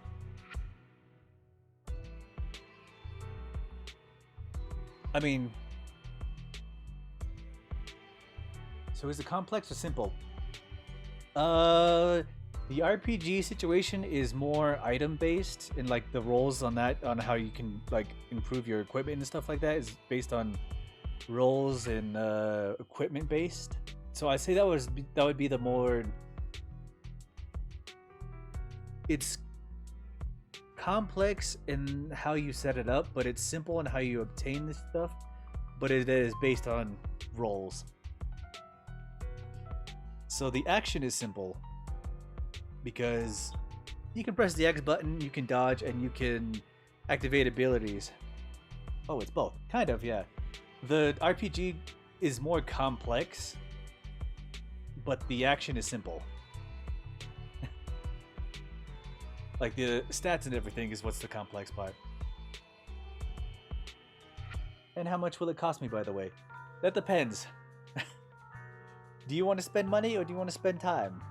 I mean... So is it complex or simple? The RPG situation is more item-based, and like the roles on that, on how you can like improve your equipment and stuff like that, is based on roles and equipment-based. So I say that would be the more. It's complex in how you set it up, but it's simple in how you obtain this stuff. But it is based on roles. So the action is simple because you can press the X button, you can dodge, and you can activate abilities. Oh, it's both. Kind of, yeah. The RPG is more complex, but the action is simple. Like the stats and everything is what's the complex part. And how much will it cost me, by the way? That depends. Do you want to spend money or do you want to spend time?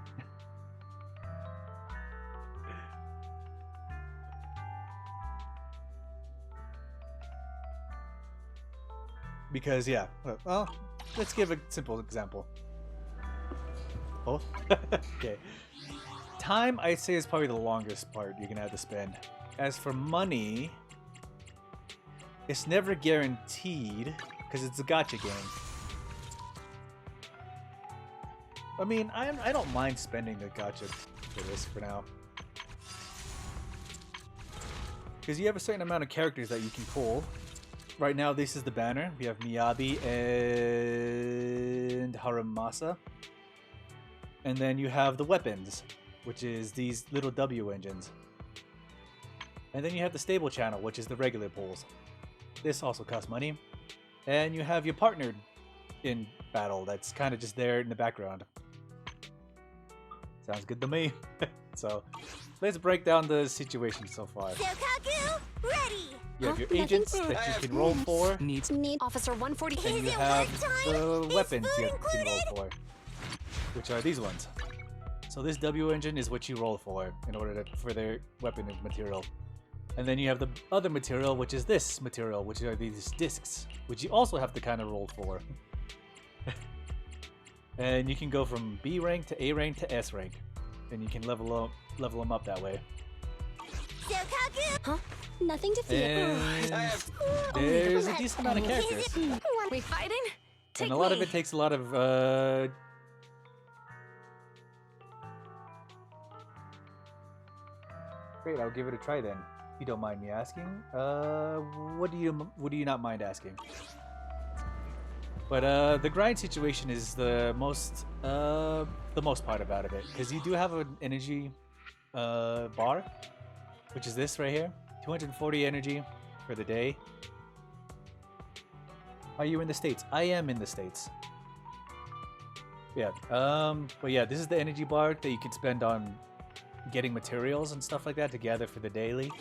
Because, yeah. Well, let's give a simple example. Both? Okay. Time, I'd say, is probably the longest part you're going to have to spend. As for money, it's never guaranteed because it's a gacha game. I mean, I don't mind spending the gacha for this for now. Because you have a certain amount of characters that you can pull. Right now, this is the banner. We have Miyabi and Haramasa. And then you have the weapons, which is these little W engines. And then you have the stable channel, which is the regular pulls. This also costs money. And you have your partner in battle that's kind of just there in the background. Sounds good to me. So, let's break down the situation so far. Sokaku, ready! You have your agents that you can roll for. Need Officer 140. And you have the weapons you can roll for, which are these ones. So this W engine is what you roll for in order for their weapon material. And then you have the other material, which is this material, which are these discs, which you also have to kind of roll for. And you can go from B rank to A rank to S rank, and you can level them up that way. Huh? Nothing to fear. And there's a decent amount of characters. We fighting? And a lot of it takes a lot of Great, I'll give it a try then. If you don't mind me asking. What do you not mind asking? But the grind situation is the most part about it, because you do have an energy bar, which is this right here, 240 energy for the day. Are you in the States? I am in the States. Yeah. But yeah, this is the energy bar that you can spend on getting materials and stuff like that to gather for the daily.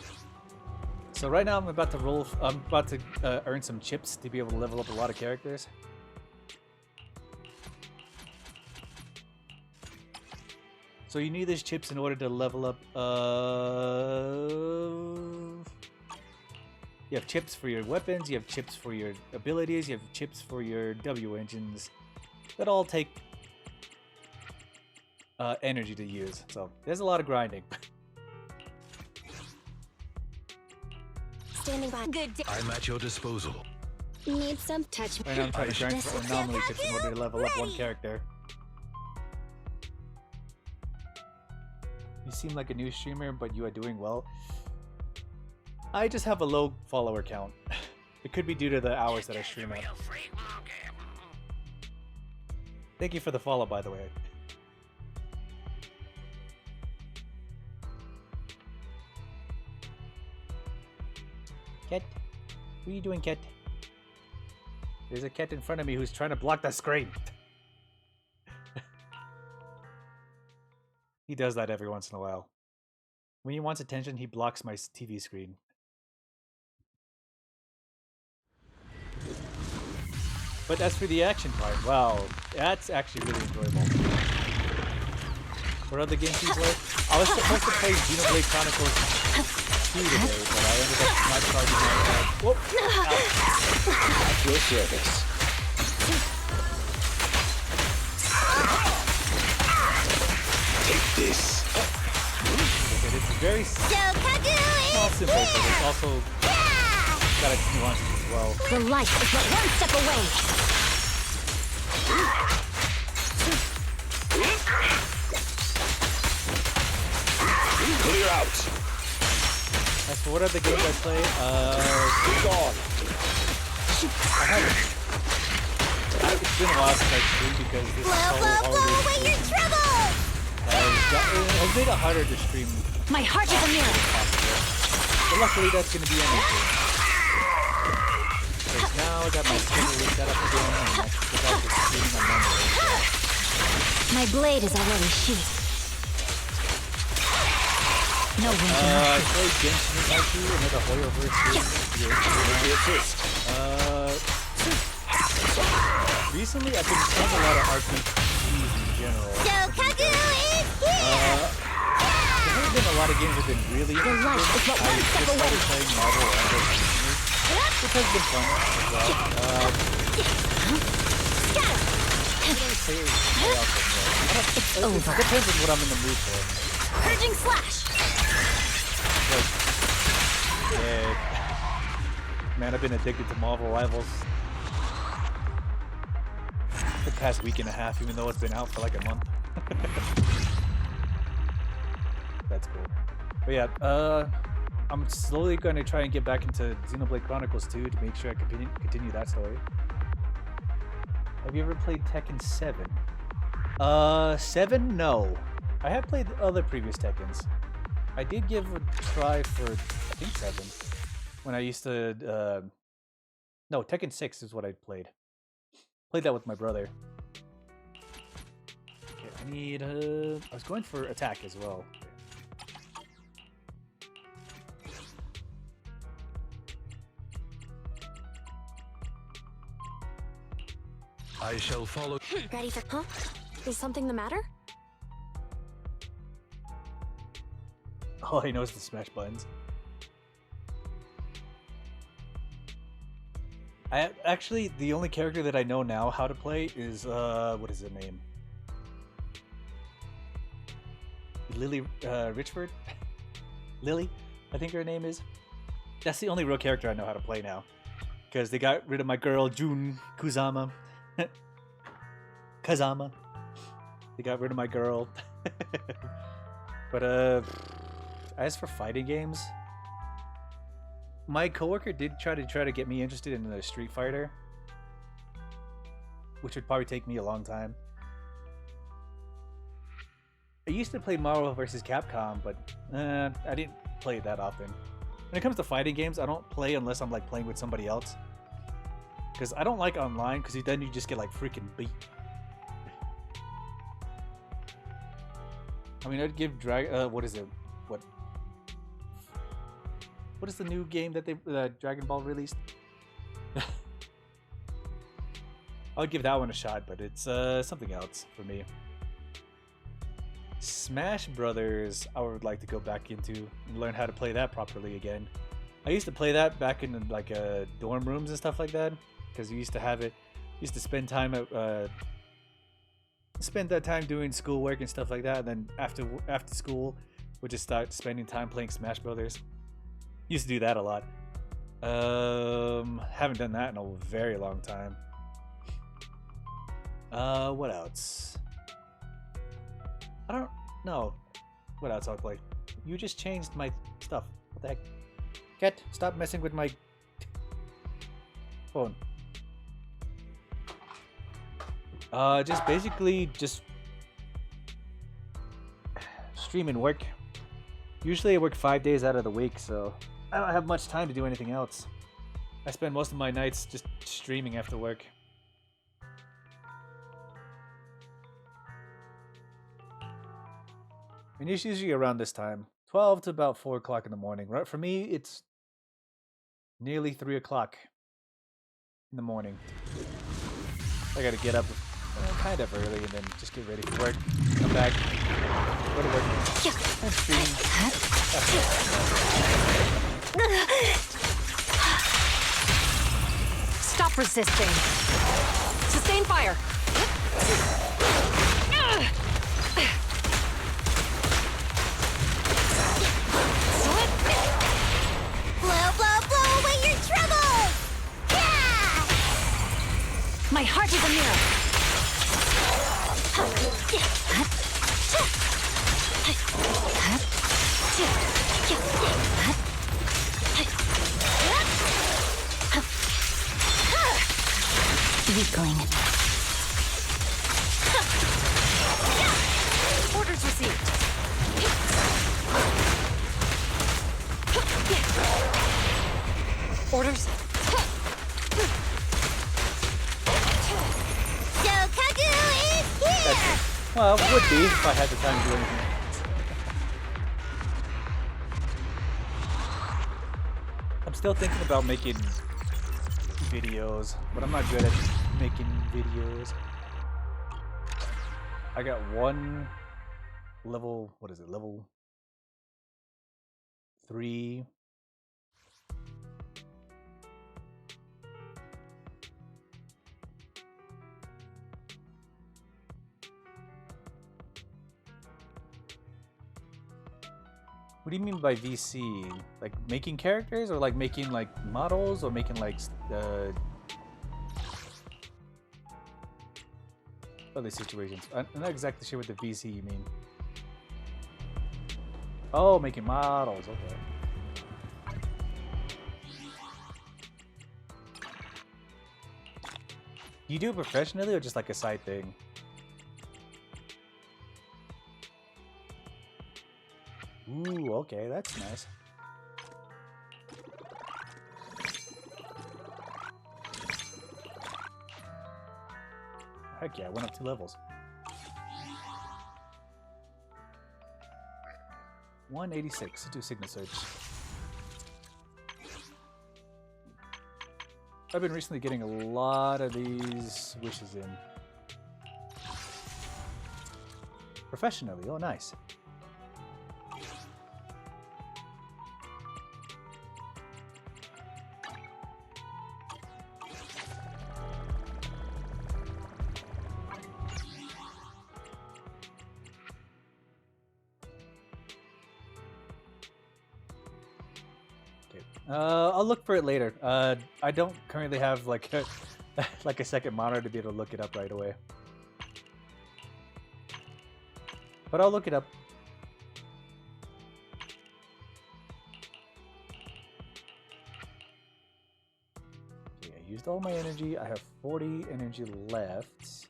So right now I'm about to earn some chips to be able to level up a lot of characters. So you need these chips in order to level up. You have chips for your weapons, you have chips for your abilities, you have chips for your W engines. That all take energy to use. So there's a lot of grinding. Standing by. Good day. I'm at your disposal. Need some touch. Right now I'm trying to grind for anomaly chips in order to level up one character. You seem like a new streamer, but you are doing well. I just have a low follower count. It could be due to the hours that I stream at. Thank you for the follow, by the way. Cat? What are you doing, cat? There's a cat in front of me who's trying to block the screen. He does that every once in a while. When he wants attention, he blocks my TV screen. But as for the action part, wow, that's actually really enjoyable. What other games do you play? I was supposed to play Xenoblade Chronicles 2 today, but I ended up not charging my whoop! At your service. Take this. Okay, it's very small, simple, but it's also got its nuances as well. The light is but one step away. Clear out. As for what other games I play, gone. I haven't. It's been a while since I streamed because this is so hard. Away your trouble! I've made it harder to stream. My heart is a mirror. But luckily, that's going to be anything. Because now I got my schedule set up again, and I can go back to streaming on Monday. My blade is already sheathed. No one can I played Genshin Impact, another Hoyoverse recently, I've been playing a lot of RPGs in general. Shokaku is here! There haven't been a lot of games that have been really good. I just started playing Marvel Rivals recently, which has been fun as well. It depends on what I'm in the mood for. Purging slash! Yeah. Man, I've been addicted to Marvel Rivals the past week and a half, even though it's been out for like a month. That's cool. But yeah, I'm slowly going to try and get back into Xenoblade Chronicles 2 to make sure I continue that story. Have you ever played Tekken 7? 7? No. I have played the other previous Tekkens. I did give a try for, I think 7. When I used to, no, Tekken 6 is what I played. Played that with my brother. Okay, I need, I was going for attack as well. I shall follow. Ready for... Huh? Is something the matter? All I know is the smash buttons. Actually, the only character that I know now how to play is, what is her name? Lily, Richford? Lily, I think her name is. That's the only real character I know how to play now. Because they got rid of my girl, Jun Kazama. Kazama. They got rid of my girl. But, as for fighting games, my coworker did try to get me interested in a Street Fighter, which would probably take me a long time. I used to play Marvel vs. Capcom, but I didn't play it that often. When it comes to fighting games, I don't play unless I'm like playing with somebody else. Because I don't like online, because then you just get like freaking beat. I mean, I'd give what is it? What is the new game that Dragon Ball released? I'll give that one a shot, but it's something else for me. Smash Brothers, I would like to go back into and learn how to play that properly again. I used to play that back in like dorm rooms and stuff like that, because you used to have it. Used to spend time at spend that time doing schoolwork and stuff like that, and then after school, we'd just start spending time playing Smash Brothers. Used to do that a lot. Haven't done that in a very long time. What else? I don't know what else I'll play. You just changed my stuff. What the heck? Cat, stop messing with my phone. Just basically just stream and work. Usually I work 5 days out of the week, so I don't have much time to do anything else. I spend most of my nights just streaming after work. And it's usually around this time, 12 to about 4 o'clock in the morning. Right, for me, it's nearly 3 o'clock in the morning. I gotta get up kind of early and then just get ready for work. Come back, go to work, and stream. Stop resisting. Sustain fire. Blow, blow, blow away your troubles! Yeah! My heart is a mirror. Weakling. Orders received. Orders. Shokaku is here! Well, it would be if I had the time to do anything. I'm still thinking about making videos, but I'm not good at making videos. I got one level, what is it, level 3. What do you mean by VC? Like making characters, or like making like models, or making like other situations? I'm not exactly sure what the VC you mean. Oh, making models. Okay. You do it professionally or just like a side thing? Ooh, okay, that's nice. Heck yeah, I went up 2 levels. 186, do Signal Search. I've been recently getting a lot of these wishes in. Professionally, oh nice. I'll look for it later. I don't currently have like a like a second monitor to be able to look it up right away. But I'll look it up. Okay, I used all my energy. I have 40 energy left.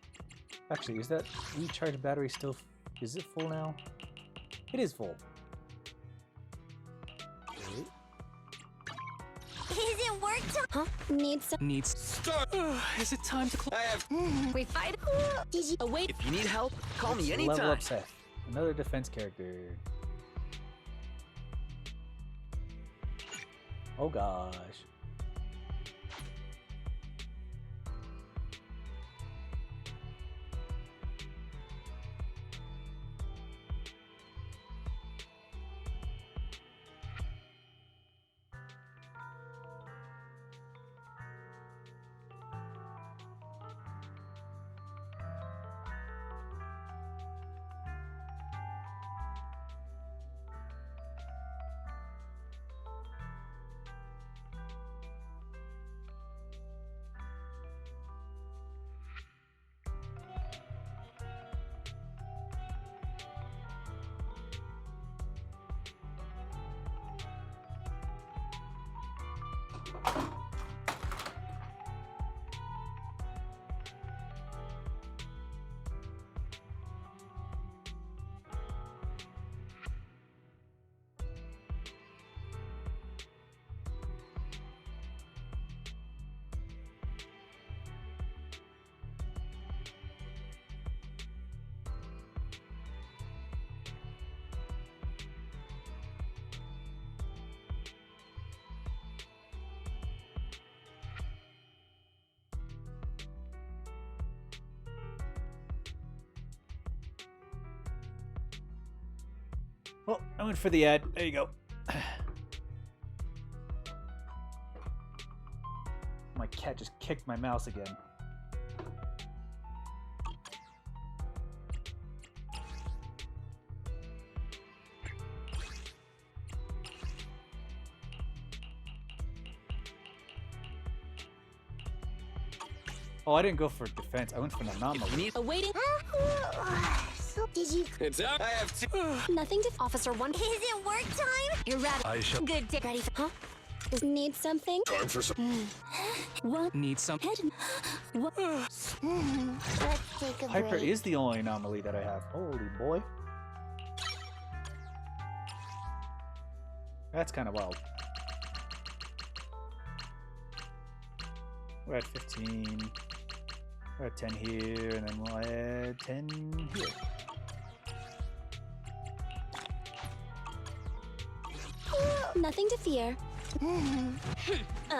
Actually, is that recharge battery still? Is it full now? It is full. Okay. Is it work time? Huh? Needs start. Is it time to We fight? Did you wait? If you need help, call me Level anytime. up Seth. Another defense character. Oh gosh. Well, I went for the ad. There you go. My cat just kicked my mouse again. Oh, I didn't go for defense. I went for an anomaly. Awaiting. So did you? It's out. I have two. Nothing to Officer 1. Is it work time? You're ready. I shall. Good day. Ready for? Huh? Does need something? Time for some. What? Need some. Head. What? Let's take a Hyper break. is the only anomaly that I have. Holy boy. That's kind of wild. We're at 15. We're at 10 here, and then we'll add 10 here. Nothing to fear.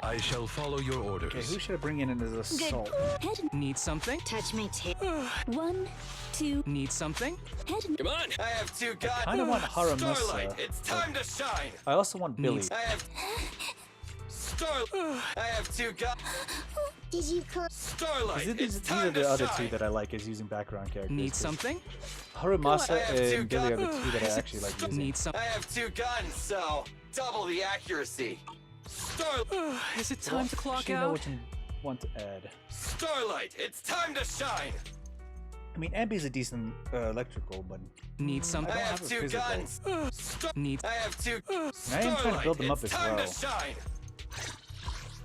I shall follow your orders. Okay, who should I bring in as assault? Head. Need something? Touch my tail. 1, 2. Need something? Head. Come on. I have two guns. I kind of want Haramusa. Starlight, it's time to shine. I also want Billy. I have Starlight. I have two guns. Did you call? Starlight, These it's are time the to other shine. two that I like is using background characters. Need 'cause something? Haramasa I have two and Billy are the guns. two that I actually like using. Need some. I have two guns, so double the accuracy. Starlight. Is it time to clock Actually, know out? which one to add. Starlight, it's time to shine. I mean, Ambi's a decent electrical, but Need something? I don't have have a two physical. guns. Need. I have two. I am trying to build them up it's as time well. to shine.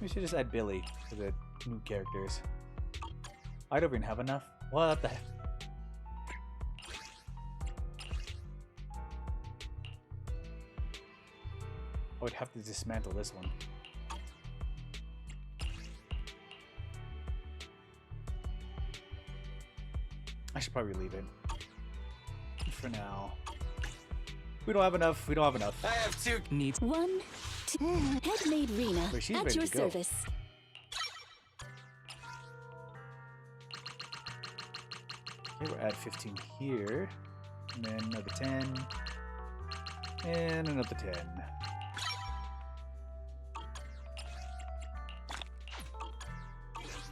We should just add Billy for the new characters. I don't even have enough. What the heck? I would have to dismantle this one. I should probably leave it for now. We don't have enough. We don't have enough. I have two. Need. 1, 2. Head maid Rena. Wait, she's At ready your to go. service. Okay, we're at 15 here. And then another 10. And another 10.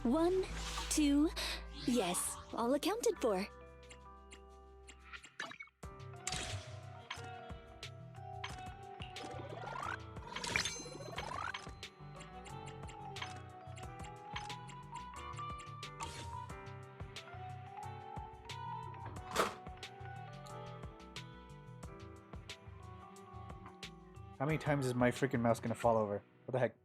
One, 2. Yes, all accounted for. How many times is my freaking mouse gonna fall over? What the heck?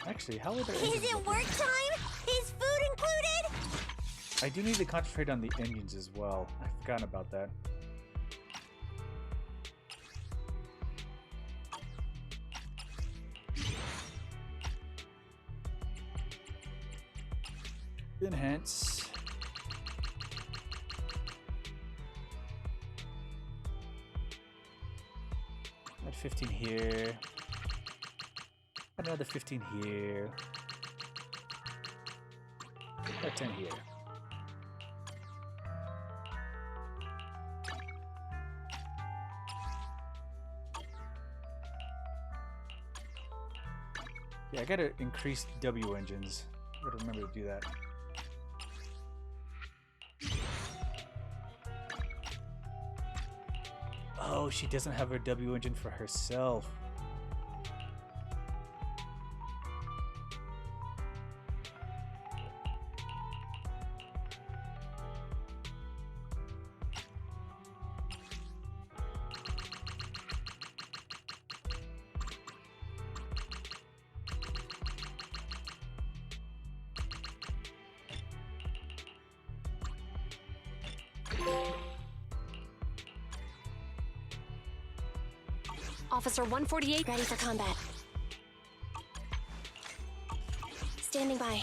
Actually, how are there Is engines it working? work time? Is food included? I do need to concentrate on the engines as well. I forgot about that. Enhance. Add 15 here. Another 15 here. Add 10 here. Yeah, I gotta increase W engines. Gotta remember to do that. Oh, she doesn't have her W engine for herself. Officer 148 ready for combat. Standing by.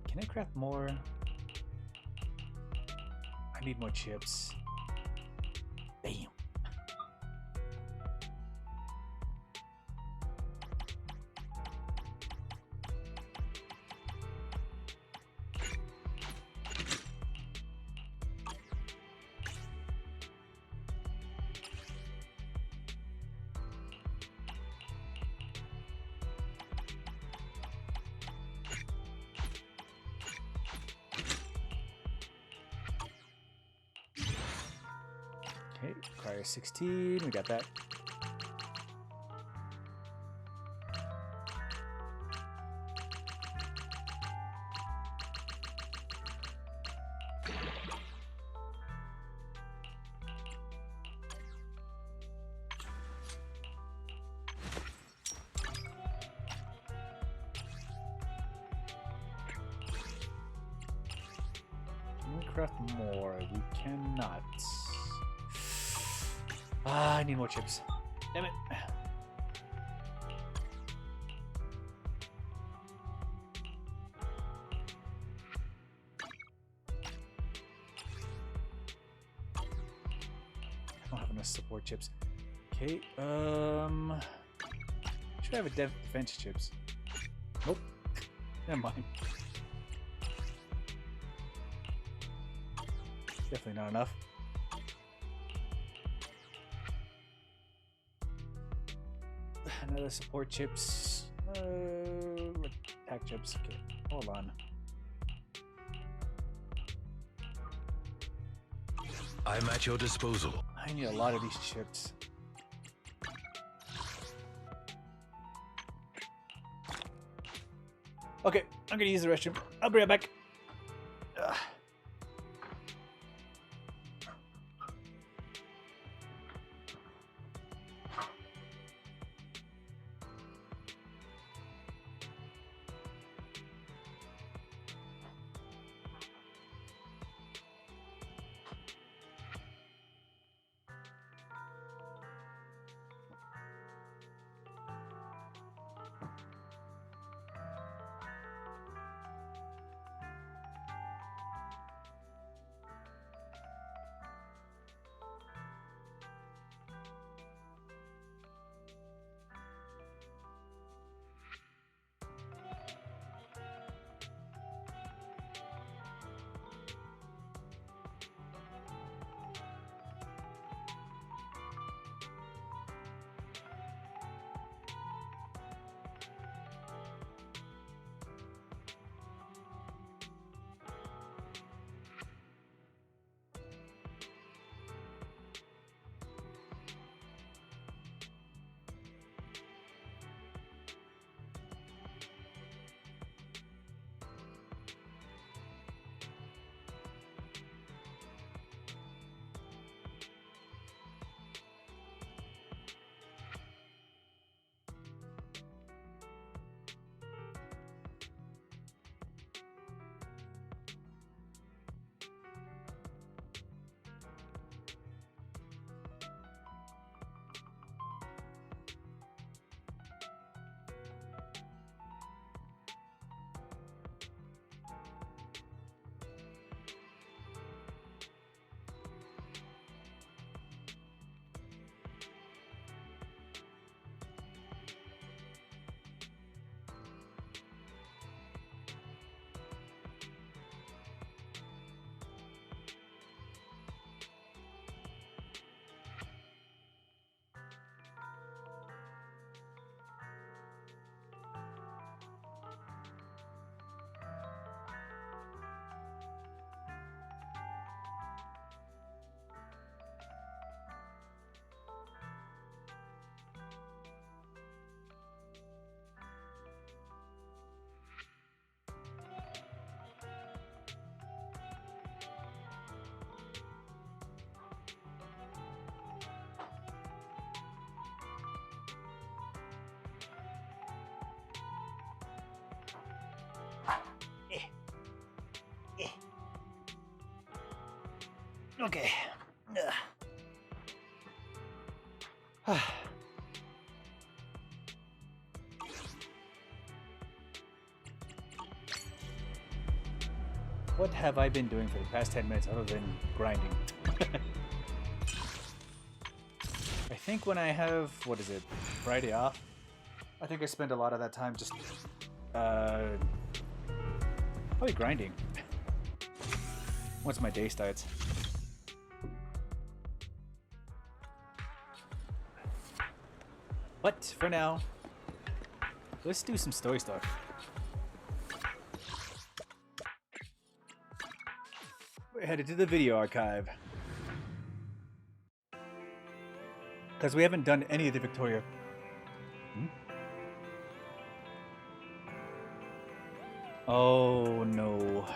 Can I craft more? I need more chips. Bam. Okay, require 16. We got that. Can we craft more? We cannot. Ah, I need more chips. Damn it. I don't have enough support chips. Okay, should have a defense chips. Nope. Never mind. Definitely not enough. Another support chips. Pack chips. Okay, hold on. I'm at your disposal. I need a lot of these chips. Okay, I'm gonna use the restroom. I'll be right back. Ugh. Okay. What have I been doing for the past 10 minutes other than grinding? I think when I have, what is it, Friday off, I think I spend a lot of that time just, probably grinding. Once my day starts. But for now, let's do some story stuff. We're headed to the video archive. Because we haven't done any of the Victoria. Oh no.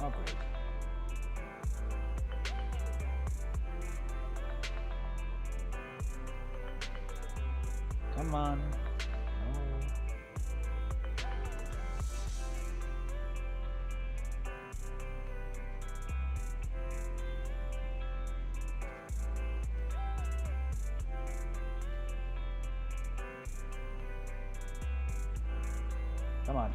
Oh, great. Come on. No. Come on.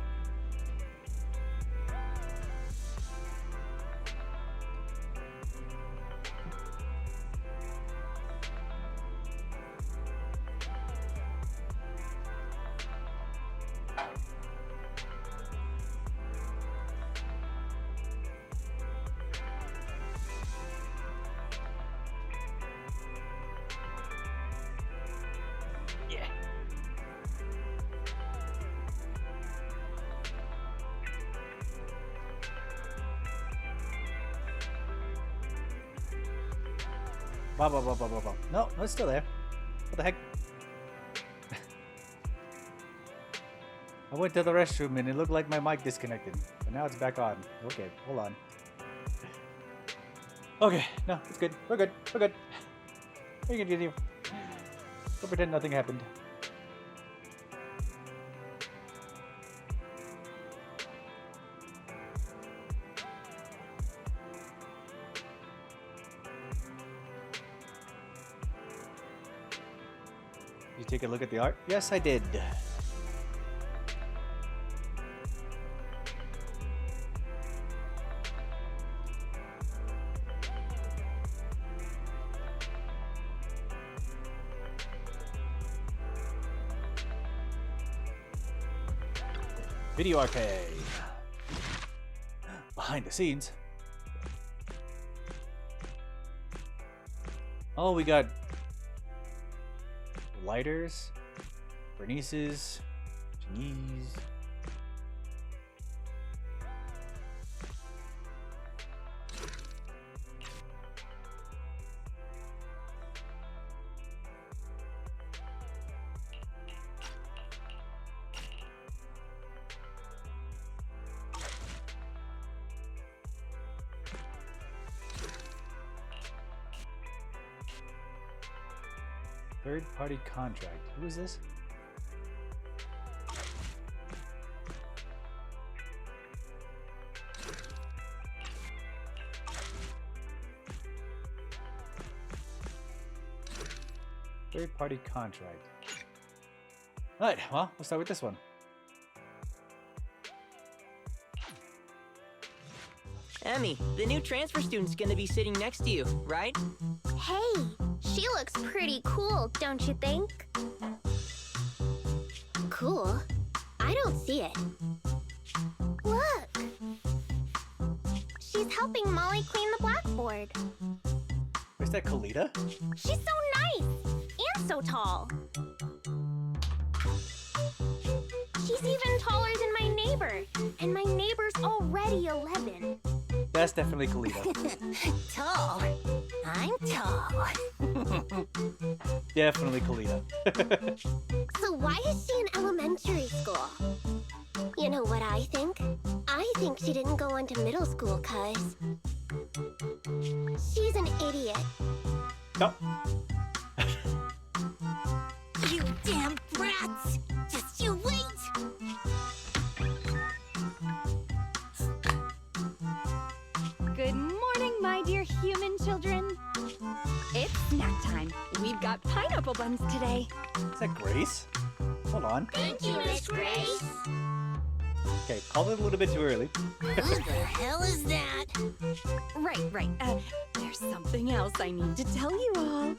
Blah, blah, blah, blah, blah, blah. No, it's still there. What the heck? I went to the restroom and it looked like my mic disconnected. But now it's back on. Okay, hold on. Okay, no, it's good. We're good. We're good. We can continue. We'll pretend nothing happened. You take a look at the art? Yes, I did. Video archive. Behind the scenes. Oh, we got lighters, Bernice's, Janice. Third-party contract. Who is this? Third-party contract. Alright, well, we'll start with this one. Emmy, the new transfer student's gonna be sitting next to you, right? Hey, she looks pretty cool, don't you think? Cool? I don't see it. Look! She's helping Molly clean the blackboard. Is that Kalita? She's so nice! And so tall! She's even taller than my neighbor, and my neighbor's already 11. That's definitely Kalita. Tall. I'm tall. Definitely Kalita. So why is she in elementary school? You know what I think? I think she didn't go on to middle school cause she's an idiot. No. You damn brats! Just you wait! Good morning, my dear human children. It's snack time. We've got pineapple buns today. Is that Grace? Hold on. Thank you, Miss Grace. Okay, called it a little bit too early. What the hell is that? Right. There's something else I need to tell you all.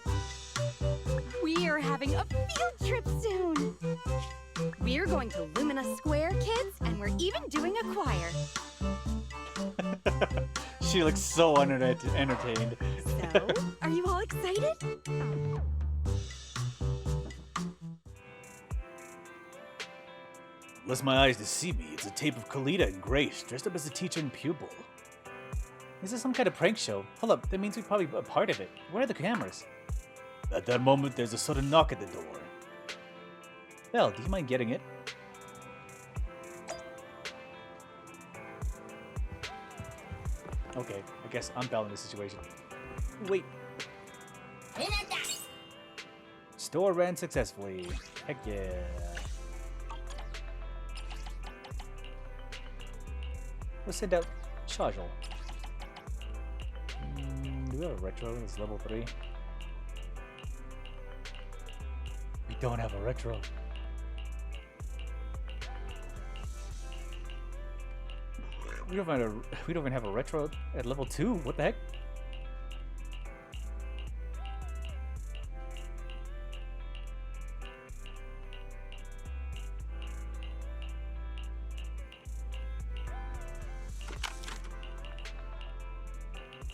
We are having a field trip soon. We're going to Lumina Square, kids, and we're even doing a choir. She looks so entertained. So, are you all excited? Unless my eyes deceive me, it's a tape of Kalita and Grace dressed up as a teacher and pupil. Is this some kind of prank show? Hold up, that means we're probably a part of it. Where are the cameras? At that moment, there's a sudden knock at the door. Belle, do you mind getting it? Okay, I guess I'm Belle in this situation. Wait. Store ran successfully. Heck yeah. Let's send out Chajal. Do we have a retro? It's level 3. We don't have a retro. We don't even have a retro at level 2. What the heck?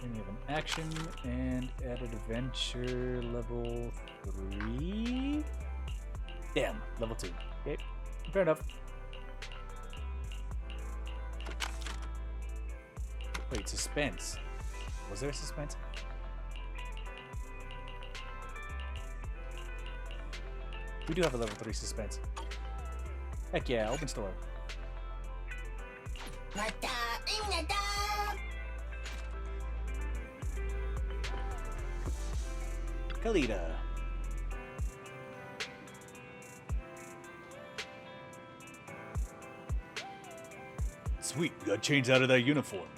We have an action and added adventure level 3. Damn, level 2. Okay, fair enough. Wait, suspense. Was there a suspense? We do have a level 3 suspense. Heck yeah, open store. Kalita. Sweet, we got changed out of that uniform.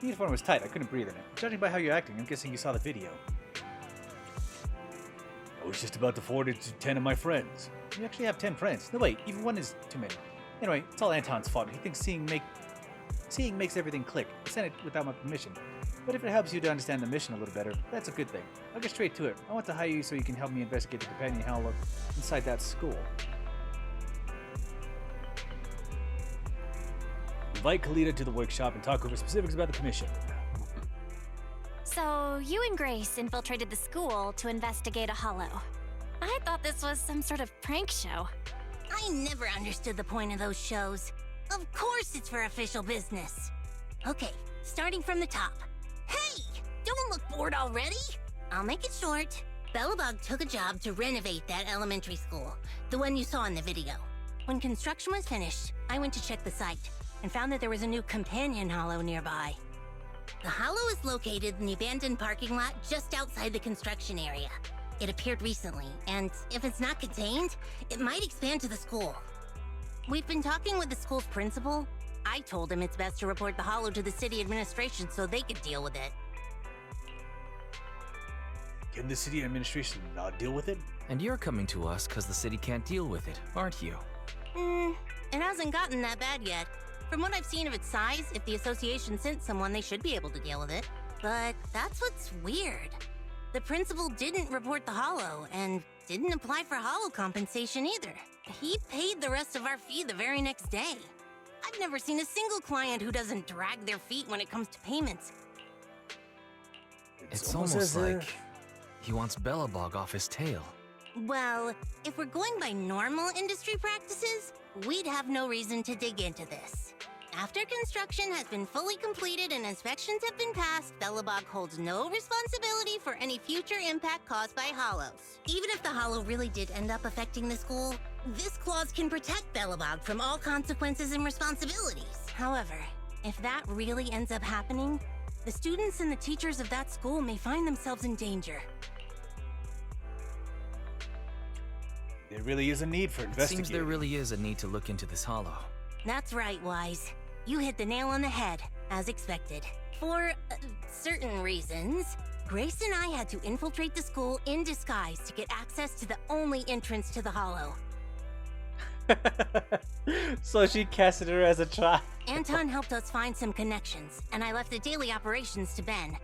The uniform was tight, I couldn't breathe in it. Judging by how you're acting, I'm guessing you saw the video. I was just about to forward it to 10 of my friends. We actually have 10 friends. No wait, even one is too many. Anyway, it's all Anton's fault. He thinks seeing makes everything click. I sent it without my permission. But if it helps you to understand the mission a little better, that's a good thing. I'll get straight to it. I want to hire you so you can help me investigate the companion hollow inside that school. Invite Kalita to the workshop and talk over specifics about the commission. So, you and Grace infiltrated the school to investigate a hollow. I thought this was some sort of prank show. I never understood the point of those shows. Of course it's for official business. Okay, starting from the top. Hey! Don't look bored already! I'll make it short. Belobog took a job to renovate that elementary school, the one you saw in the video. When construction was finished, I went to check the site and found that there was a new companion hollow nearby. The hollow is located in the abandoned parking lot just outside the construction area. It appeared recently, and if it's not contained, it might expand to the school. We've been talking with the school's principal. I told him it's best to report the hollow to the city administration so they could deal with it. Can the city administration not deal with it? And you're coming to us because the city can't deal with it, aren't you? It hasn't gotten that bad yet. From what I've seen of its size, if the association sent someone, they should be able to deal with it. But that's what's weird. The principal didn't report the hollow, and didn't apply for hollow compensation either. He paid the rest of our fee the very next day. I've never seen a single client who doesn't drag their feet when it comes to payments. It's almost like he wants Belobog off his tail. Well, if we're going by normal industry practices, we'd have no reason to dig into this. After construction has been fully completed and inspections have been passed, Belobog holds no responsibility for any future impact caused by hollows. Even if the hollow really did end up affecting the school, this clause can protect Belobog from all consequences and responsibilities. However, if that really ends up happening, the students and the teachers of that school may find themselves in danger. There really is a need for It investigating. seems there really is a need to look into this hollow. That's right, Wise. You hit the nail on the head, as expected. For certain reasons, Grace and I had to infiltrate the school in disguise to get access to the only entrance to the hollow. So she casted her as a child. Anton helped us find some connections, and I left the daily operations to Ben.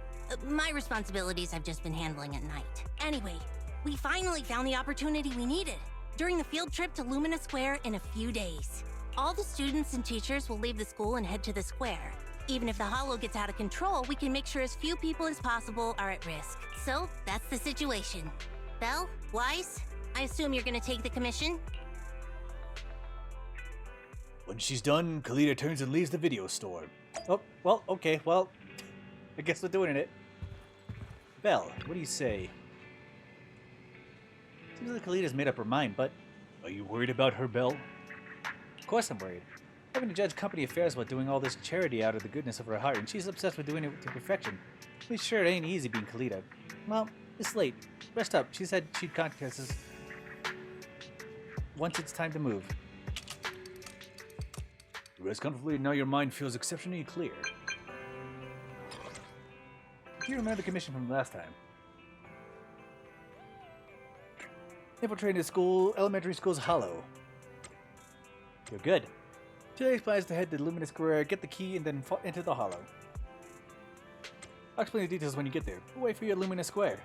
My responsibilities I've just been handling at night. Anyway, we finally found the opportunity we needed during the field trip to Lumina Square in a few days. All the students and teachers will leave the school and head to the square. Even if the hollow gets out of control, we can make sure as few people as possible are at risk. So, that's the situation. Belle, Wise, I assume you're gonna take the commission? When she's done, Kalita turns and leaves the video store. Oh, well, okay, well, I guess we're doing it. Belle, what do you say? Seems like Kalita's made up her mind, but are you worried about her, Belle? Of course I'm worried. Having to judge company affairs while doing all this charity out of the goodness of her heart, and she's obsessed with doing it to perfection. Be sure it ain't easy being Kalita. Well, it's late. Rest up. She said she'd contact us once it's time to move. Rest comfortably, now your mind feels exceptionally clear. Do you remember the commission from last time? Infiltrating the school, elementary school's hollow. You're good. Today's plan is to head to Luminous Square, get the key, and then enter the hollow. I'll explain the details when you get there. We'll wait for you at Luminous Square.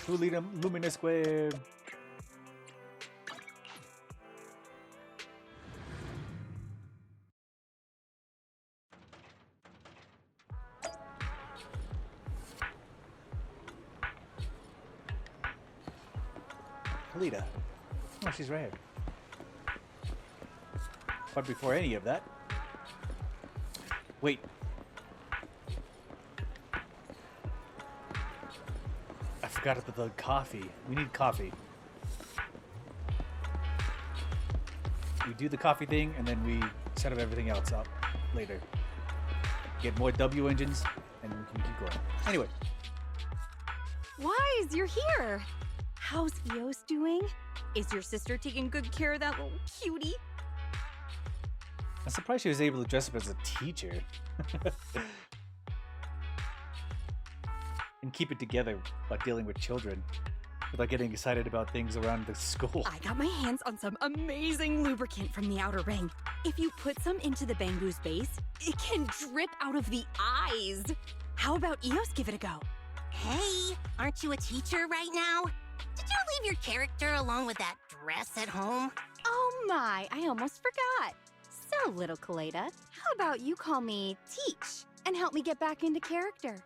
Who lead them? Luminous Square. Kalita. Oh, she's right here. But before any of that... Wait. I forgot about the coffee. We need coffee. We do the coffee thing, and then we set up everything else up later. Get more W engines, and we can keep going. Anyway. Wise, you're here! How's Eos doing? Is your sister taking good care of that little cutie? I'm surprised she was able to dress up as a teacher. And keep it together while dealing with children. Without getting excited about things around the school. I got my hands on some amazing lubricant from the Outer Ring. If you put some into the Bangboo's base, it can drip out of the eyes. How about Eos give it a go? Hey, aren't you a teacher right now? Did you leave your character along with that dress at home? Oh my, I almost forgot. So, little Kalita, how about you call me Teach and help me get back into character?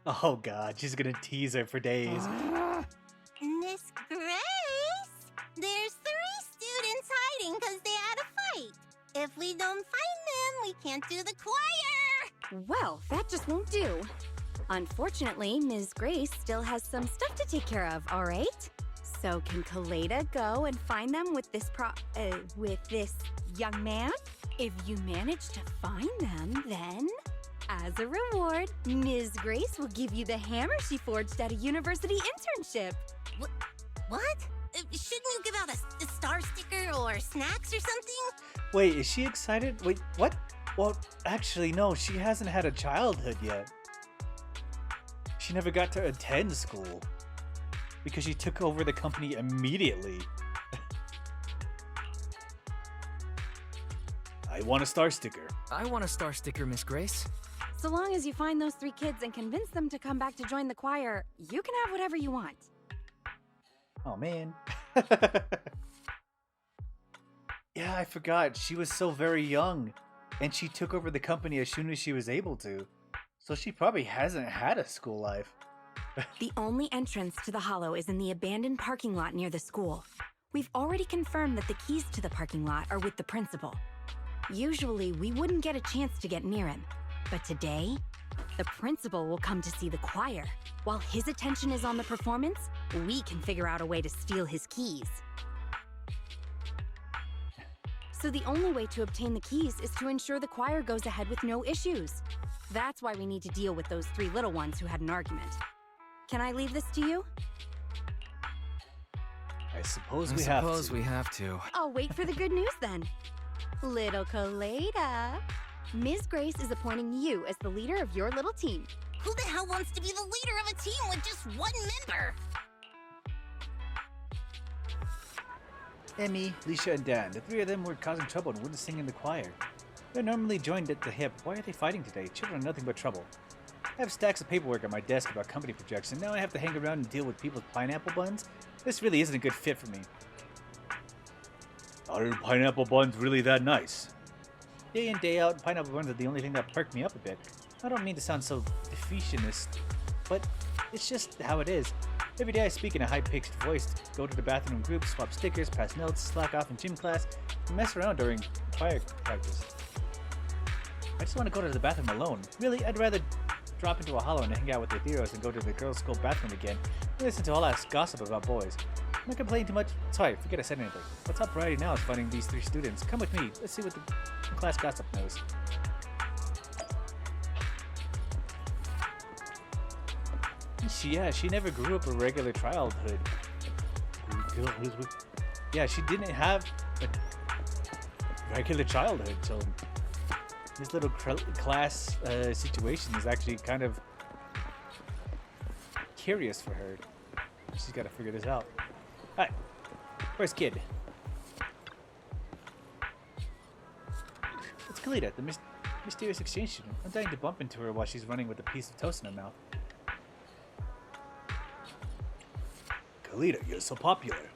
Oh god, she's gonna tease her for days. Miss Grace, there's 3 students hiding because they had a fight. If we don't find them, we can't do the choir. Well, that just won't do. Unfortunately, Ms. Grace still has some stuff to take care of, all right? So can Kalita go and find them with this young man? If you manage to find them, then, as a reward, Ms. Grace will give you the hammer she forged at a university internship. What? Shouldn't you give out a star sticker or snacks or something? Wait, is she excited? Wait, what? Well, actually, no, she hasn't had a childhood yet. She never got to attend school because she took over the company immediately. I want a star sticker. I want a star sticker, Miss Grace. So long as you find those 3 kids and convince them to come back to join the choir, you can have whatever you want. Oh, man. Yeah, I forgot. She was so very young, and she took over the company as soon as she was able to. So she probably hasn't had a school life. The only entrance to the hollow is in the abandoned parking lot near the school. We've already confirmed that the keys to the parking lot are with the principal. Usually, we wouldn't get a chance to get near him. But today, the principal will come to see the choir. While his attention is on the performance, we can figure out a way to steal his keys. So the only way to obtain the keys is to ensure the choir goes ahead with no issues. That's why we need to deal with those 3 little ones who had an argument. Can I leave this to you? I suppose I we suppose we have to. I'll wait for the good news then. Little Colada, Ms. Grace is appointing you as the leader of your little team. Who the hell wants to be the leader of a team with just one member? Emmy, Leisha, and Dan. The 3 of them were causing trouble and wouldn't sing in the choir. They're normally joined at the hip. Why are they fighting today? Children are nothing but trouble. I have stacks of paperwork on my desk about company projection. Now I have to hang around and deal with people's pineapple buns? This really isn't a good fit for me. Are pineapple buns really that nice? Day in, day out, pineapple buns are the only thing that perk me up a bit. I don't mean to sound so defeationist, but it's just how it is. Every day I speak in a high-pitched voice, go to the bathroom group, swap stickers, pass notes, slack off in gym class, and mess around during choir practice. I just want to go to the bathroom alone. Really, I'd rather drop into a hollow and hang out with the heroes than go to the girls' school bathroom again and listen to all that gossip about boys. I'm not complaining too much. Sorry, forget I said anything. What's top priority now is finding these 3 students. Come with me. Let's see what the class gossip knows. She never grew up a regular childhood. Yeah, she didn't have a regular childhood, so this little class situation is actually kind of curious for her. She's got to figure this out. Hi, where's Kid? It's Kalita, the mysterious exchange student. I'm dying to bump into her while she's running with a piece of toast in her mouth. Kalita, you're so popular.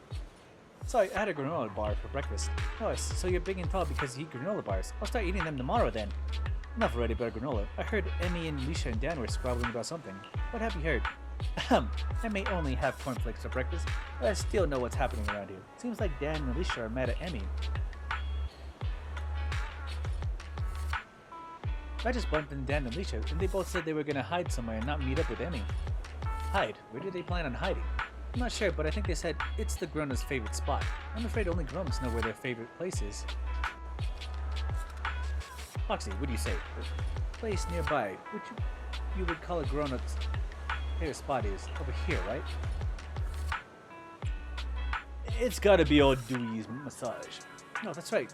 Sorry, I had a granola bar for breakfast. Oh, so you're big and tall because you eat granola bars. I'll start eating them tomorrow then. Enough already about granola. I heard Emmy and Leisha and Dan were squabbling about something. What have you heard? I may only have cornflakes for breakfast, but I still know what's happening around here. Seems like Dan and Leisha are mad at Emmy. I just bumped into Dan and Leisha, and they both said they were gonna hide somewhere and not meet up with Emmy. Hide? Where do they plan on hiding? I'm not sure, but I think they said it's the grown-ups' favorite spot. I'm afraid only grown-ups know where their favorite place is. Foxy, what do you say? The place nearby, which you would call a grown-up's favorite spot is over here, right? It's gotta be old Dewey's massage. No, that's right.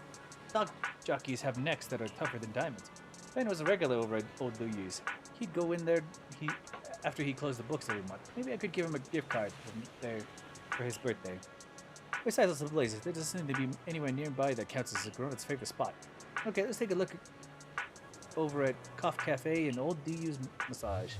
Dog jockeys have necks that are tougher than diamonds. Ben was a regular over at old Dewey's. He'd go in there after he closed the books every month. Maybe I could give him a gift card from there for his birthday. Besides those places, there doesn't seem to be anywhere nearby that counts as a grown-up's favorite spot. Okay, let's take a look over at Cough Cafe and Old DU's massage.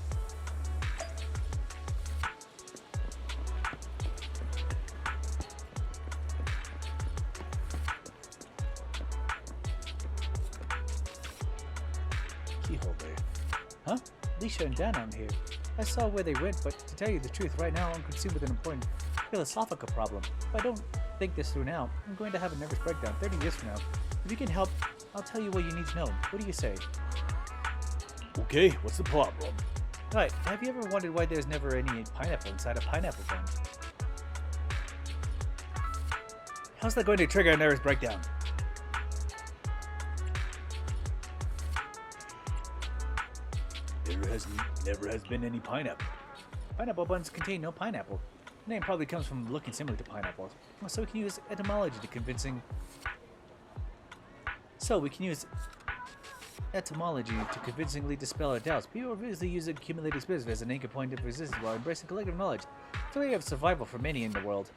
Keyhole there. Huh? Leisha and Dan aren't here. I saw where they went, but to tell you the truth, right now I'm consumed with an important philosophical problem. If I don't think this through now, I'm going to have a nervous breakdown 30 years from now. If you can help, I'll tell you what you need to know. What do you say? Okay, what's the problem? Alright, have you ever wondered why there's never any pineapple inside a pineapple bun? How's that going to trigger a nervous breakdown? Never has been any pineapple. Pineapple buns contain no pineapple. The name probably comes from looking similar to pineapples. So we can use etymology to convincingly dispel our doubts. People usually use accumulated spirits as an anchor point of resistance while embracing collective knowledge. It's a way of survival for many in the world.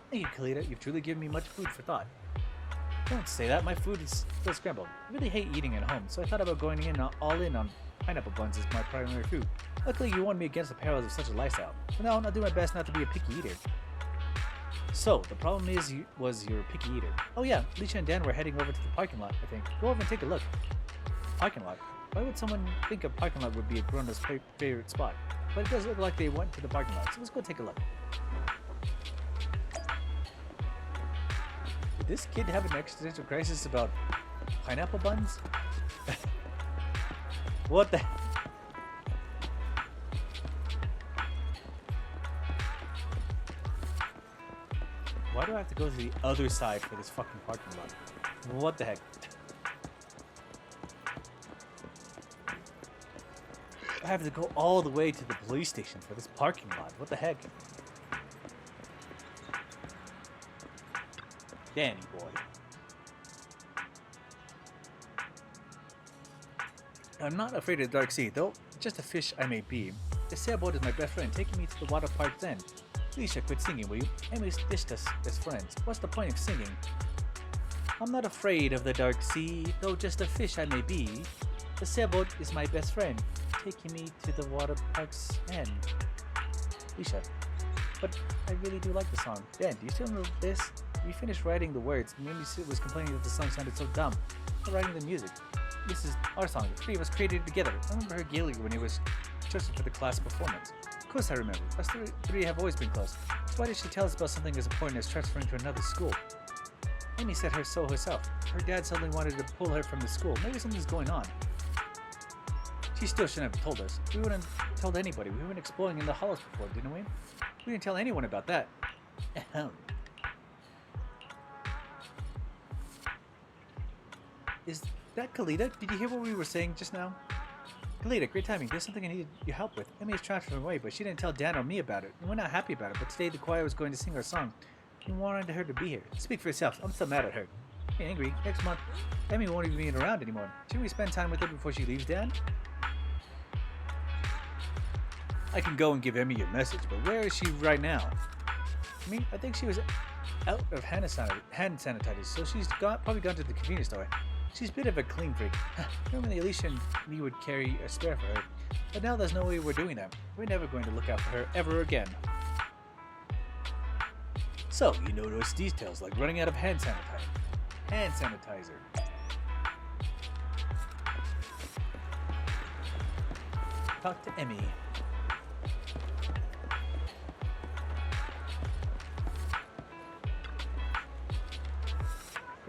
Thank you, Kalita. You've truly given me much food for thought. Don't say that. My food is still scrambled. I really hate eating at home, so I thought about going all in on pineapple buns as my primary food. Luckily, you warned me against the perils of such a lifestyle. But now I'll do my best not to be a picky eater. So, the problem is you're a picky eater. Oh yeah, Leisha and Dan were heading over to the parking lot, I think. Go over and take a look. Parking lot? Why would someone think a parking lot would be a grown-up's favorite spot? But it does look like they went to the parking lot, so let's go take a look. this kid have an existential crisis about pineapple buns? What the? Why do I have to go to the other side for this fucking parking lot? What the heck? I have to go all the way to the police station for this parking lot. What the heck? Danny boy. I'm not afraid of the dark sea, though just a fish I may be. The sailboat is my best friend, taking me to the water park then. Alicia, quit singing, will you? Emily's dished us as friends. What's the point of singing? I'm not afraid of the dark sea, though just a fish I may be. The sailboat is my best friend, taking me to the water park's end. Alicia, but I really do like the song. Dan, do you still know this? We finished writing the words. Mimi was complaining that the song sounded so dumb. We're writing the music. This is our song. The three of us created it together. I remember her giggling when it was chosen for the class performance. Of course I remember. Us three have always been close. So why did she tell us about something as important as transferring to another school? Amy said so herself. Her dad suddenly wanted to pull her from the school. Maybe something's going on. She still shouldn't have told us. We wouldn't have told anybody. We went exploring in the hollows before, didn't we? We didn't tell anyone about that. Is that Kalita? Did you hear what we were saying just now? Kalita, great timing. There's something I needed your help with. Emmy is transferring away, but she didn't tell Dan or me about it. And we're not happy about it, but today the choir was going to sing our song. We wanted her to be here. Speak for yourself. I'm still mad at her. Hey, angry. Next month, Emmy won't even be around anymore. Shouldn't we spend time with her before she leaves, Dan? I can go and give Emmy your message, but where is she right now? I think she was out of hand sanitizer, so she's probably gone to the convenience store. She's a bit of a clean freak. Normally Alicia and me would carry a spare for her, but now there's no way we're doing that. We're never going to look out for her ever again. So, you know those details, like running out of hand sanitizer. Hand sanitizer. Talk to Emmy.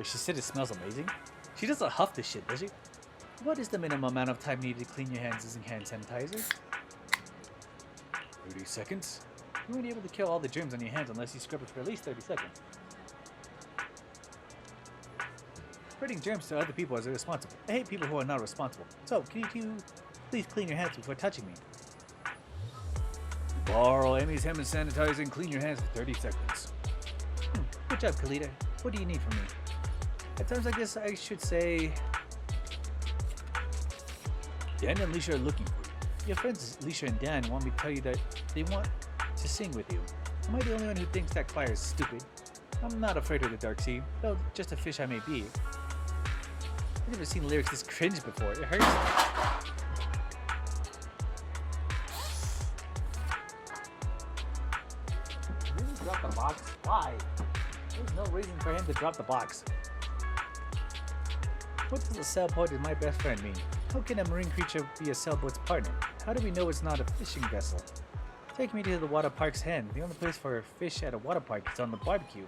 She said it smells amazing. She doesn't huff this shit, does she? What is the minimum amount of time needed to clean your hands using hand sanitizer? 30 seconds. You won't be able to kill all the germs on your hands unless you scrub it for at least 30 seconds. Spreading germs to other people is irresponsible. I hate people who are not responsible. So, can you two please clean your hands before touching me? Borrow Amy's hand sanitizer and clean your hands for 30 seconds. Good job, Kalita. What do you need from me? At times, I guess I should say, Dan and Alicia are looking for you. Your friends Alicia and Dan want me to tell you that they want to sing with you. Am I the only one who thinks that choir is stupid? I'm not afraid of the dark sea, though just a fish I may be. I've never seen lyrics this cringe before. It hurts. Did he drop the box? Why? There's no reason for him to drop the box. What does a sailboat is my best friend mean? How can a marine creature be a sailboat's partner? How do we know it's not a fishing vessel? Take me to the water park's end. The only place for a fish at a water park is on the barbecue.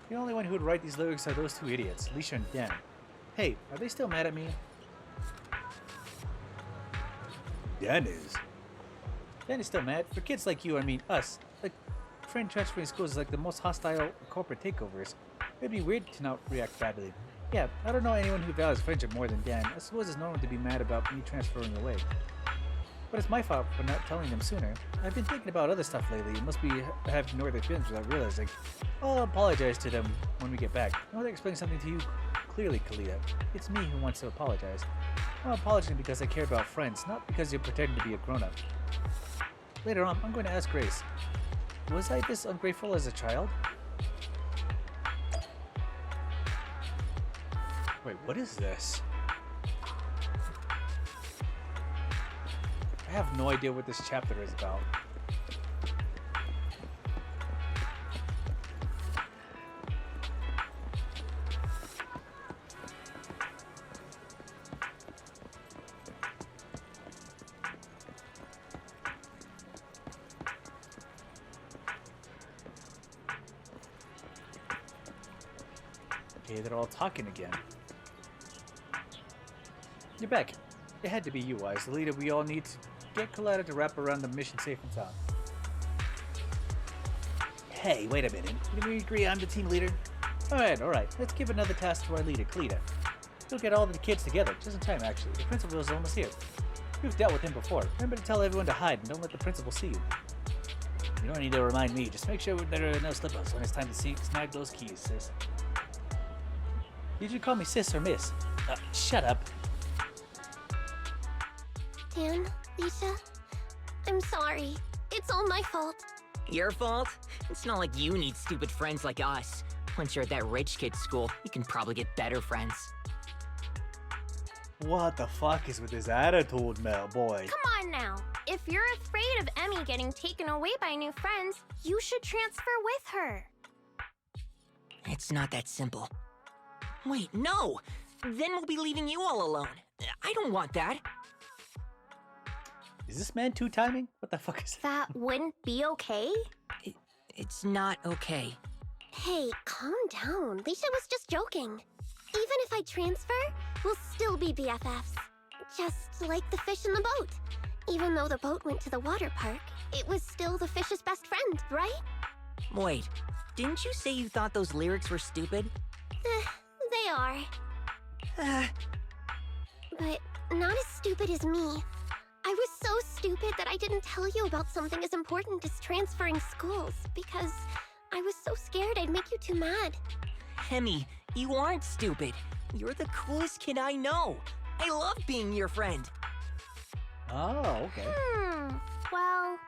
The only one who would write these lyrics are those two idiots, Alicia and Dan. Hey, are they still mad at me? Dan is. Dan is still mad? For kids like you, I mean us. Like, friend transferring schools is like the most hostile corporate takeovers. It'd be weird to not react badly. Yeah, I don't know anyone who values friendship more than Dan. I suppose it's normal to be mad about me transferring away. But it's my fault for not telling them sooner. I've been thinking about other stuff lately. It must be I have ignored their feelings without realizing. I'll apologize to them when we get back. I want to explain something to you clearly, Kalita. It's me who wants to apologize. I'm apologizing because I care about friends, not because you're pretending to be a grown-up. Later on, I'm going to ask Grace. Was I this ungrateful as a child? Wait, what is this? I have no idea what this chapter is about. Okay, they're all talking again. You're back. It had to be you, Wise. The leader we all need to get Coletta to wrap around the mission safe and sound. Hey, wait a minute. Did we agree I'm the team leader? Alright. Let's give another task to our leader, Coletta. He'll get all the kids together, just in time actually. The principal is almost here. You've dealt with him before. Remember to tell everyone to hide and don't let the principal see you. You don't need to remind me. Just make sure there are no slip-ups when it's time to snag those keys, sis. You should call me sis or miss. Shut up. Dan, Lisa, I'm sorry. It's all my fault. Your fault? It's not like you need stupid friends like us. Once you're at that rich kid's school, you can probably get better friends. What the fuck is with this attitude, Mel boy? Come on now. If you're afraid of Emmy getting taken away by new friends, you should transfer with her. It's not that simple. Wait, no! Then we'll be leaving you all alone. I don't want that. Is this man two-timing? What the fuck is that? That wouldn't be okay? It's not okay. Hey, calm down. Lisa was just joking. Even if I transfer, we'll still be BFFs. Just like the fish in the boat. Even though the boat went to the water park, it was still the fish's best friend, right? Wait, didn't you say you thought those lyrics were stupid? They are. But not as stupid as me. I was so stupid that I didn't tell you about something as important as transferring schools, because I was so scared I'd make you too mad. Emmy, you aren't stupid. You're the coolest kid I know. I love being your friend. Oh, okay. Well,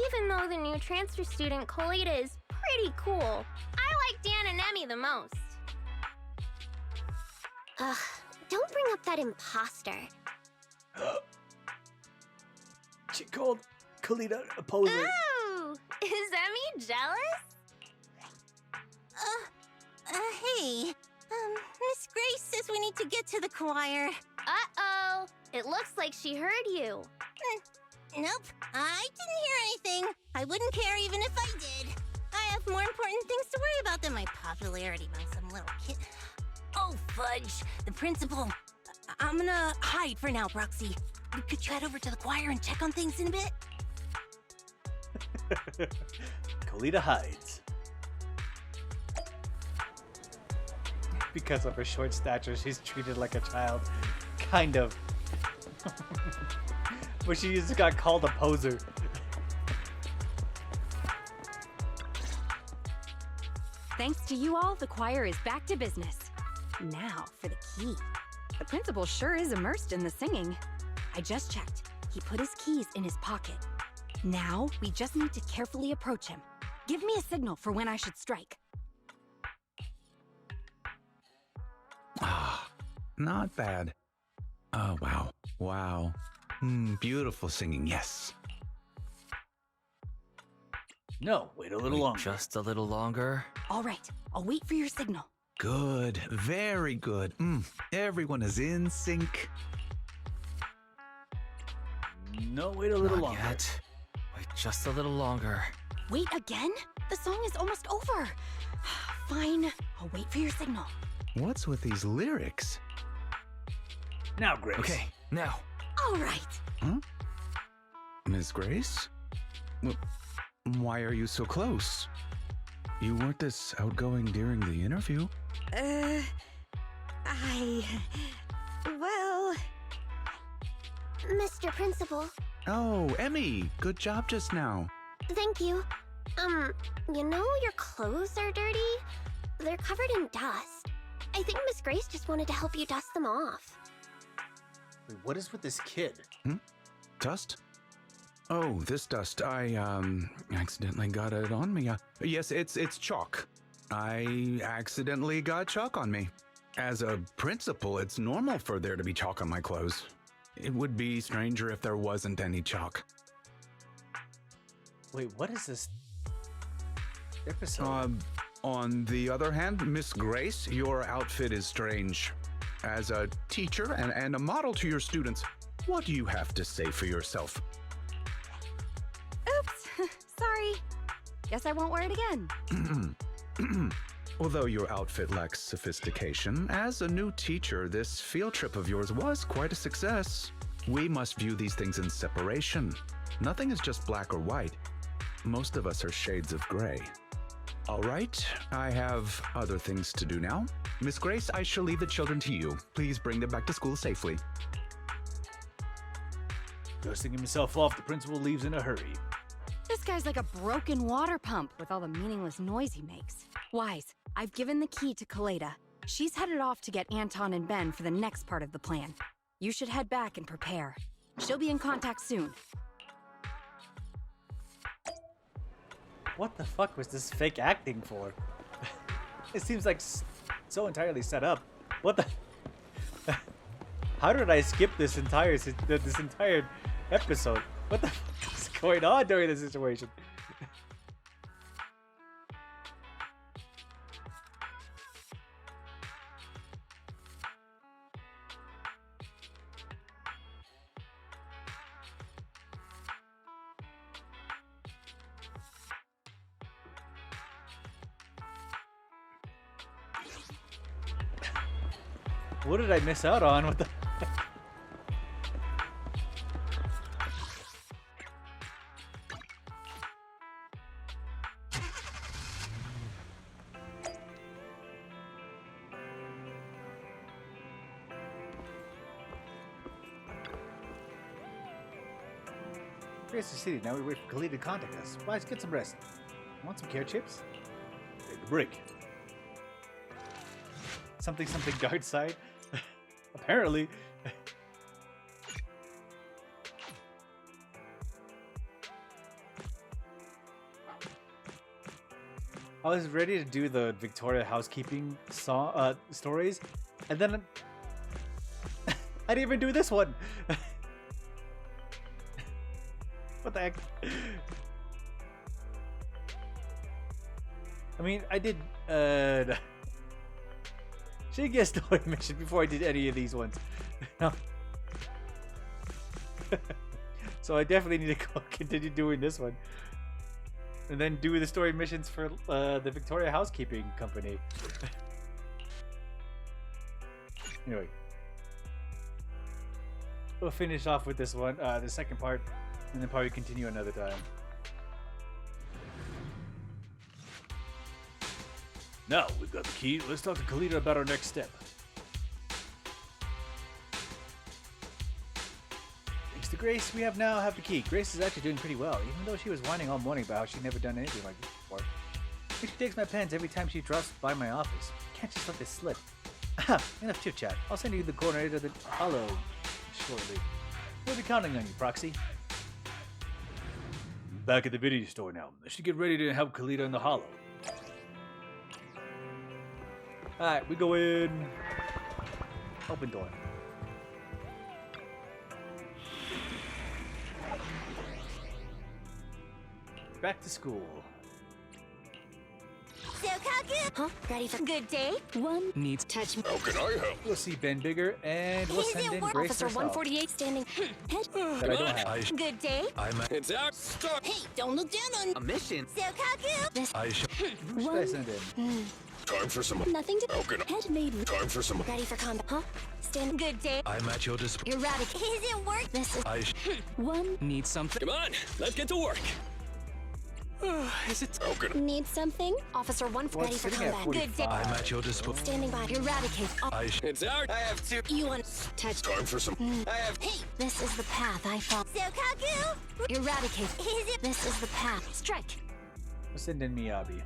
even though the new transfer student, Coletta, is pretty cool, I like Dan and Emmy the most. Ugh, don't bring up that imposter. She called Coletta a poser. Ooh! Is Emmy jealous? Hey. Miss Grace says we need to get to the choir. Uh-oh. It looks like she heard you. Nope. I didn't hear anything. I wouldn't care even if I did. I have more important things to worry about than my popularity among some little kid. Oh, fudge. The principal. I'm gonna hide for now, Broxy. Could you head over to the choir and check on things in a bit? Coletta hides. Because of her short stature, she's treated like a child. Kind of. But she just got called a poser. Thanks to you all, the choir is back to business. Now for the key. The principal sure is immersed in the singing. I just checked. He put his keys in his pocket. Now, we just need to carefully approach him. Give me a signal for when I should strike. Ah, not bad. Oh, wow. Wow. Beautiful singing, yes. No, wait a little longer. Just a little longer. All right, I'll wait for your signal. Good, very good. Everyone is in sync. No, wait a little Not longer. Yet. Wait just a little longer. Wait again? The song is almost over. Fine, I'll wait for your signal. What's with these lyrics? Now, Grace. Okay, now. All right. Huh? Miss Grace? Why are you so close? You weren't this outgoing during the interview. Well... Mr. Principal. Oh, Emmy, good job just now. Thank you. You know your clothes are dirty? They're covered in dust. I think Miss Grace just wanted to help you dust them off. Wait, what is with this kid? Dust? Oh, this dust. I, accidentally got it on me. Yes, it's chalk. I accidentally got chalk on me. As a principal, it's normal for there to be chalk on my clothes. It would be stranger if there wasn't any chalk. Wait, what is this episode? On the other hand, Miss Grace, your outfit is strange. As a teacher and a model to your students, what do you have to say for yourself? Oops, sorry. Guess I won't wear it again. Although your outfit lacks sophistication, as a new teacher, this field trip of yours was quite a success. We must view these things in separation. Nothing is just black or white. Most of us are shades of gray. All right, I have other things to do now. Miss Grace, I shall leave the children to you. Please bring them back to school safely. Dusting himself off, the principal leaves in a hurry. This guy's like a broken water pump with all the meaningless noise he makes. Wise, I've given the key to Kaleda. She's headed off to get Anton and Ben for the next part of the plan. You should head back and prepare. She'll be in contact soon. What the fuck was this fake acting for? It seems like so entirely set up. What the? How did I skip this entire episode? What the fuck is going on during this situation? What did I miss out on? What the? Grace is City. Now we wait for Kaleda to contact us. Wise, get some rest. Want some care chips? Take a break. Something guard side. Apparently. I was ready to do the Victoria housekeeping stories, and then I didn't even do this one. What the heck? I mean, I did should get a story mission before I did any of these ones. So I definitely need to continue doing this one. And then do the story missions for the Victoria Housekeeping Company. Anyway. We'll finish off with this one, the second part, and then probably continue another time. Now we've got the key. Let's talk to Kaleda about our next step. Thanks to Grace, we now have the key. Grace is actually doing pretty well, even though she was whining all morning about how she'd never done anything like this before. She takes my pens every time she drops by my office. Can't just let this slip. Enough chit chat. I'll send you the coordinator of the Hollow shortly. We'll be counting on you, Proxy. Back at the video store now. I should get ready to help Kaleda in the Hollow. Alright, we go in. Open door. Back to school. Sokaku! Huh? Ready for good day? One needs touch. How can I help? We'll see Ben Bigger and we'll send in Grace Officer herself. 148 standing. That I don't have. Good day? It's our start. Hey, don't look down on A mission. Sokaku! Who should I send in? Time for some. Nothing to. How can I? Head made. Time for some. Ready for combat? Huh? Stand. Good day. I'm at your disposal. Eradicate. Isn't work. This is. One needs something. Come on, let's get to work. Is it? How can I? Need something? Officer 1 ready for combat. Good day. I'm at your disposal. Standing by. Eradicate. It's our. I have two. You want touch? Time for some. I have. Hey, this is the path I follow. Sokaku! Eradicate. This is the path. Strike. We'll send in Miyabi.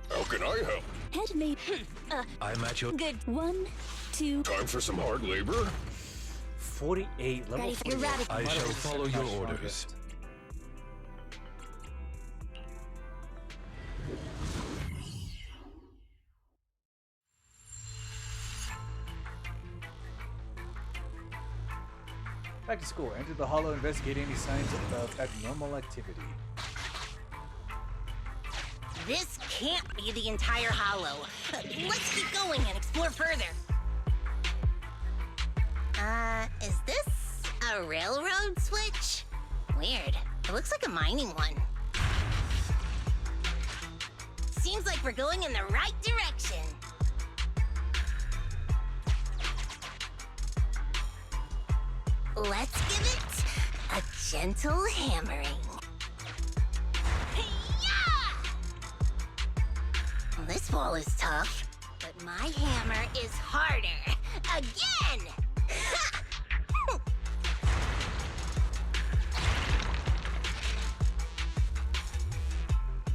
How can I help? Head made. I'm at your. Good. 1, 2. Time for some hard labor? 48. Level Ready for 48. eradicate. I shall follow your orders. Back to school. Enter the Hollow, investigate any signs of abnormal activity. This can't be the entire Hollow. Let's keep going and explore further. Is this a railroad switch? Weird. It looks like a mining one. Seems like we're going in the right direction. Let's give it a gentle hammering. Well, this wall is tough, but my hammer is harder. Again!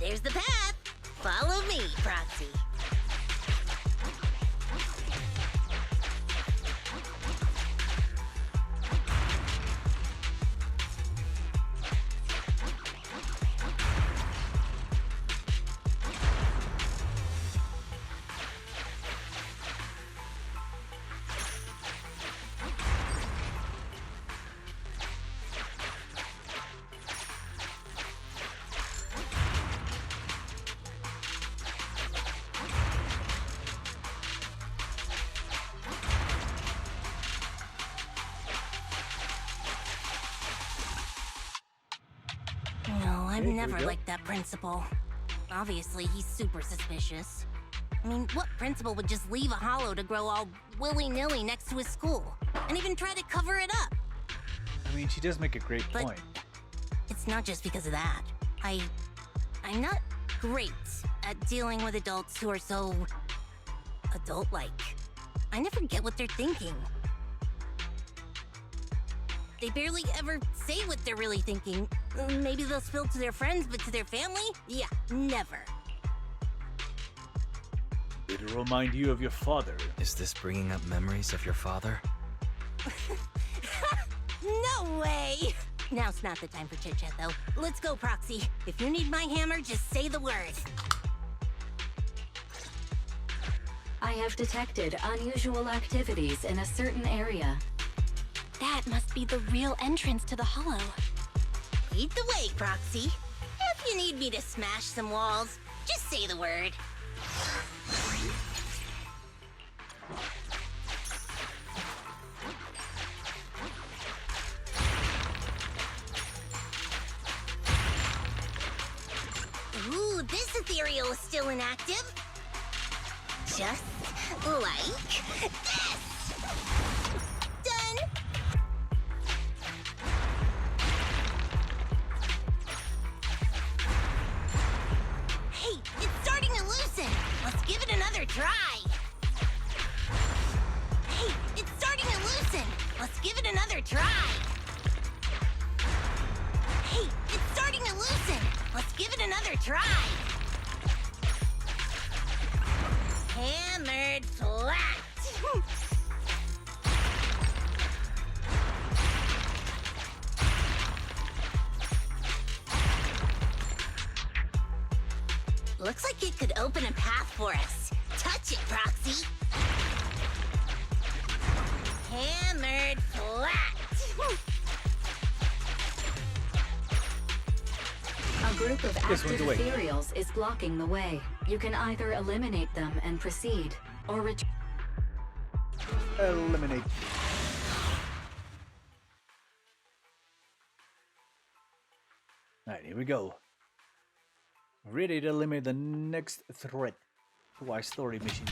There's the path. Follow me, Proxy. I've never liked that principal. Obviously, he's super suspicious. I mean, what principal would just leave a hollow to grow all willy-nilly next to his school? And even try to cover it up? I mean, she does make a great point. It's not just because of that. I'm not great at dealing with adults who are so adult-like. I never get what they're thinking. They barely ever say what they're really thinking. Maybe they'll spill to their friends, but to their family? Yeah, never. It'll remind you of your father. Is this bringing up memories of your father? No way! Now's not the time for chit-chat, though. Let's go, Proxy. If you need my hammer, just say the word. I have detected unusual activities in a certain area. That must be the real entrance to the hollow. Lead the way, Proxy. If you need me to smash some walls, just say the word. Ooh, this ethereal is still inactive. Just like this. Done. Hey, it's starting to loosen. Let's give it another try. Hey, it's starting to loosen. Let's give it another try. Hey, it's starting to loosen. Let's give it another try. Hammered flat. Looks like it could open a path for us. Touch it, Proxy. Hammered flat. A group of active ethereals is blocking the way. You can either eliminate them and proceed, or eliminate. Alright, here we go. Ready to eliminate the next threat to our story mission.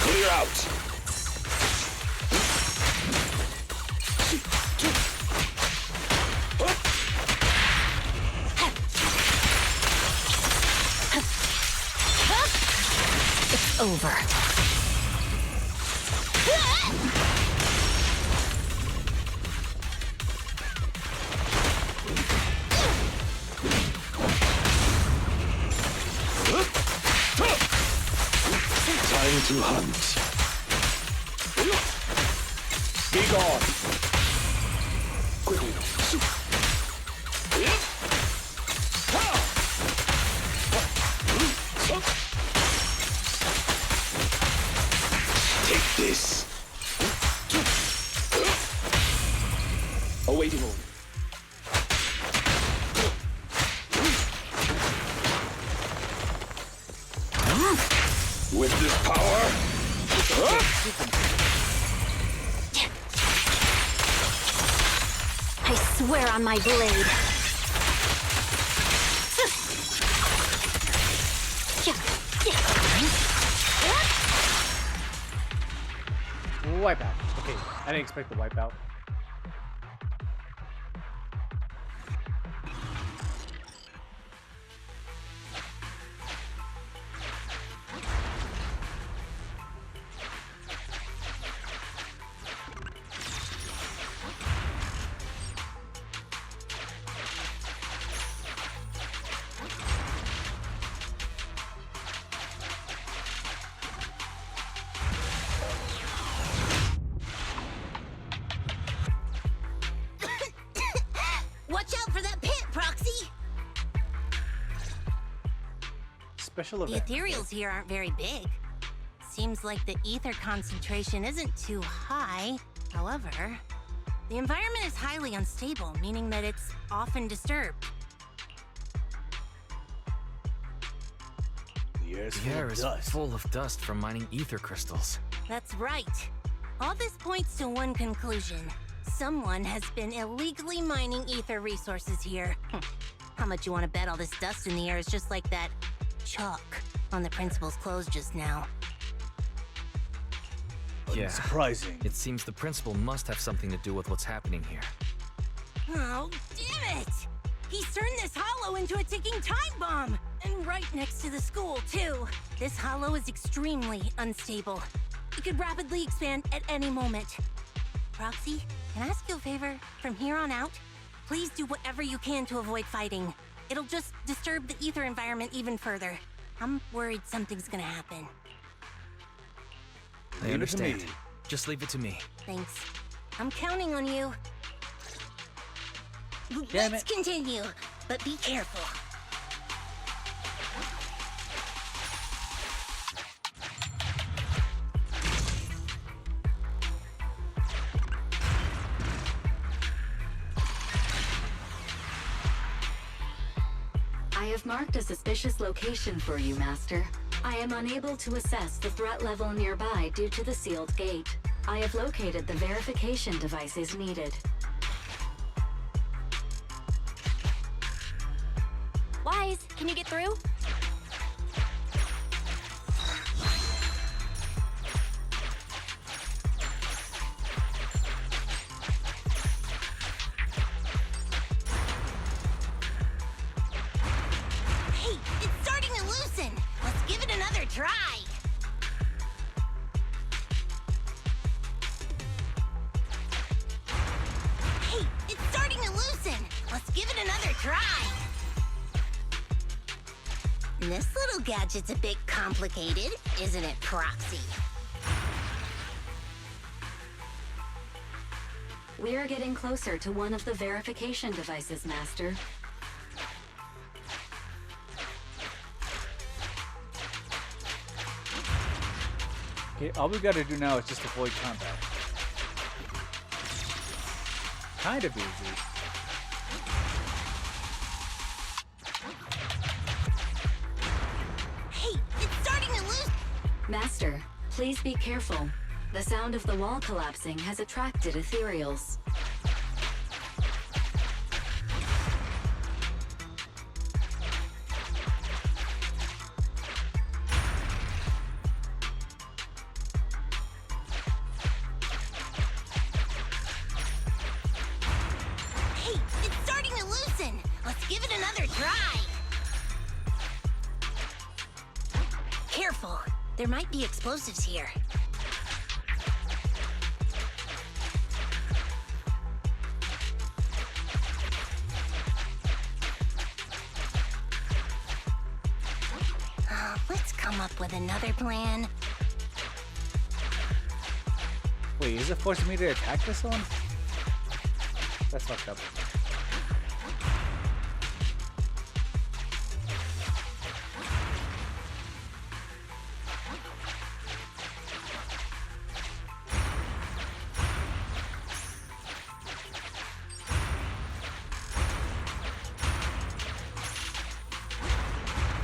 Clear out! It's over. to hunt. Be gone. Quickly. Take this. Awaiting order. With this power, I swear on my blade. Wipeout. Okay, I didn't expect the wipeout. Watch out for that pit, Proxy! Special The event. ethereals here aren't very big. Seems like the ether concentration isn't too high. However, the environment is highly unstable, meaning that it's often disturbed. The air's The full air of is dust. full of dust from mining ether crystals. That's right. All this points to one conclusion. Someone has been illegally mining ether resources here. How much you want to bet all this dust in the air is just like that chalk on the principal's clothes just now? Yeah. Surprising. It seems the principal must have something to do with what's happening here. Oh, damn it! He's turned this hollow into a ticking time bomb! And right next to the school, too. This hollow is extremely unstable. It could rapidly expand at any moment. Roxy, can I ask you a favor? From here on out, please do whatever you can to avoid fighting. It'll just disturb the ether environment even further. I'm worried something's gonna happen. I understand. Just leave it to me. Thanks. I'm counting on you. Damn Let's continue, but be careful. I have marked a suspicious location for you, Master. I am unable to assess the threat level nearby due to the sealed gate. I have located the verification devices needed. Wise, can you get through? Hey, it's starting to loosen. Let's give it another try. Hey, it's starting to loosen. Let's give it another try. This little gadget's a bit complicated, isn't it, Proxy? We are getting closer to one of the verification devices, Master. Okay, all we gotta do now is just avoid combat. Kind of easy. Hey, it's starting to lose. Master, please be careful. The sound of the wall collapsing has attracted ethereals. Hey, it's starting to loosen. Let's give it another try. Careful. There might be explosives here. Let's come up with another plan. Wait, is it forcing me to attack this one? That's fucked up.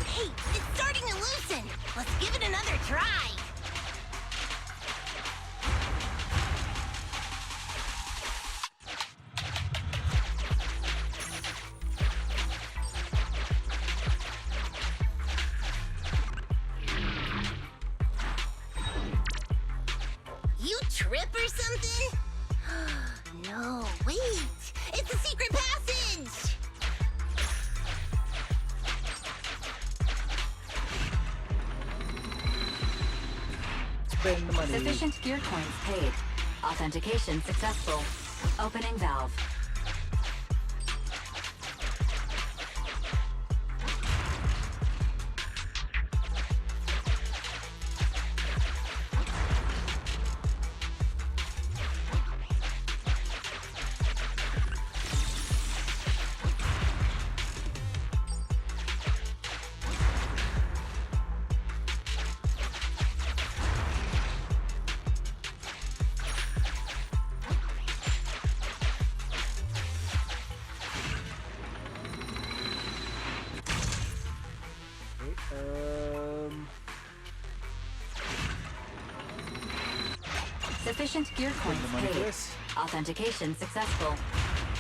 Hey, it's starting to loosen. Let's give it another try. You trip or something? No, wait. It's a secret passage. Spend the money. Sufficient gear coins paid. Authentication successful. Opening valve. Sufficient gear coins paid. Authentication successful.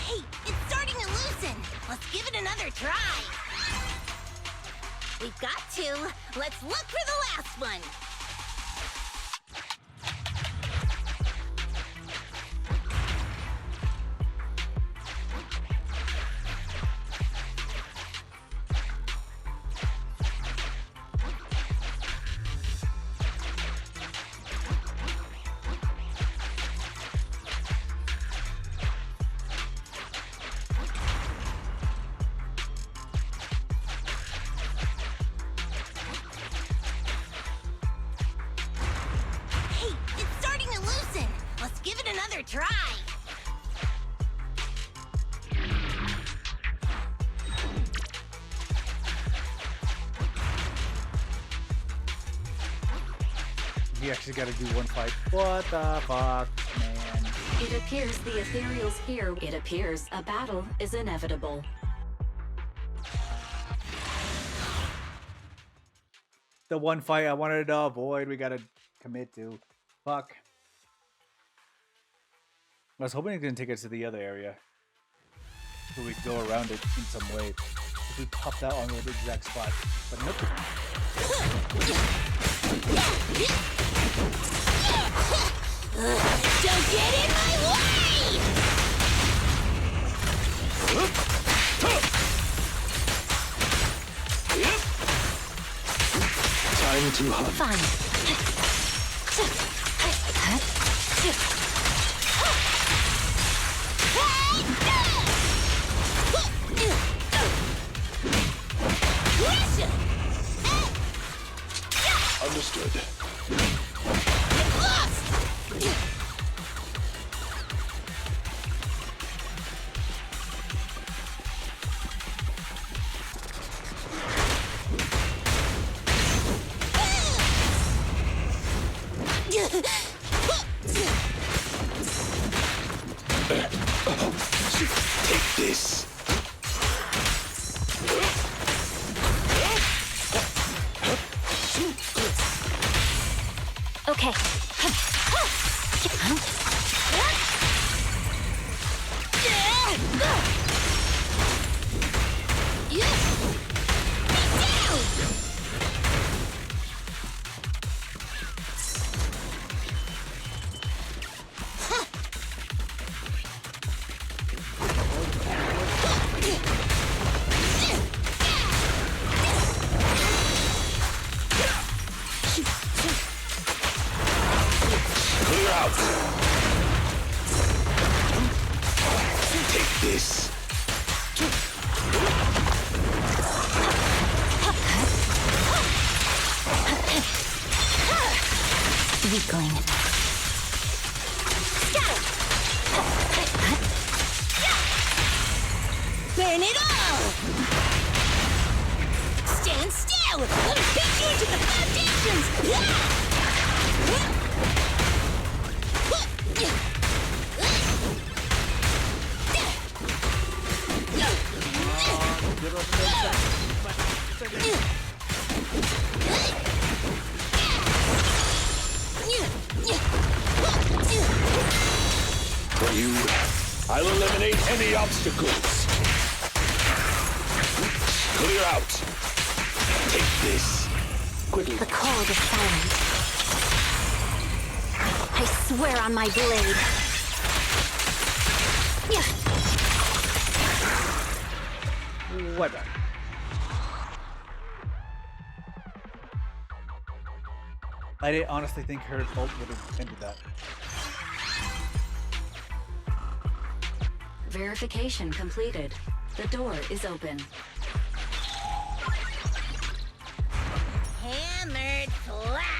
Hey, it's starting to loosen. Let's give it another try. We've got to. Let's look for the last one. Hey, it's starting to loosen. Let's give it another try. We actually gotta do one fight. What the fuck, man? It appears the ethereal's here. It appears a battle is inevitable. The one fight I wanted to avoid, we gotta commit to. Fuck. I was hoping it didn't take us to the other area. So we could go around it in some way. If we popped out on the exact spot. But nope. Don't get in my way! Time to hunt. Fine. Understood. Take this. Okay. Clear out. Take this. Weakling. Let me beat you into the foundations! For you, I'll eliminate any obstacles. Clear out. Take this. Quickly. The cold is silent. I swear on my blade. What? I didn't honestly think her ult would have ended that. Verification completed. The door is open. Hammered flat!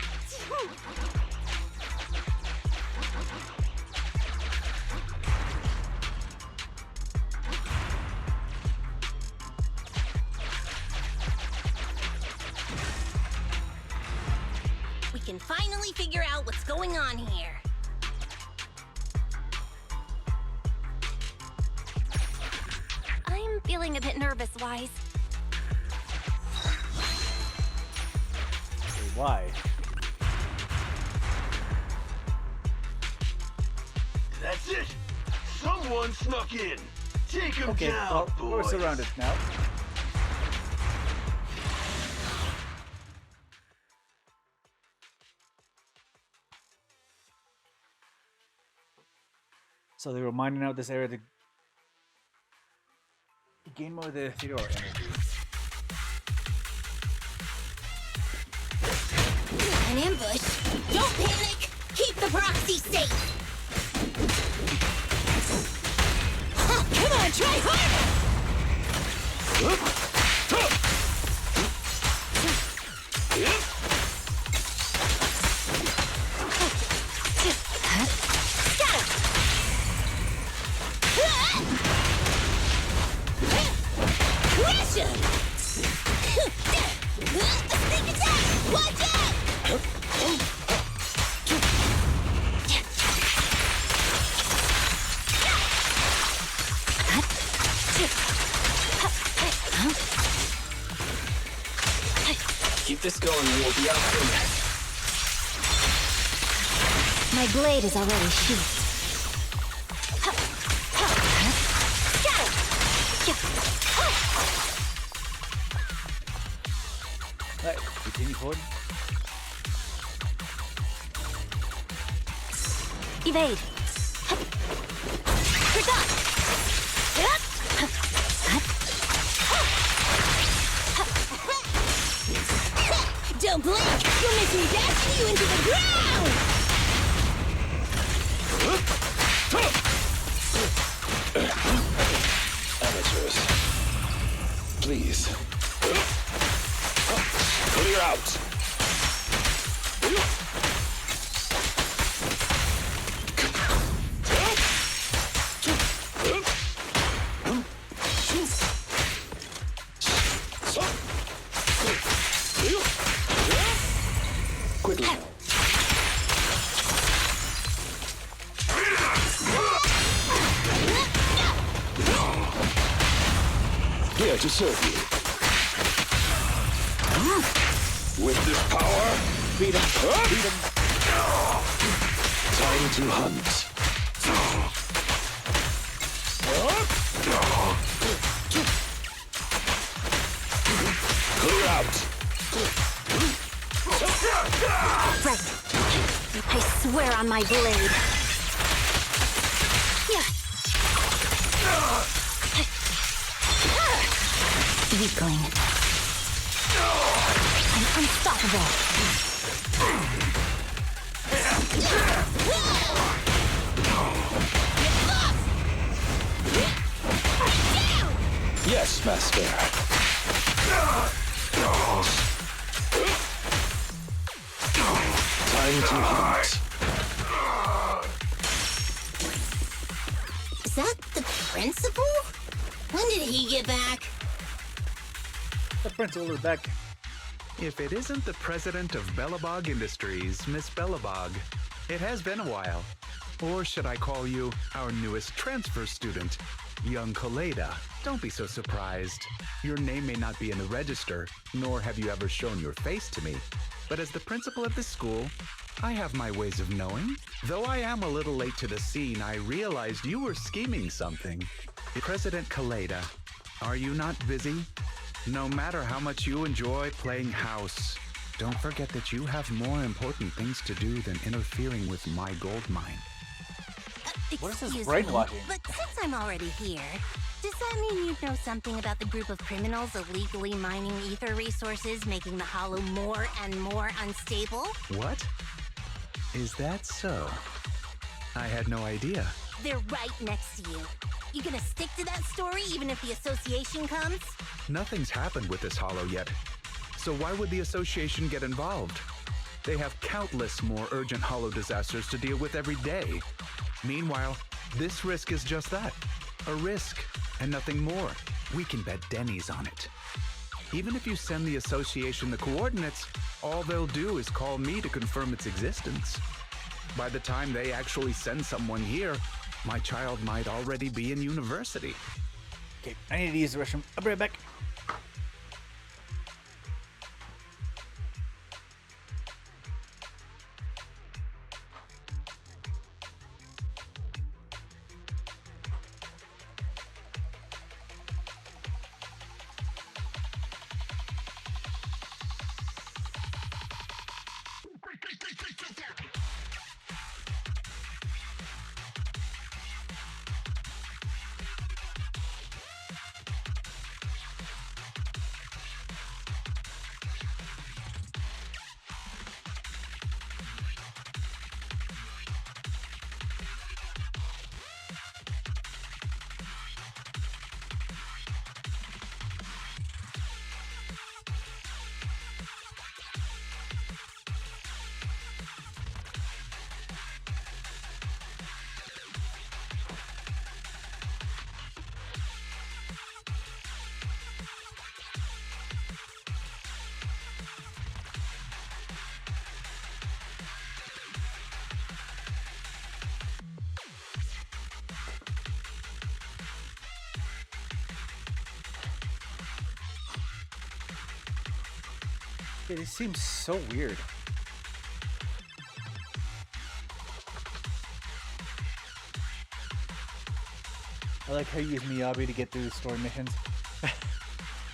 We can finally figure out what's going on here. I'm feeling a bit nervous, Wise. Why? That's it! Someone snuck in! Take him Okay, down, well, boys! we're surrounded now. So they were mining out this area to gain more of the Theodore energy. An ambush! Don't panic! Keep the proxy safe! Come on, try harder! Crush him! Sneak attack! Watch out! Keep this going and we'll be out soon. My blade is already sheathed. Alright, continue forward. Evade. Forgot. Don't blink! You'll make me dash you into the ground! Amateurs. Please. Clear out. Quickly. Here to serve you. With this power, beat him. Beat him. Time to hunt. Clear out. Right. I swear on my blade. Weakling. I'm unstoppable. Yes, Master. Time to hunt. Is that the principal? When did he get back? The principal is back. If it isn't the president of Belobog Industries, Miss Belobog. It has been a while. Or should I call you our newest transfer student, young Kaleda? Don't be so surprised. Your name may not be in the register, nor have you ever shown your face to me. But as the principal of this school, I have my ways of knowing. Though I am a little late to the scene, I realized you were scheming something. President Kaleda, are you not busy? No matter how much you enjoy playing house, don't forget that you have more important things to do than interfering with my gold mine. What is this Excuse brainwashing? me, but since I'm already here, does that mean you'd know something about the group of criminals illegally mining ether resources, making the Hollow more and more unstable? What? Is that so? I had no idea. They're right next to you. You gonna stick to that story even if the association comes? Nothing's happened with this Hollow yet. So why would the association get involved? They have countless more urgent Hollow disasters to deal with every day. Meanwhile, this risk is just that. A risk, and nothing more. We can bet Denny's on it. Even if you send the association the coordinates, all they'll do is call me to confirm its existence. By the time they actually send someone here, my child might already be in university. Okay, I need to use the restroom. I'll be right back. It seems so weird. I like how you use Miyabi to get through the story missions.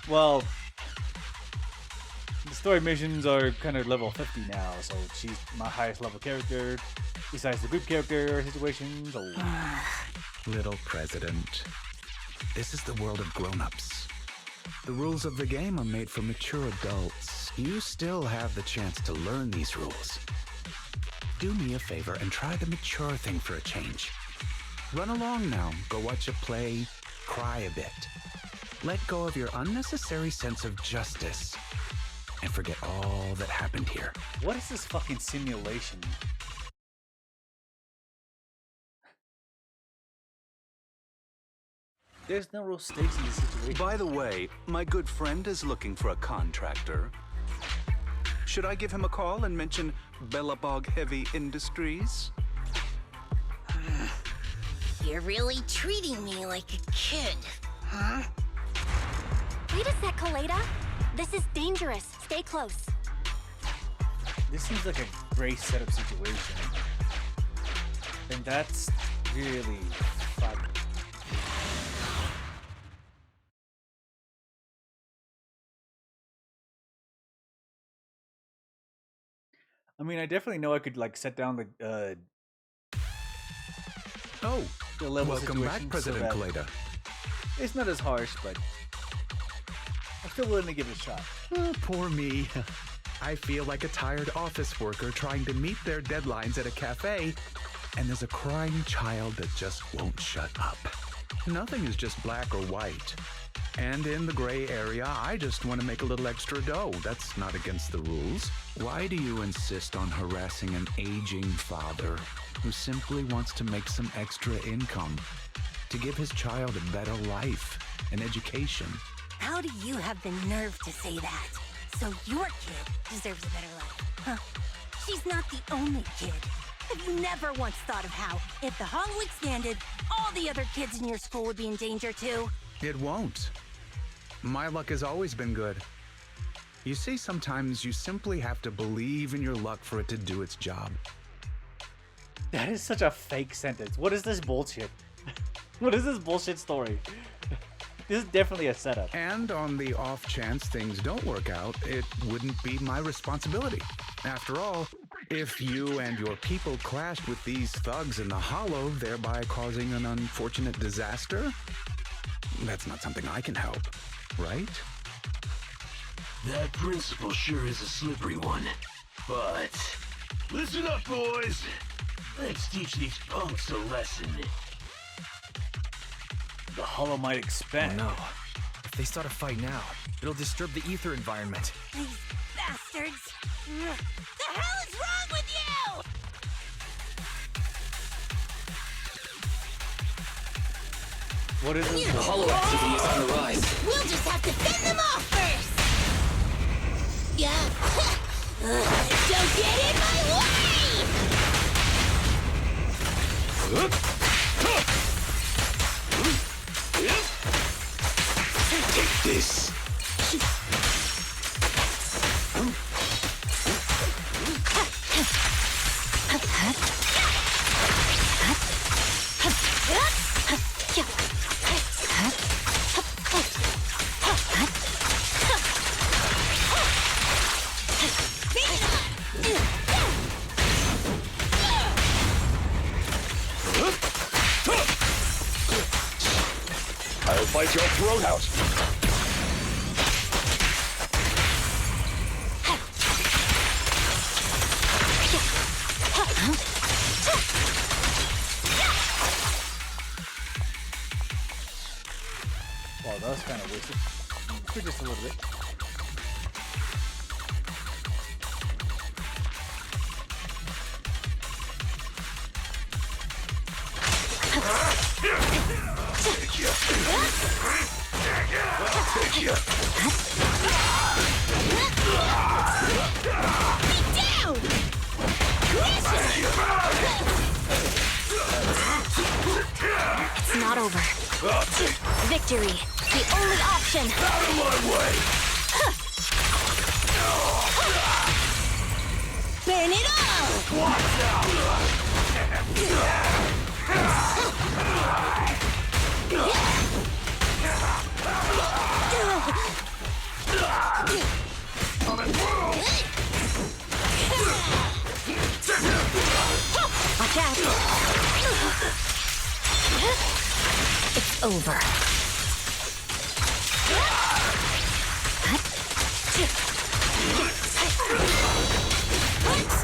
Well, the story missions are kind of level 50 now, so she's my highest level character. Besides the group character situations. Little President, this is the world of grown-ups. The rules of the game are made for mature adults. You still have the chance to learn these rules. Do me a favor and try the mature thing for a change. Run along now, go watch a play, cry a bit. Let go of your unnecessary sense of justice and forget all that happened here. What is this fucking simulation? There's no real stakes in this situation. By the way, my good friend is looking for a contractor. Should I give him a call and mention Belobog Heavy Industries? You're really treating me like a kid, huh? Wait a sec, Kaleda. This is dangerous. Stay close. This seems like a great setup situation. And that's really fun. I mean, I definitely know I could like set down the the level welcome back, situation President so that Kaleda. it's not as harsh, but I'm still willing to give it a shot. Oh, poor me. I feel like a tired office worker trying to meet their deadlines at a cafe, and there's a crying child that just won't shut up. Nothing is just black or white. And in the gray area, I just want to make a little extra dough. That's not against the rules. Why do you insist on harassing an aging father who simply wants to make some extra income to give his child a better life, an education? How do you have the nerve to say that? So your kid deserves a better life, huh? She's not the only kid. Have you never once thought of how, if the Hollow expanded, all the other kids in your school would be in danger too? It won't. My luck has always been good. You see, sometimes you simply have to believe in your luck for it to do its job. That is such a fake sentence. What is this bullshit? What is this bullshit story? This is definitely a setup. And on the off chance things don't work out, it wouldn't be my responsibility. After all, if you and your people clashed with these thugs in the Hollow, thereby causing an unfortunate disaster, that's not something I can help, right? That principle sure is a slippery one. But listen up, boys. Let's teach these punks a lesson. The Hollow might expand. Oh no. If they start a fight now, it'll disturb the ether environment. These bastards! The hell is wrong with you? What is this? The Hollow activity is on the rise. We'll just have to fend them off first! Yeah. Don't get in my way! Take this! I'll bite your throat out! Well, that was kind of wasted. For just a little bit. It's not over. Victory, the only option. Out of my way! Burn it all! Watch out! Watch out. It's over.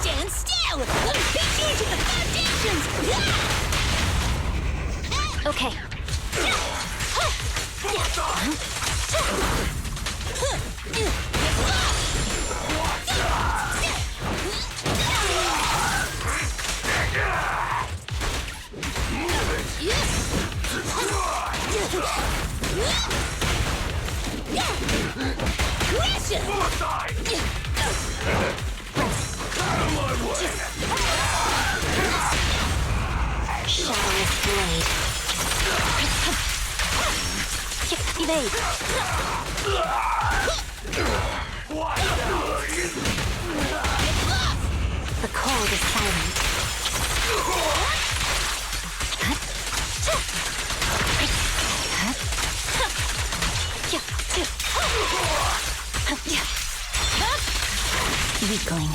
Stand still! I'll beat you into the foundations! Okay. Shadowless blade. Evade. The cold is silent. Weakling.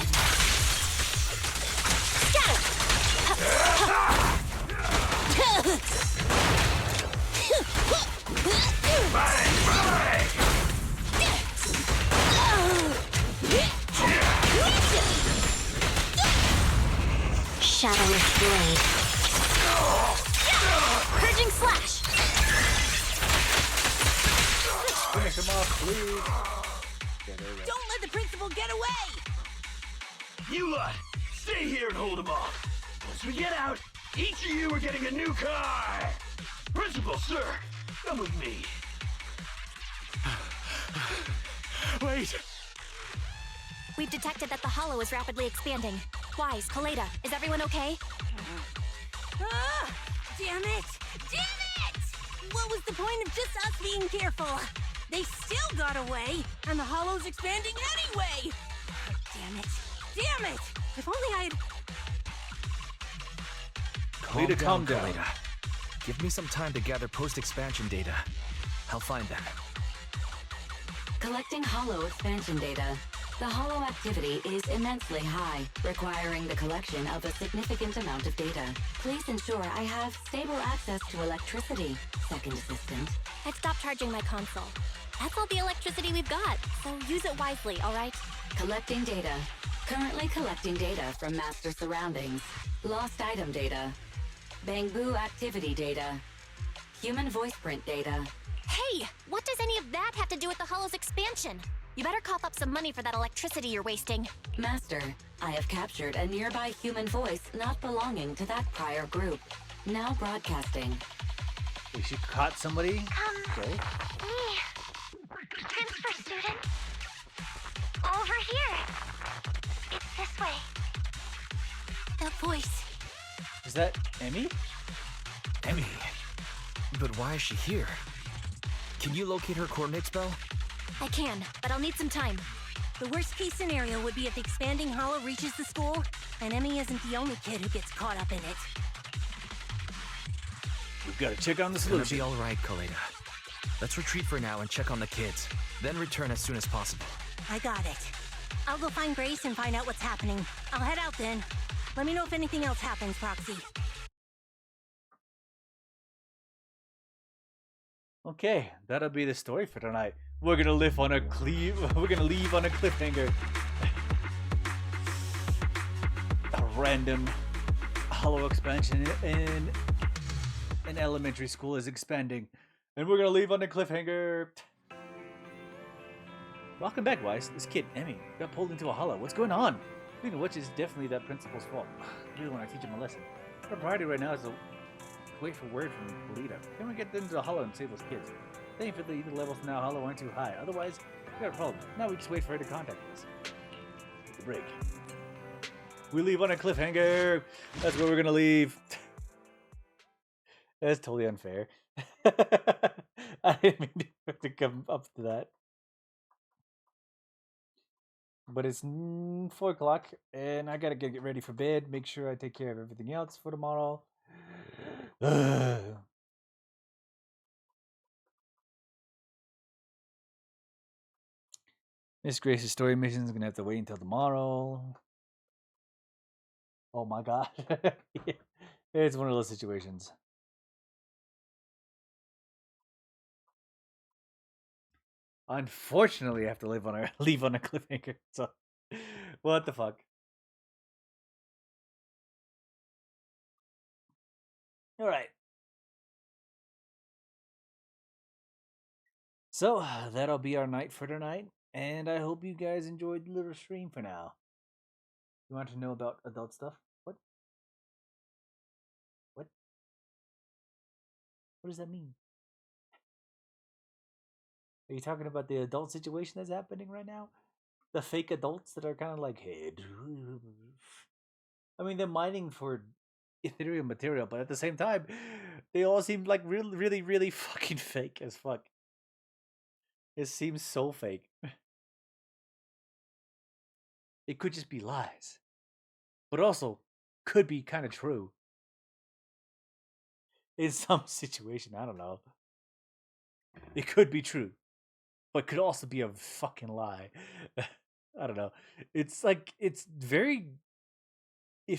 Shadowless blade. Purging slash. Finish him off, please. Don't let the principal get away! You lot, stay here and hold them off. Once we get out, each of you are getting a new car. Principal, sir, come with me. Wait! We've detected that the hollow is rapidly expanding. Wise, Kaleda, is everyone okay? Ah! Damn it! Damn it! What was the point of just us being careful? They still got away, and the hollow's expanding anyway! Damn it! Damn it! If only I'd... Calm down. Kaleda. Give me some time to gather post-expansion data. I'll find them. Collecting hollow expansion data. The hollow activity is immensely high, requiring the collection of a significant amount of data. Please ensure I have stable access to electricity, second assistant. I've stopped charging my console. That's all the electricity we've got, so use it wisely, alright? Collecting data. Currently collecting data from master surroundings. Lost item data. Bangbu activity data. Human voice print data. Hey! What does any of that have to do with the hollow's expansion? You better cough up some money for that electricity you're wasting. Master, I have captured a nearby human voice not belonging to that prior group. Now broadcasting. Wait, she caught somebody? Okay. Me. Transfer student. Over here. It's this way. That voice. Is that Emmy? Emmy? But why is she here? Can you locate her coordinates, Belle? I can, but I'll need some time. The worst case scenario would be if the expanding hollow reaches the school, and Emmy isn't the only kid who gets caught up in it. We've got to check on the It's gonna solution. be all right, Kaleda. Let's retreat for now and check on the kids, then return as soon as possible. I got it. I'll go find Grace and find out what's happening. I'll head out then. Let me know if anything else happens, Proxy. Okay, that'll be the story for tonight. We're gonna live on a We're gonna leave on a cliffhanger. A random hollow expansion in an elementary school is expanding, and we're gonna leave on a cliffhanger. Welcome back, Wise. This kid, Emmy, got pulled into a hollow. What's going on? Speaking of which, is definitely that principal's fault. I really want to teach him a lesson. Our priority right now is to wait for word from Kaleda. Can we get into the hollow and save those kids? Thankfully, the levels now hollow aren't too high. Otherwise, we got a problem. Now we just wait for her to contact us. Take a break. We leave on a cliffhanger. That's where we're gonna leave. That's totally unfair. I didn't mean to come up to that. But it's 4 o'clock, and I gotta get ready for bed. Make sure I take care of everything else for tomorrow. Miss Grace's story mission is gonna have to wait until tomorrow. Oh my god. It's one of those situations. Unfortunately, I have to leave on a cliffhanger. So, what the fuck? All right. So that'll be our night for tonight, and I hope you guys enjoyed the little stream for now. You want to know about adult stuff? What? What? What does that mean? Are you talking about the adult situation that's happening right now? The fake adults that are kind of like, hey, I mean, they're mining for ethereal material, but at the same time, they all seem like really, really, really fucking fake as fuck. It seems so fake. It could just be lies, but also could be kind of true. In some situation, I don't know. It could be true, but could also be a fucking lie. I don't know. It's like, it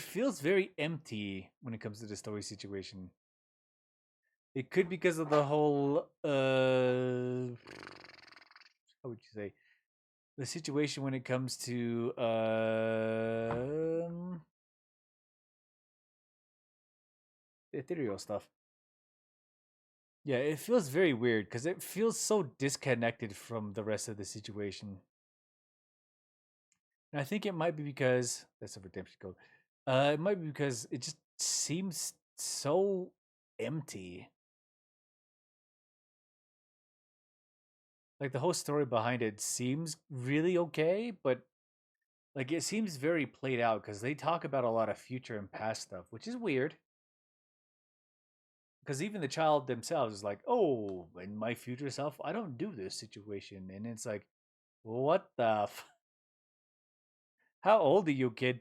feels very empty when it comes to the story situation. It could be because of the whole, how would you say? The situation when it comes to, ethereal stuff. Yeah, it feels very weird because it feels so disconnected from the rest of the situation. And I think it might be because that's a redemption code. It might be because it just seems so empty. Like the whole story behind it seems really okay, but Like, it seems very played out because they talk about a lot of future and past stuff, which is weird. Because even the child themselves is like, oh, in my future self, I don't do this situation. And it's like, what the How old are you, kid?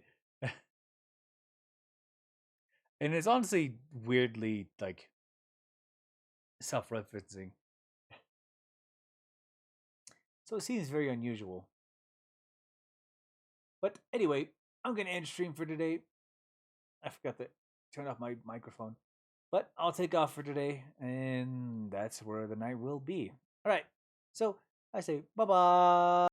And it's honestly weirdly, like, self-referencing. So it seems very unusual. But anyway, I'm going to end stream for today. I forgot to turn off my microphone. But I'll take off for today, and that's where the night will be. All right. So I say bye-bye.